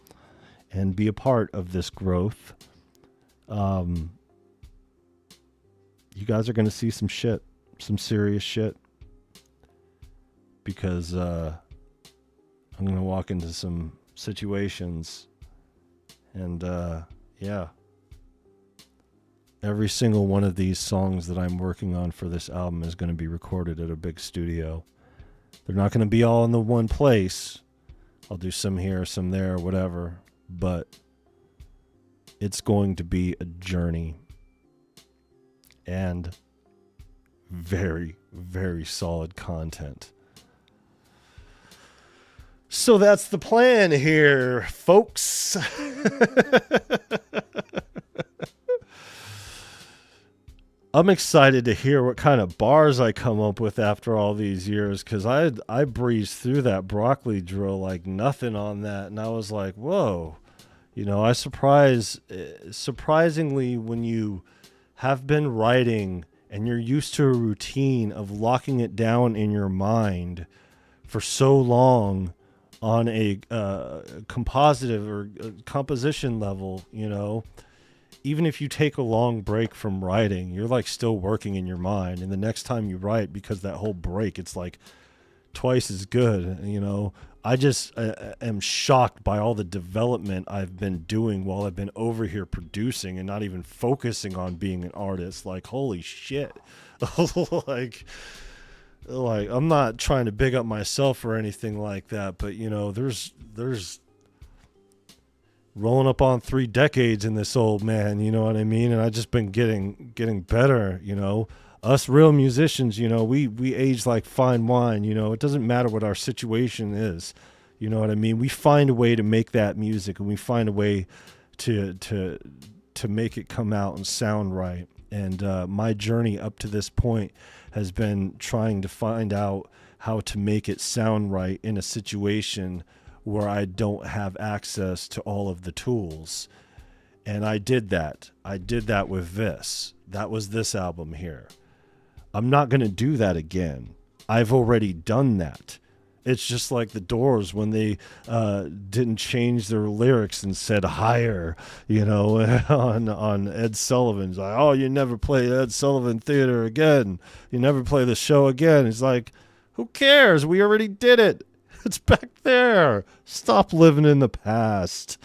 and be a part of this growth, you guys are going to see some shit, some serious shit. Because I'm going to walk into some situations and, yeah. Every single one of these songs that I'm working on for this album is going to be recorded at a big studio. They're not going to be all in the one place. I'll do some here, some there, whatever. But it's going to be a journey. And very, very solid content. So that's the plan here, folks. I'm excited to hear what kind of bars I come up with after all these years, because I breezed through that broccoli drill like nothing on that, and I was like, whoa. You know, surprisingly, when you have been writing and you're used to a routine of locking it down in your mind for so long on a compositive or composition level, you know, even if you take a long break from writing, you're like still working in your mind. And the next time you write, because that whole break, it's like twice as good. You know, I just am shocked by all the development I've been doing while I've been over here producing and not even focusing on being an artist. Like, holy shit. like I'm not trying to big up myself or anything like that, but you know, there's rolling up on 3 decades in this old man, you know what I mean? And I just been getting better, you know. Us real musicians, you know, we age like fine wine, you know. It doesn't matter what our situation is, you know what I mean? We find a way to make that music, and we find a way to make it come out and sound right. And my journey up to this point has been trying to find out how to make it sound right in a situation where I don't have access to all of the tools. And I did that. I did that with this. That was this album here. I'm not going to do that again. I've already done that. It's just like the Doors when they didn't change their lyrics and said higher, you know, on Ed Sullivan's like, oh, you never play Ed Sullivan Theater again. You never play the show again. It's like, who cares? We already did it. It's back there. Stop living in the past.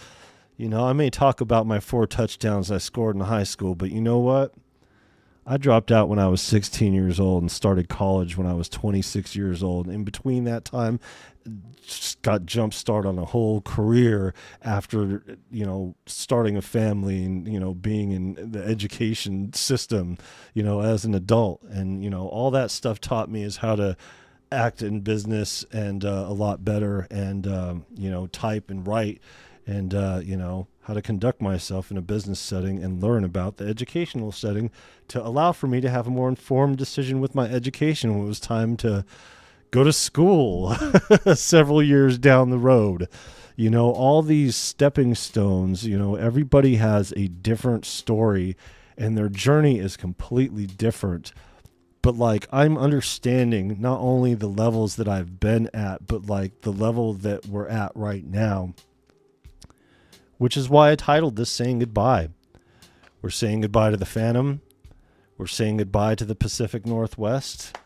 You know, I may talk about my 4 touchdowns I scored in high school, but you know what? I dropped out when I was 16 years old and started college when I was 26 years old. In between that time, just got jump start on a whole career after, you know, starting a family and, you know, being in the education system, you know, as an adult. And, you know, all that stuff taught me is how to act in business and a lot better and, you know, type and write and, you know, how to conduct myself in a business setting and learn about the educational setting to allow for me to have a more informed decision with my education when it was time to go to school several years down the road. You know, all these stepping stones, you know, everybody has a different story and their journey is completely different. But like, I'm understanding not only the levels that I've been at, but like the level that we're at right now. Which is why I titled this Saying Goodbye. We're saying goodbye to the Fantom. We're saying goodbye to the Pacific Northwest.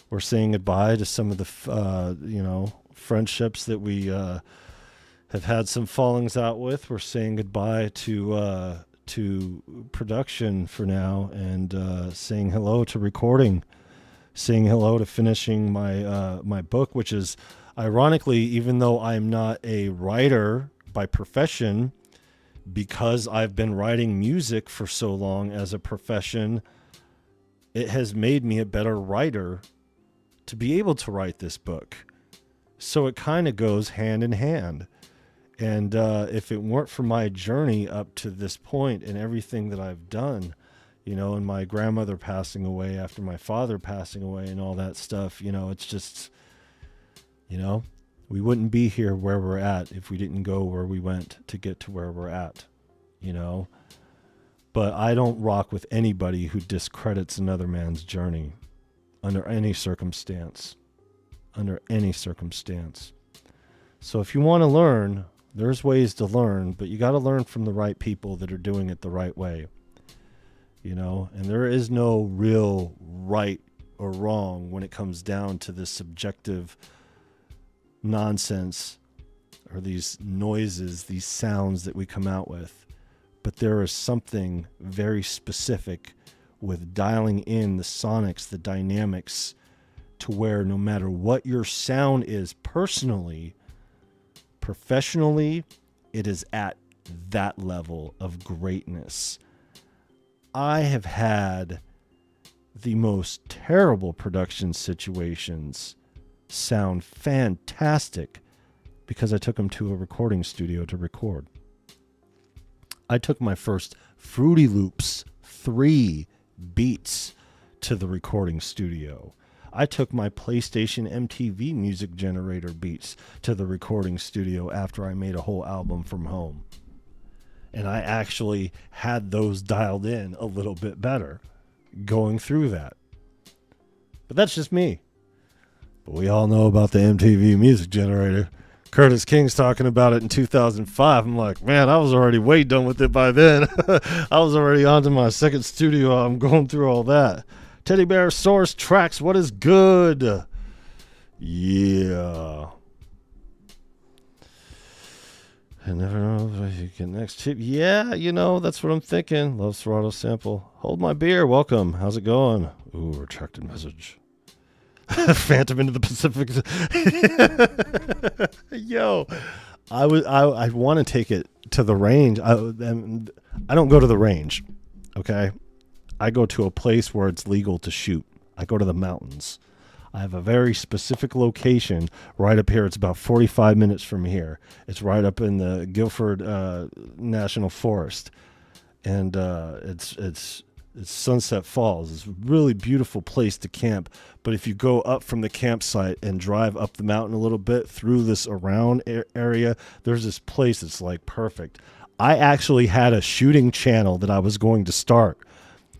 We're saying goodbye to some of the, you know, friendships that we have had some fallings out with. We're saying goodbye to to production for now, and saying hello to recording, saying hello to finishing my book, which is ironically, even though I'm not a writer by profession, because I've been writing music for so long as a profession, it has made me a better writer to be able to write this book. So it kind of goes hand in hand. And if it weren't for my journey up to this point and everything that I've done, you know, and my grandmother passing away after my father passing away and all that stuff, you know, it's just, you know, we wouldn't be here where we're at if we didn't go where we went to get to where we're at, you know. But I don't rock with anybody who discredits another man's journey under any circumstance. Under any circumstance. So if you want to learn, there's ways to learn, but you got to learn from the right people that are doing it the right way. You know, and there is no real right or wrong when it comes down to this subjective nonsense or these noises, these sounds that we come out with. But there is something very specific with dialing in the sonics, the dynamics, to where no matter what your sound is personally, professionally, it is at that level of greatness. I have had the most terrible production situations sound fantastic because I took them to a recording studio to record. I took my first Fruity Loops 3 beats to the recording studio. I took my PlayStation MTV music generator beats to the recording studio after I made a whole album from home. And I actually had those dialed in a little bit better going through that. But that's just me. But we all know about the MTV music generator. Curtis King's talking about it in 2005. I'm like, man, I was already way done with it by then. I was already on to my second studio. I'm going through all that. Teddy Bear Source Tracks, what is good? Yeah. I never know if you get next tip. Yeah, you know, that's what I'm thinking. Love Serato Sample. Hold my beer. Welcome. How's it going? Ooh, retracted message. Fantom into the Pacific. Yo, I want to take it to the range. I don't go to the range. Okay. I go to a place where it's legal to shoot. I go to the mountains. I have a very specific location right up here. It's about 45 minutes from here. It's right up in the Guilford National Forest, and it's Sunset Falls. It's a really beautiful place to camp. But if you go up from the campsite and drive up the mountain a little bit through this around area, there's this place that's like perfect. I actually had a shooting channel that I was going to start.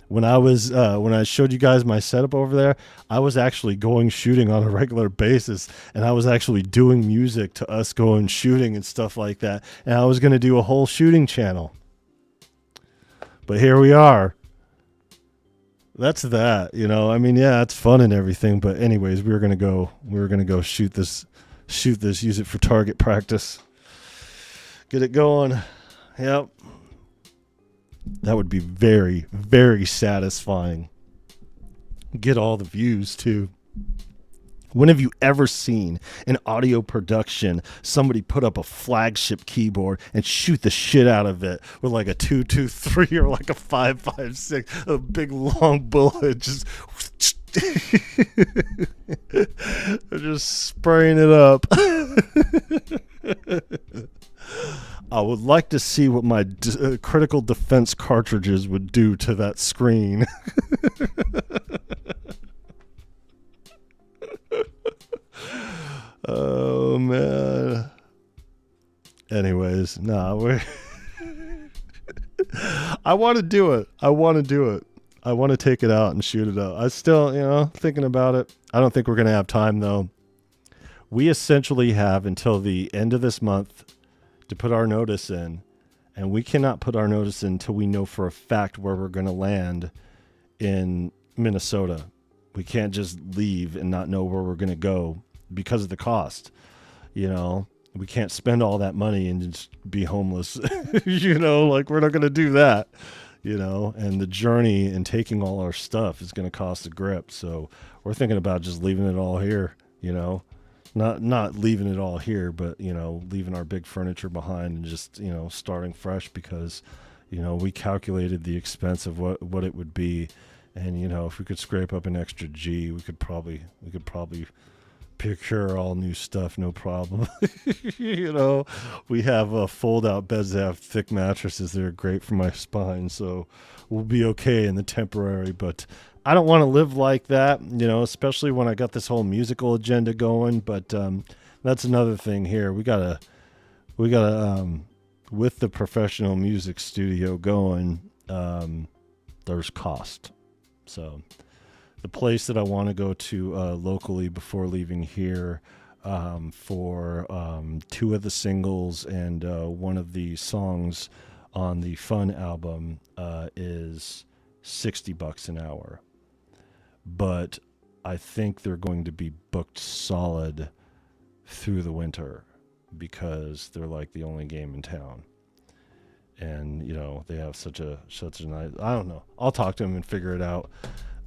When I showed you guys my setup over there, I was actually going shooting on a regular basis, and I was actually doing music to us going shooting and stuff like that. And I was going to do a whole shooting channel. But here we are. That's that, you know. I mean, yeah, it's fun and everything, but anyways, we were gonna go shoot this, use it for target practice. Get it going. Yep. That would be very, very satisfying. Get all the views, too. When have you ever seen in audio production somebody put up a flagship keyboard and shoot the shit out of it with like a 223 or like a 556, a big long bullet, just spraying it up? I would like to see what my critical defense cartridges would do to that screen. Oh, man. Anyways, we're... I want to do it. I want to take it out and shoot it out. I still, thinking about it. I don't think we're going to have time, though. We essentially have until the end of this month to put our notice in, and we cannot put our notice in until we know for a fact where we're going to land in Minnesota. We can't just leave and not know where we're going to go because of the cost, we can't spend all that money and just be homeless. You know, like we're not going to do that, you know, and the journey and taking all our stuff is going to cost a grip. So we're thinking about just leaving it all here, you know, not leaving it all here, but, you know, leaving our big furniture behind and just, you know, starting fresh because, you know, we calculated the expense of what it would be. And, you know, if we could scrape up an extra G, we could probably procure all new stuff, no problem. You know, we have fold-out beds that have thick mattresses that are great for my spine, so we'll be okay in the temporary. But I don't want to live like that, you know, especially when I got this whole musical agenda going. But that's another thing here. We gotta with the professional music studio going, there's cost. So the place that I want to go to locally before leaving here for 2 of the singles and one of the songs on the Fun album is $60 an hour. But I think they're going to be booked solid through the winter because they're like the only game in town. And, you know, they have such a nice, I don't know. I'll talk to them and figure it out.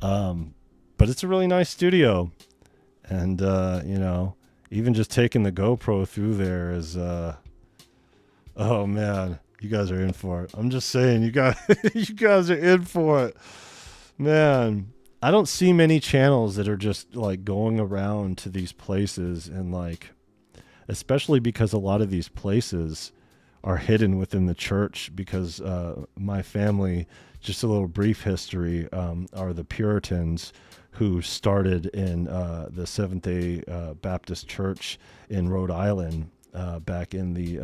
But it's a really nice studio. And, you know, even just taking the GoPro through there is, oh man, you guys are in for it. I'm just saying, you guys are in for it. Man, I don't see many channels that are just like going around to these places and like, especially because a lot of these places are hidden within the church because my family, just a little brief history, are the Puritans who started in the Seventh-day Baptist Church in Rhode Island back in the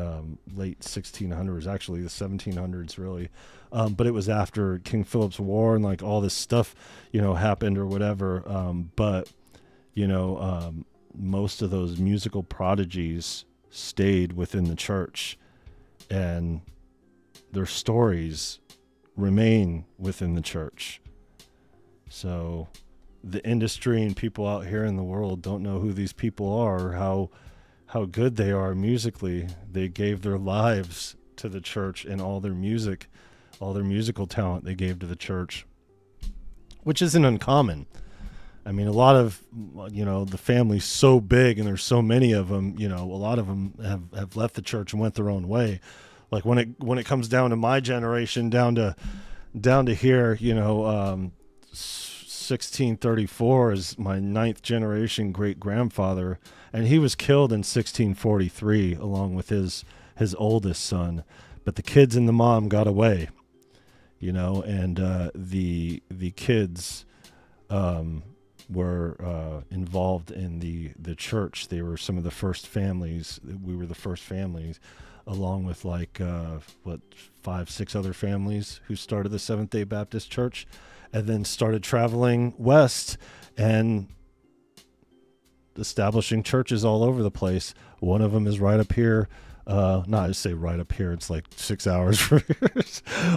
late 1600s, actually the 1700s really. But it was after King Philip's War and like all this stuff, you know, happened or whatever. But, you know, most of those musical prodigies stayed within the church. And their stories remain within the church. So the industry and people out here in the world don't know who these people are, or how good they are musically. They gave their lives to the church and all their musical talent they gave to the church, which isn't uncommon. I mean, a lot of, you know, the family's so big and there's so many of them, you know, a lot of them have left the church and went their own way. Like when it comes down to my generation, down to here, you know, 1634 is my 9th generation great grandfather. And he was killed in 1643 along with his oldest son. But the kids and the mom got away, you know, and the kids were involved in the church. They were some of the first families. We were the first families, along with like 5-6 other families who started the Seventh-day Baptist Church, and then started traveling west and establishing churches all over the place. One of them is right up here. Not to say right up here, it's like 6 hours from here.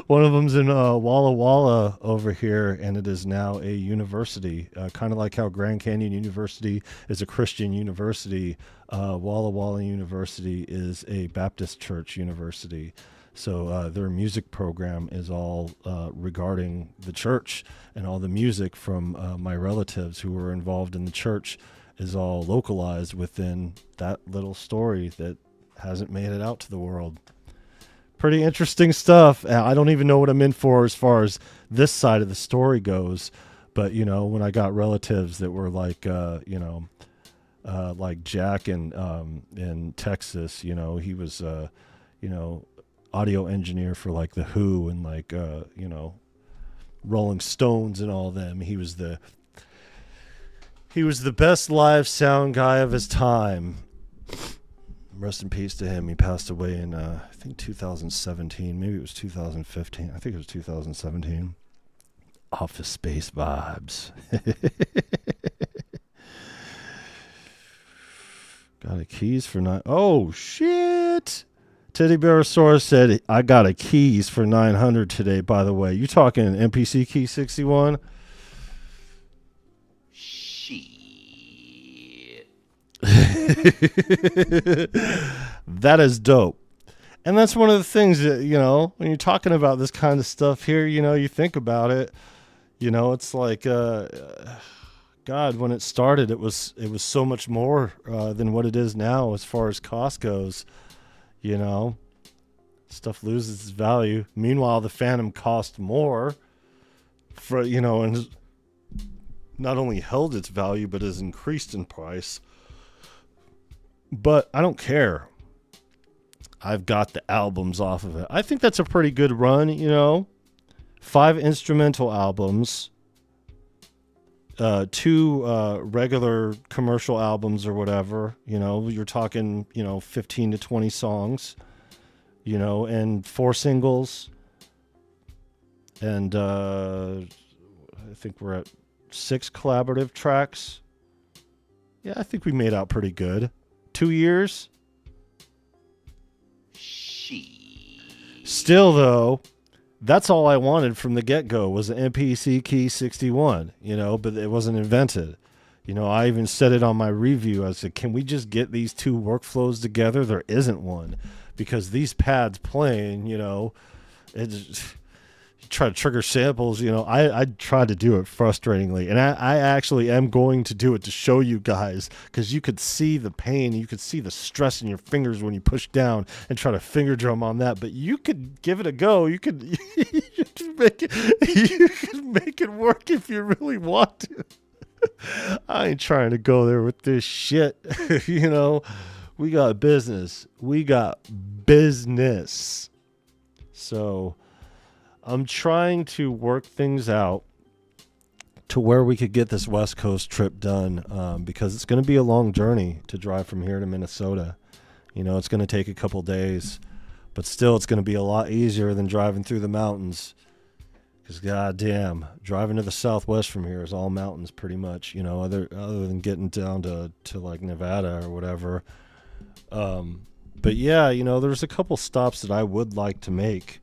One of them's in Walla Walla over here, and it is now a university, kind of like how Grand Canyon University is a Christian university. Walla Walla University is a Baptist church university. So their music program is all regarding the church, and all the music from my relatives who were involved in the church is all localized within that little story that hasn't made it out to the world. Pretty interesting stuff. I don't even know what I'm in for as far as this side of the story goes. But, you know, when I got relatives that were like, you know, like Jack in Texas, you know, he was, you know, audio engineer for like the Who and like, you know, Rolling Stones and all them. He was the best live sound guy of his time. Rest in peace to him. He passed away in, I think 2017. Maybe it was 2015. I think it was 2017. Office Space vibes. Got a keys for nine. Oh, shit. Teddy Bearosaurus said, I got a keys for 900 today, by the way. You talking an MPC key 61? That is dope. And that's one of the things that, you know, when you're talking about this kind of stuff here, you know, you think about it, you know, it's like, God, when it started, it was so much more than what it is now as far as cost goes, you know. Stuff loses its value. Meanwhile, the Fantom cost more for, you know, and not only held its value, but has increased in price. But I don't care. I've got the albums off of it. I think that's a pretty good run, you know. 5 instrumental albums, 2 regular commercial albums or whatever, you know. You're talking, you know, 15 to 20 songs. You know, and 4 singles, and I think we're at 6 collaborative tracks. Yeah, I think we made out pretty good. 2 years. Still, though, that's all I wanted from the get-go was an MPC Key 61, you know, but it wasn't invented. You know, I even said it on my review. I said, can we just get these 2 workflows together? There isn't one. Because these pads playing, you know, it's, you try to trigger samples, you know, I tried to do it frustratingly. And I actually am going to do it to show you guys, because you could see the pain, you could see the stress in your fingers when you push down and try to finger drum on that. But you could give it a go. You could, you could make it work if you really want to. I ain't trying to go there with this shit, you know. We got business. We got business. So I'm trying to work things out to where we could get this West Coast trip done, because it's going to be a long journey to drive from here to Minnesota. You know, it's going to take a couple days, but still it's going to be a lot easier than driving through the mountains. Because goddamn, driving to the southwest from here is all mountains pretty much, you know, other than getting down to like Nevada or whatever. But yeah, you know, there's a couple stops that I would like to make,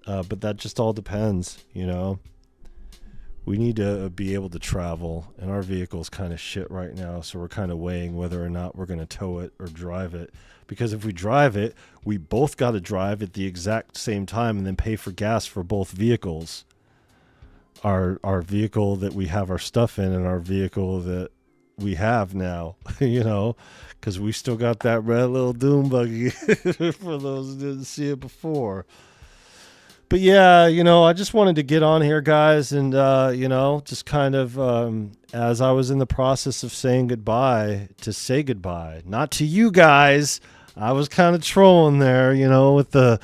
but that just all depends, you know. We need to be able to travel, and our vehicle's kind of shit right now, so we're kind of weighing whether or not we're going to tow it or drive it. Because if we drive it, we both got to drive at the exact same time and then pay for gas for both vehicles. Our vehicle that we have our stuff in and our vehicle that we have now, you know, because we still got that red little doom buggy for those who didn't see it before. But yeah, you know, I just wanted to get on here, guys, and you know, just kind of as I was in the process of saying goodbye, to say goodbye, not to you guys. I was kind of trolling there, you know, with the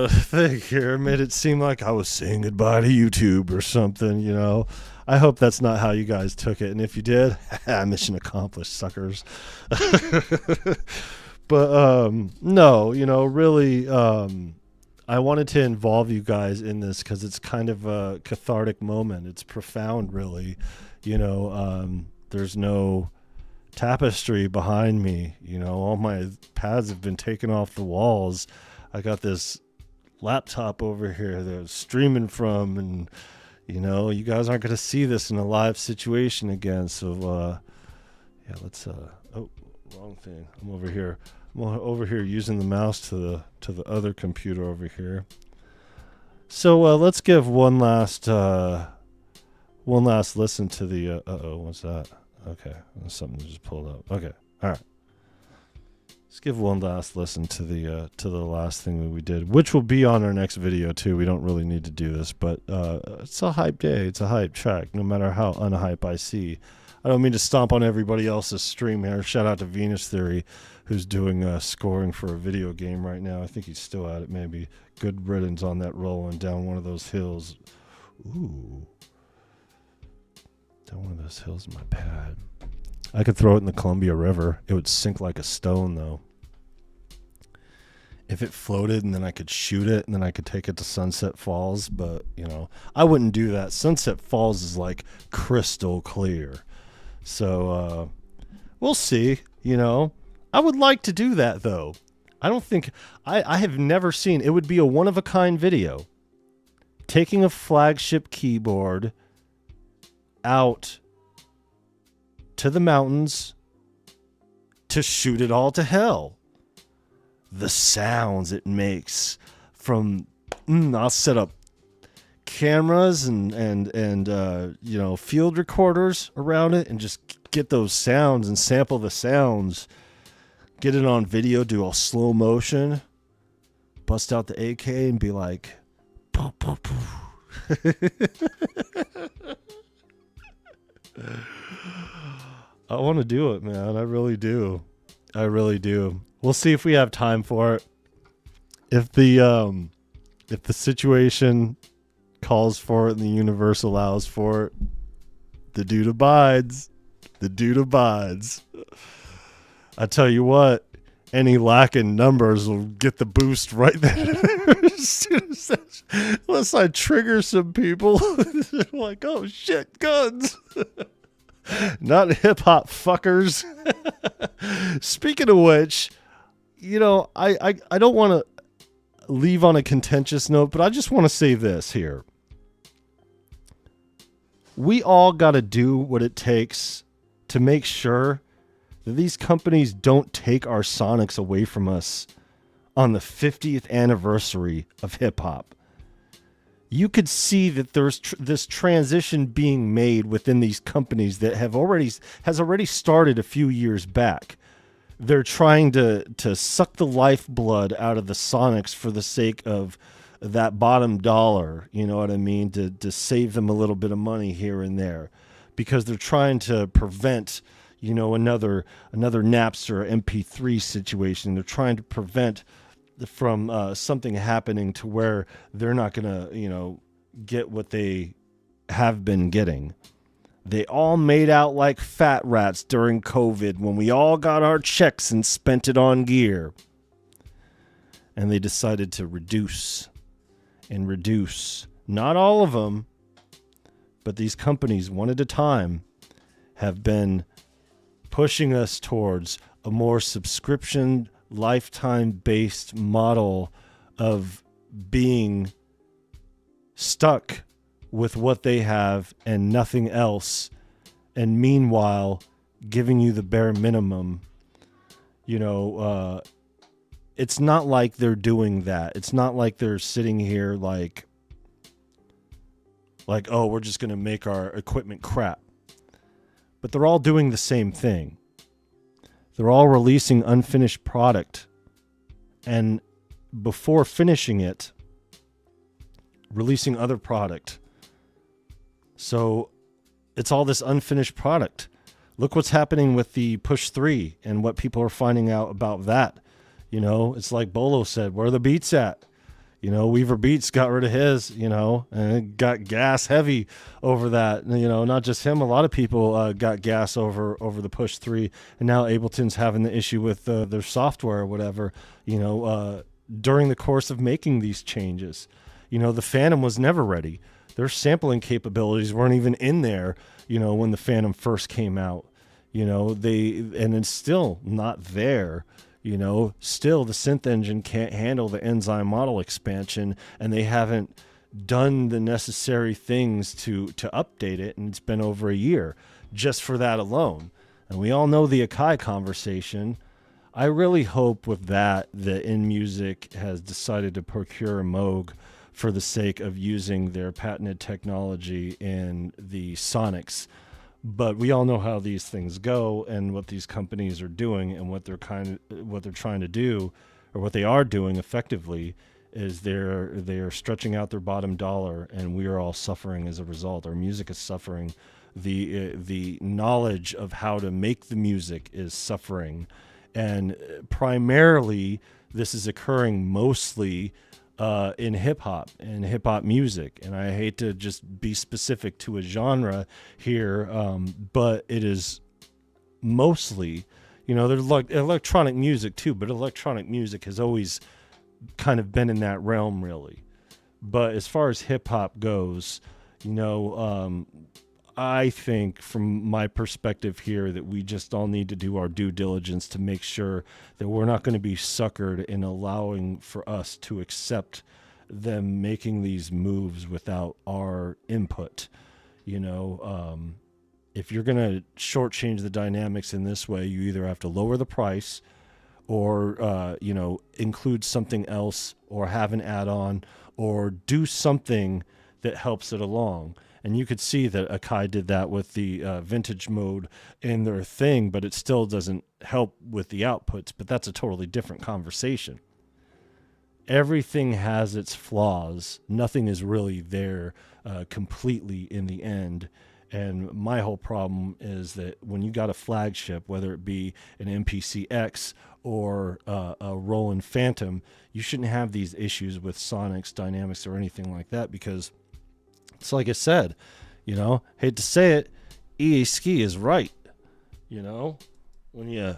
thing here, made it seem like I was saying goodbye to YouTube or something, you know. I hope that's not how you guys took it. And if you did, mission accomplished, suckers. But no, you know, really, I wanted to involve you guys in this because it's kind of a cathartic moment. It's profound, really. You know, there's no tapestry behind me. You know, all my pads have been taken off the walls. I got this laptop over here that I'm streaming from, and you know, you guys aren't going to see this in a live situation again. So, yeah, let's, oh, wrong thing. I'm over here using the mouse to the other computer over here. So, let's give one last listen to the, what's that? Okay. Something just pulled up. Okay. All right. Let's give one last listen to the last thing that we did, which will be on our next video too. We don't really need to do this, but it's a hype day. It's a hype track, no matter how unhype I see. I don't mean to stomp on everybody else's stream here. Shout out to Venus Theory, who's doing scoring for a video game right now. I think he's still at it, maybe. Good riddance on that rolling down one of those hills. Ooh. Down one of those hills in my pad. I could throw it in the Columbia River. It would sink like a stone, though. If it floated, and then I could shoot it, and then I could take it to Sunset Falls, but, you know, I wouldn't do that. Sunset Falls is, like, crystal clear. So, we'll see, you know. I would like to do that, though. I don't think... I have never seen... It would be a one-of-a-kind video. Taking a flagship keyboard out to the mountains, to shoot it all to hell. The sounds it makes from, I'll set up cameras and field recorders around it and just get those sounds and sample the sounds, get it on video, do all slow motion, bust out the AK and be like, poof, poof, poof. I want to do it, man. I really do. We'll see if we have time for it. If the situation calls for it and the universe allows for it, the dude abides. I tell you what, any lacking numbers will get the boost right there. Unless I trigger some people. Like, oh shit, guns. Not hip hop fuckers. Speaking of which, I don't want to leave on a contentious note, but I just want to say this here. We all got to do what it takes to make sure that these companies don't take our sonics away from us on the 50th anniversary of hip hop. You could see that there's this transition being made within these companies that has already started a few years back. They're trying to suck the lifeblood out of the sonics for the sake of that bottom dollar, you know what I mean, to save them a little bit of money here and there, because they're trying to prevent, another Napster MP3 situation. They're trying to prevent from something happening to where they're not going to, get what they have been getting. They all made out like fat rats during COVID when we all got our checks and spent it on gear. And they decided to reduce. Not all of them, but these companies, one at a time, have been pushing us towards a more subscription, lifetime-based model of being stuck with what they have and nothing else, and meanwhile giving you the bare minimum. It's not like they're doing that. It's not like they're sitting here like, oh, we're just going to make our equipment crap. But they're all doing the same thing. They're all releasing unfinished product, and before finishing it, releasing other product. So it's all this unfinished product. Look what's happening with the Push 3 and what people are finding out about that. It's like Bolo said, where are the beats at? Weaver Beats got rid of his, and it got gas heavy over that. Not just him. A lot of people got gas over the Push 3. And now Ableton's having the issue with their software or whatever, during the course of making these changes. The Fantom was never ready. Their sampling capabilities weren't even in there, when the Fantom first came out. And it's still not there. Still the synth engine can't handle the enzyme model expansion, and they haven't done the necessary things to update it, and it's been over a year just for that alone. And we all know the Akai conversation. I really hope with that In Music has decided to procure a Moog for the sake of using their patented technology in the sonics. But we all know how these things go and what these companies are doing, and what they're trying to do, or what they are doing effectively, is they are stretching out their bottom dollar, and we are all suffering as a result. Our music is suffering. The knowledge of how to make the music is suffering, and primarily this is occurring mostly in hip hop and hip hop music. And I hate to just be specific to a genre here, but it is mostly, there's like electronic music too, but electronic music has always kind of been in that realm, really. But as far as hip hop goes, I think from my perspective here that we just all need to do our due diligence to make sure that we're not going to be suckered in allowing for us to accept them making these moves without our input. if you're going to shortchange the dynamics in this way, you either have to lower the price or, include something else or have an add-on or do something that helps it along. And you could see that Akai did that with the vintage mode in their thing, but it still doesn't help with the outputs. But that's a totally different conversation. Everything has its flaws. Nothing is really there completely in the end. And my whole problem is that when you got a flagship, whether it be an MPC-X or a Roland Fantom, you shouldn't have these issues with sonics, dynamics, or anything like that, because it's like I said, hate to say it, EA Ski is right. When you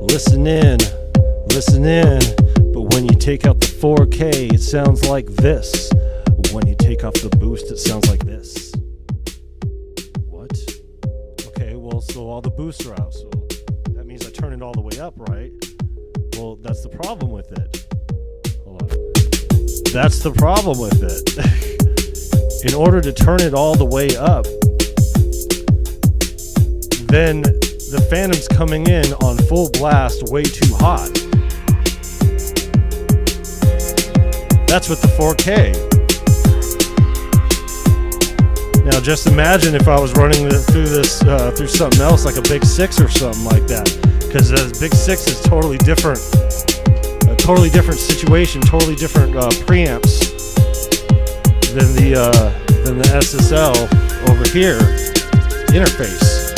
listen in, but when you take out the 4K, it sounds like this. When you take off the boost, it sounds like this. What? Okay, well, so all the boosts are out, so that means I turn it all the way up, right? Well, that's the problem with it. Hold on. That's the problem with it. In order to turn it all the way up, then the Fantom's coming in on full blast way too hot. That's with the 4K. Now just imagine if I was running through this through something else like a Big 6 or something like that, because the Big 6 is totally different, a totally different situation, totally different preamps than the SSL over here interface.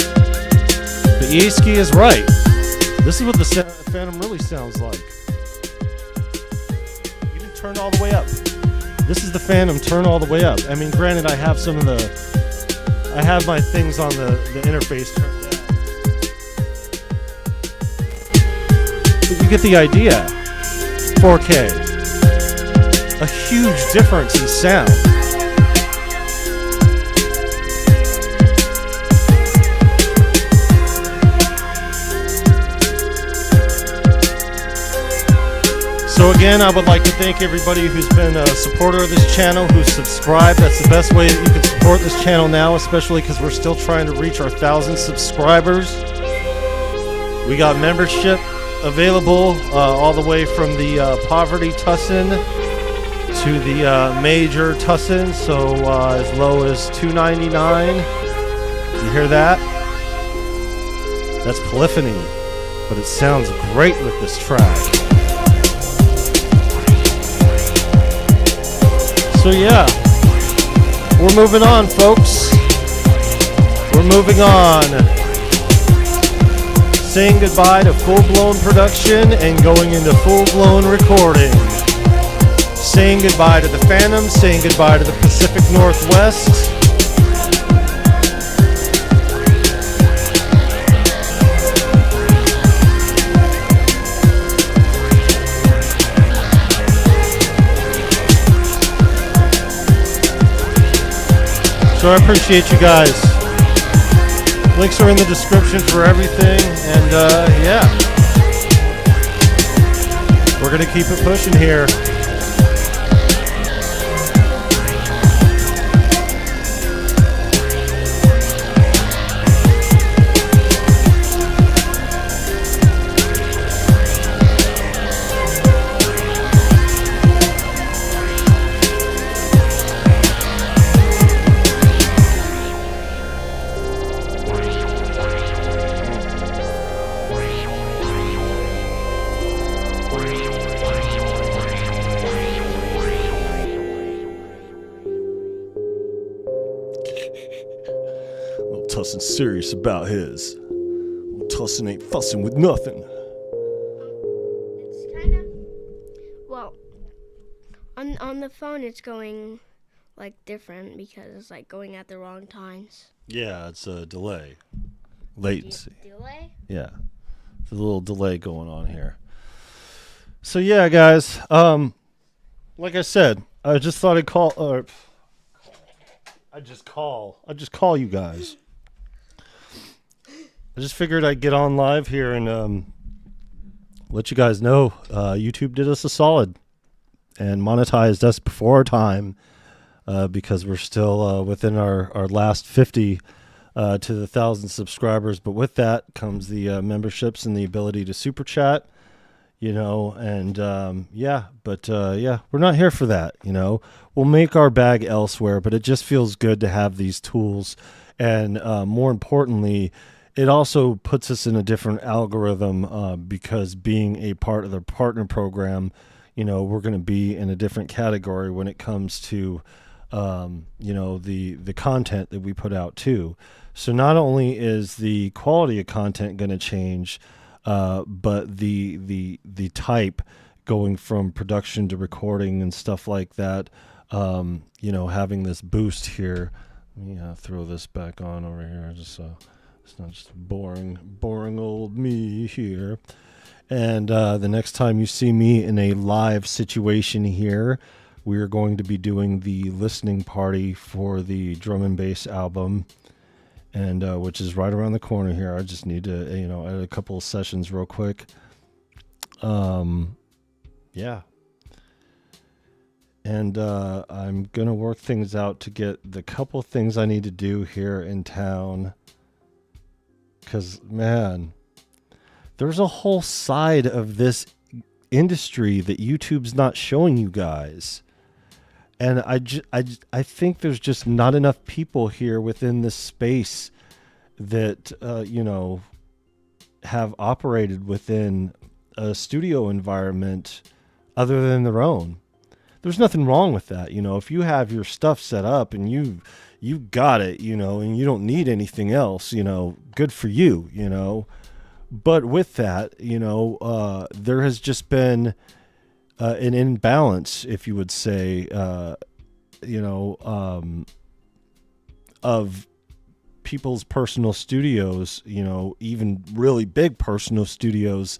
The EA Ski is right. This is what the Fantom really sounds like. Even turned all the way up. This is the Fantom turned all the way up. I mean, granted, I have my things on the interface turned down. But you get the idea. 4K. A huge difference in sound. So again, I would like to thank everybody who's been a supporter of this channel, who's subscribed. That's the best way that you can support this channel now, especially because we're still trying to reach our 1,000 subscribers. We got membership available all the way from the poverty tussin to the major tussin, so as low as $2.99. You hear that? That's polyphony, but it sounds great with this track. So yeah, we're moving on, folks. We're moving on. Saying goodbye to full-blown production and going into full-blown recording. Saying goodbye to the Fantom, saying goodbye to the Pacific Northwest. So I appreciate you guys. Links are in the description for everything, and yeah, we're gonna keep it pushing here. Tussin's serious about his. Tussin ain't fussing with nothing. It's kind of, well, on the phone it's going like different because it's like going at the wrong times. Yeah, it's a delay. Latency. Delay? Yeah. There's a little delay going on here. So yeah, guys, like I said, I just thought I'd call I just call you guys. I just figured I'd get on live here and let you guys know YouTube did us a solid and monetized us before our time. because we're still within our last 50 to the 1,000 subscribers. But with that comes the memberships and the ability to super chat, and we're not here for that. We'll make our bag elsewhere, but it just feels good to have these tools. And more importantly, it also puts us in a different algorithm because being a part of the partner program, we're going to be in a different category when it comes to, the content that we put out too. So not only is the quality of content going to change, but the type going from production to recording and stuff like that, having this boost here. Let me throw this back on over here. Just it's not just boring old me here. And the next time you see me in a live situation here, we are going to be doing the listening party for the drum and bass album, and which is right around the corner here. I just need to, add a couple of sessions real quick. Yeah. And I'm going to work things out to get the couple things I need to do here in town. Because, man, there's a whole side of this industry that YouTube's not showing you guys. And I think there's just not enough people here within this space that, have operated within a studio environment other than their own. There's nothing wrong with that. If you have your stuff set up and you got it, and you don't need anything else, good for you, But with that, there has just been an imbalance, if you would say, of people's personal studios, even really big personal studios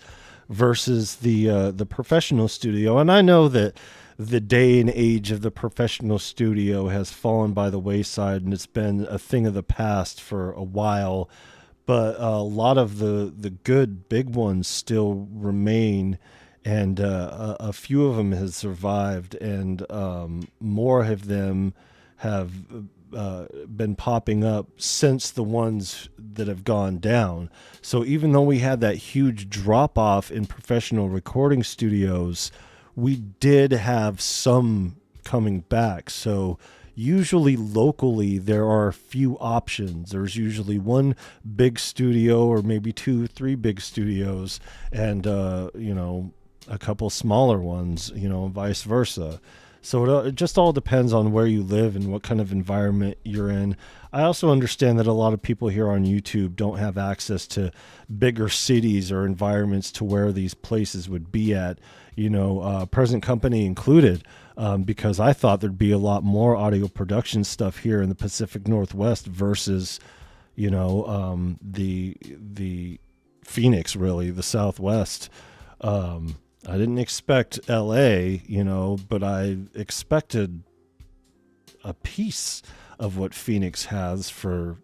versus the professional studio. And I know that the day and age of the professional studio has fallen by the wayside, and it's been a thing of the past for a while. But a lot of the good big ones still remain, and a few of them have survived, and more of them have been popping up since the ones that have gone down. So even though we had that huge drop off in professional recording studios, we did have some coming back. So usually locally there are a few options. There's usually one big studio or maybe 2-3 big studios, and a couple smaller ones, vice versa. So it just all depends on where you live and what kind of environment you're in. I also understand that a lot of people here on YouTube don't have access to bigger cities or environments to where these places would be at, present company included, because I thought there'd be a lot more audio production stuff here in the Pacific Northwest versus, the Phoenix, really, the Southwest. I didn't expect LA, but I expected a piece of what Phoenix has for,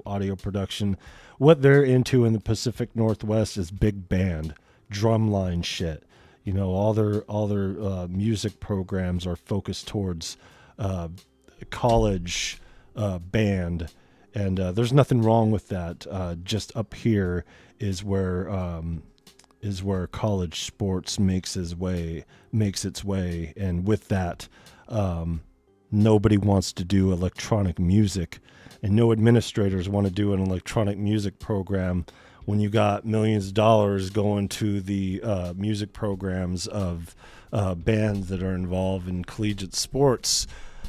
audio production. What they're into in the Pacific Northwest is big band, drumline shit. All their music programs are focused towards college band, and there's nothing wrong with that. Just up here is where college sports makes its way, and with that, nobody wants to do electronic music, and no administrators want to do an electronic music program when you got millions of dollars going to the music programs of bands that are involved in collegiate sports.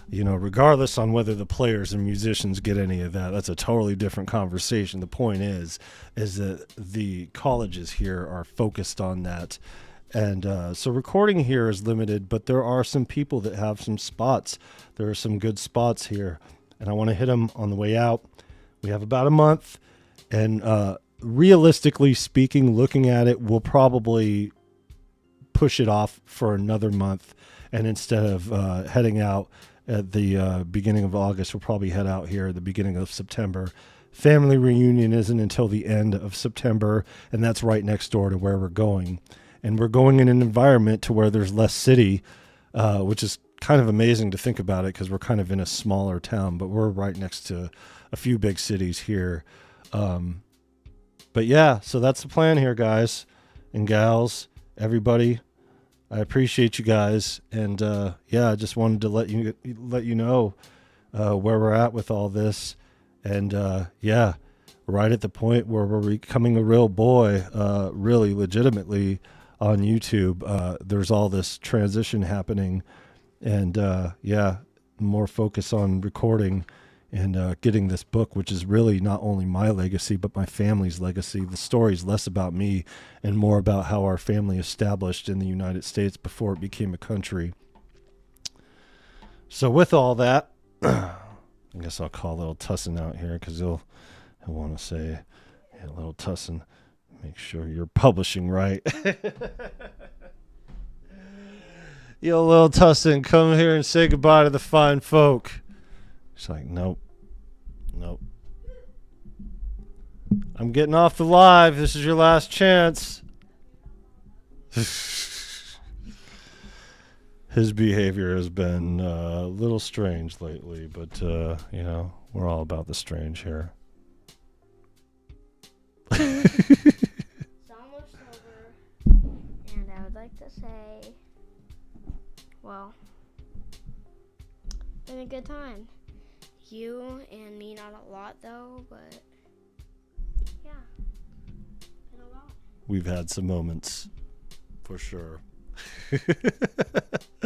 Regardless on whether the players and musicians get any of that, that's a totally different conversation. The point is that the colleges here are focused on that. And so recording here is limited, but there are some people that have some spots. There are some good spots here, and I want to hit them on the way out. We have about a month, and realistically speaking, looking at it, we'll probably push it off for another month. And instead of heading out at the beginning of August, we'll probably head out here at the beginning of September. Family reunion isn't until the end of September, and that's right next door to where we're going. And we're going in an environment to where there's less city, which is kind of amazing to think about it because we're kind of in a smaller town, but we're right next to a few big cities here. But yeah, so that's the plan here, guys and gals, everybody. I appreciate you guys, and yeah, I just wanted to let you know where we're at with all this, and yeah, right at the point where we're becoming a real boy, really legitimately on YouTube. There's all this transition happening, and yeah, more focus on recording and getting this book, which is really not only my legacy, but my family's legacy. The story's less about me and more about how our family established in the United States before it became a country. So with all that, I guess I'll call little Tussin out here because he'll want to say, hey, little Tussin, make sure you're publishing right. Yo, little Tussin, come here and say goodbye to the fine folk. She's like, nope. I'm getting off the live. This is your last chance. His behavior has been a little strange lately, but, you know, we're all about the strange here. It's almost over, and I would like to say, well, been a good time. You and me, not a lot though, but yeah, been a lot. We've had some moments, for sure. It's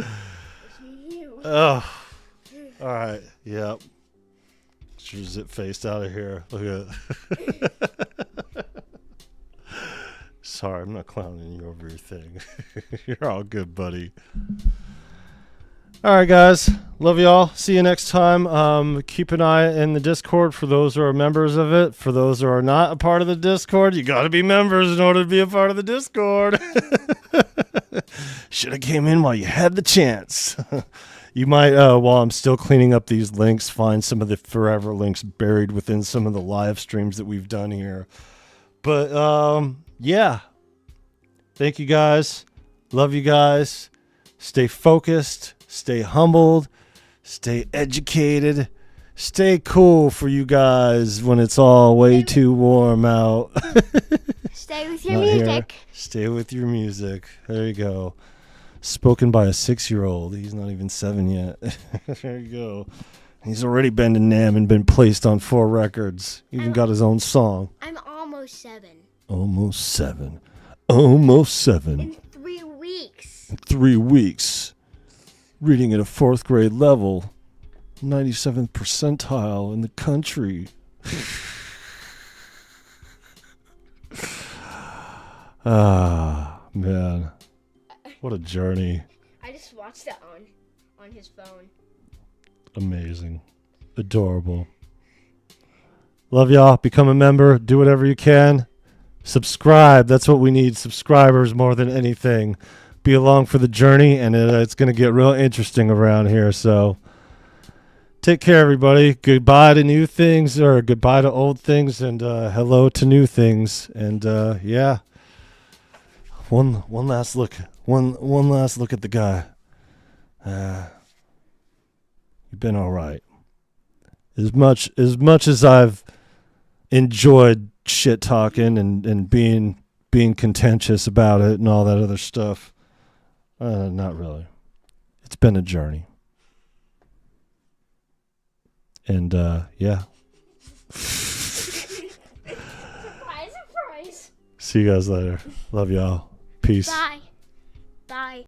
you. Oh, all right, yep. Should zip faced out of here. Look at it. Sorry, I'm not clowning you over your thing. You're all good, buddy. All right, guys. Love y'all. See you next time. Keep an eye in the Discord for those who are members of it. For those who are not a part of the Discord, you got to be members in order to be a part of the Discord. Should have came in while you had the chance. You might, while I'm still cleaning up these links, find some of the forever links buried within some of the live streams that we've done here. But, yeah. Thank you, guys. Love you guys. Stay focused. Stay humbled. Stay educated. Stay cool for you guys when it's all way too warm out. Stay with your music. Here. Stay with your music. There you go. Spoken by a 6-year-old. He's not even 7 yet. There you go. He's already been to NAMM and been placed on 4 records. Even got his own song. I'm almost 7. Almost 7. Almost 7. In 3 weeks. In 3 weeks. Reading at a 4th grade level. 97th percentile in the country. Ah, man. What a journey. I just watched that on his phone. Amazing. Adorable. Love y'all. Become a member. Do whatever you can. Subscribe. That's what we need. Subscribers more than anything. Be along for the journey, and it's going to get real interesting around here. So take care, everybody. Goodbye to new things, or goodbye to old things, and hello to new things. And yeah, one last look. One last look at the guy. You've been all right. As much as I've enjoyed shit talking and being contentious about it and all that other stuff, not really. It's been a journey. And yeah. Surprise. See you guys later. Love y'all. Peace. Bye.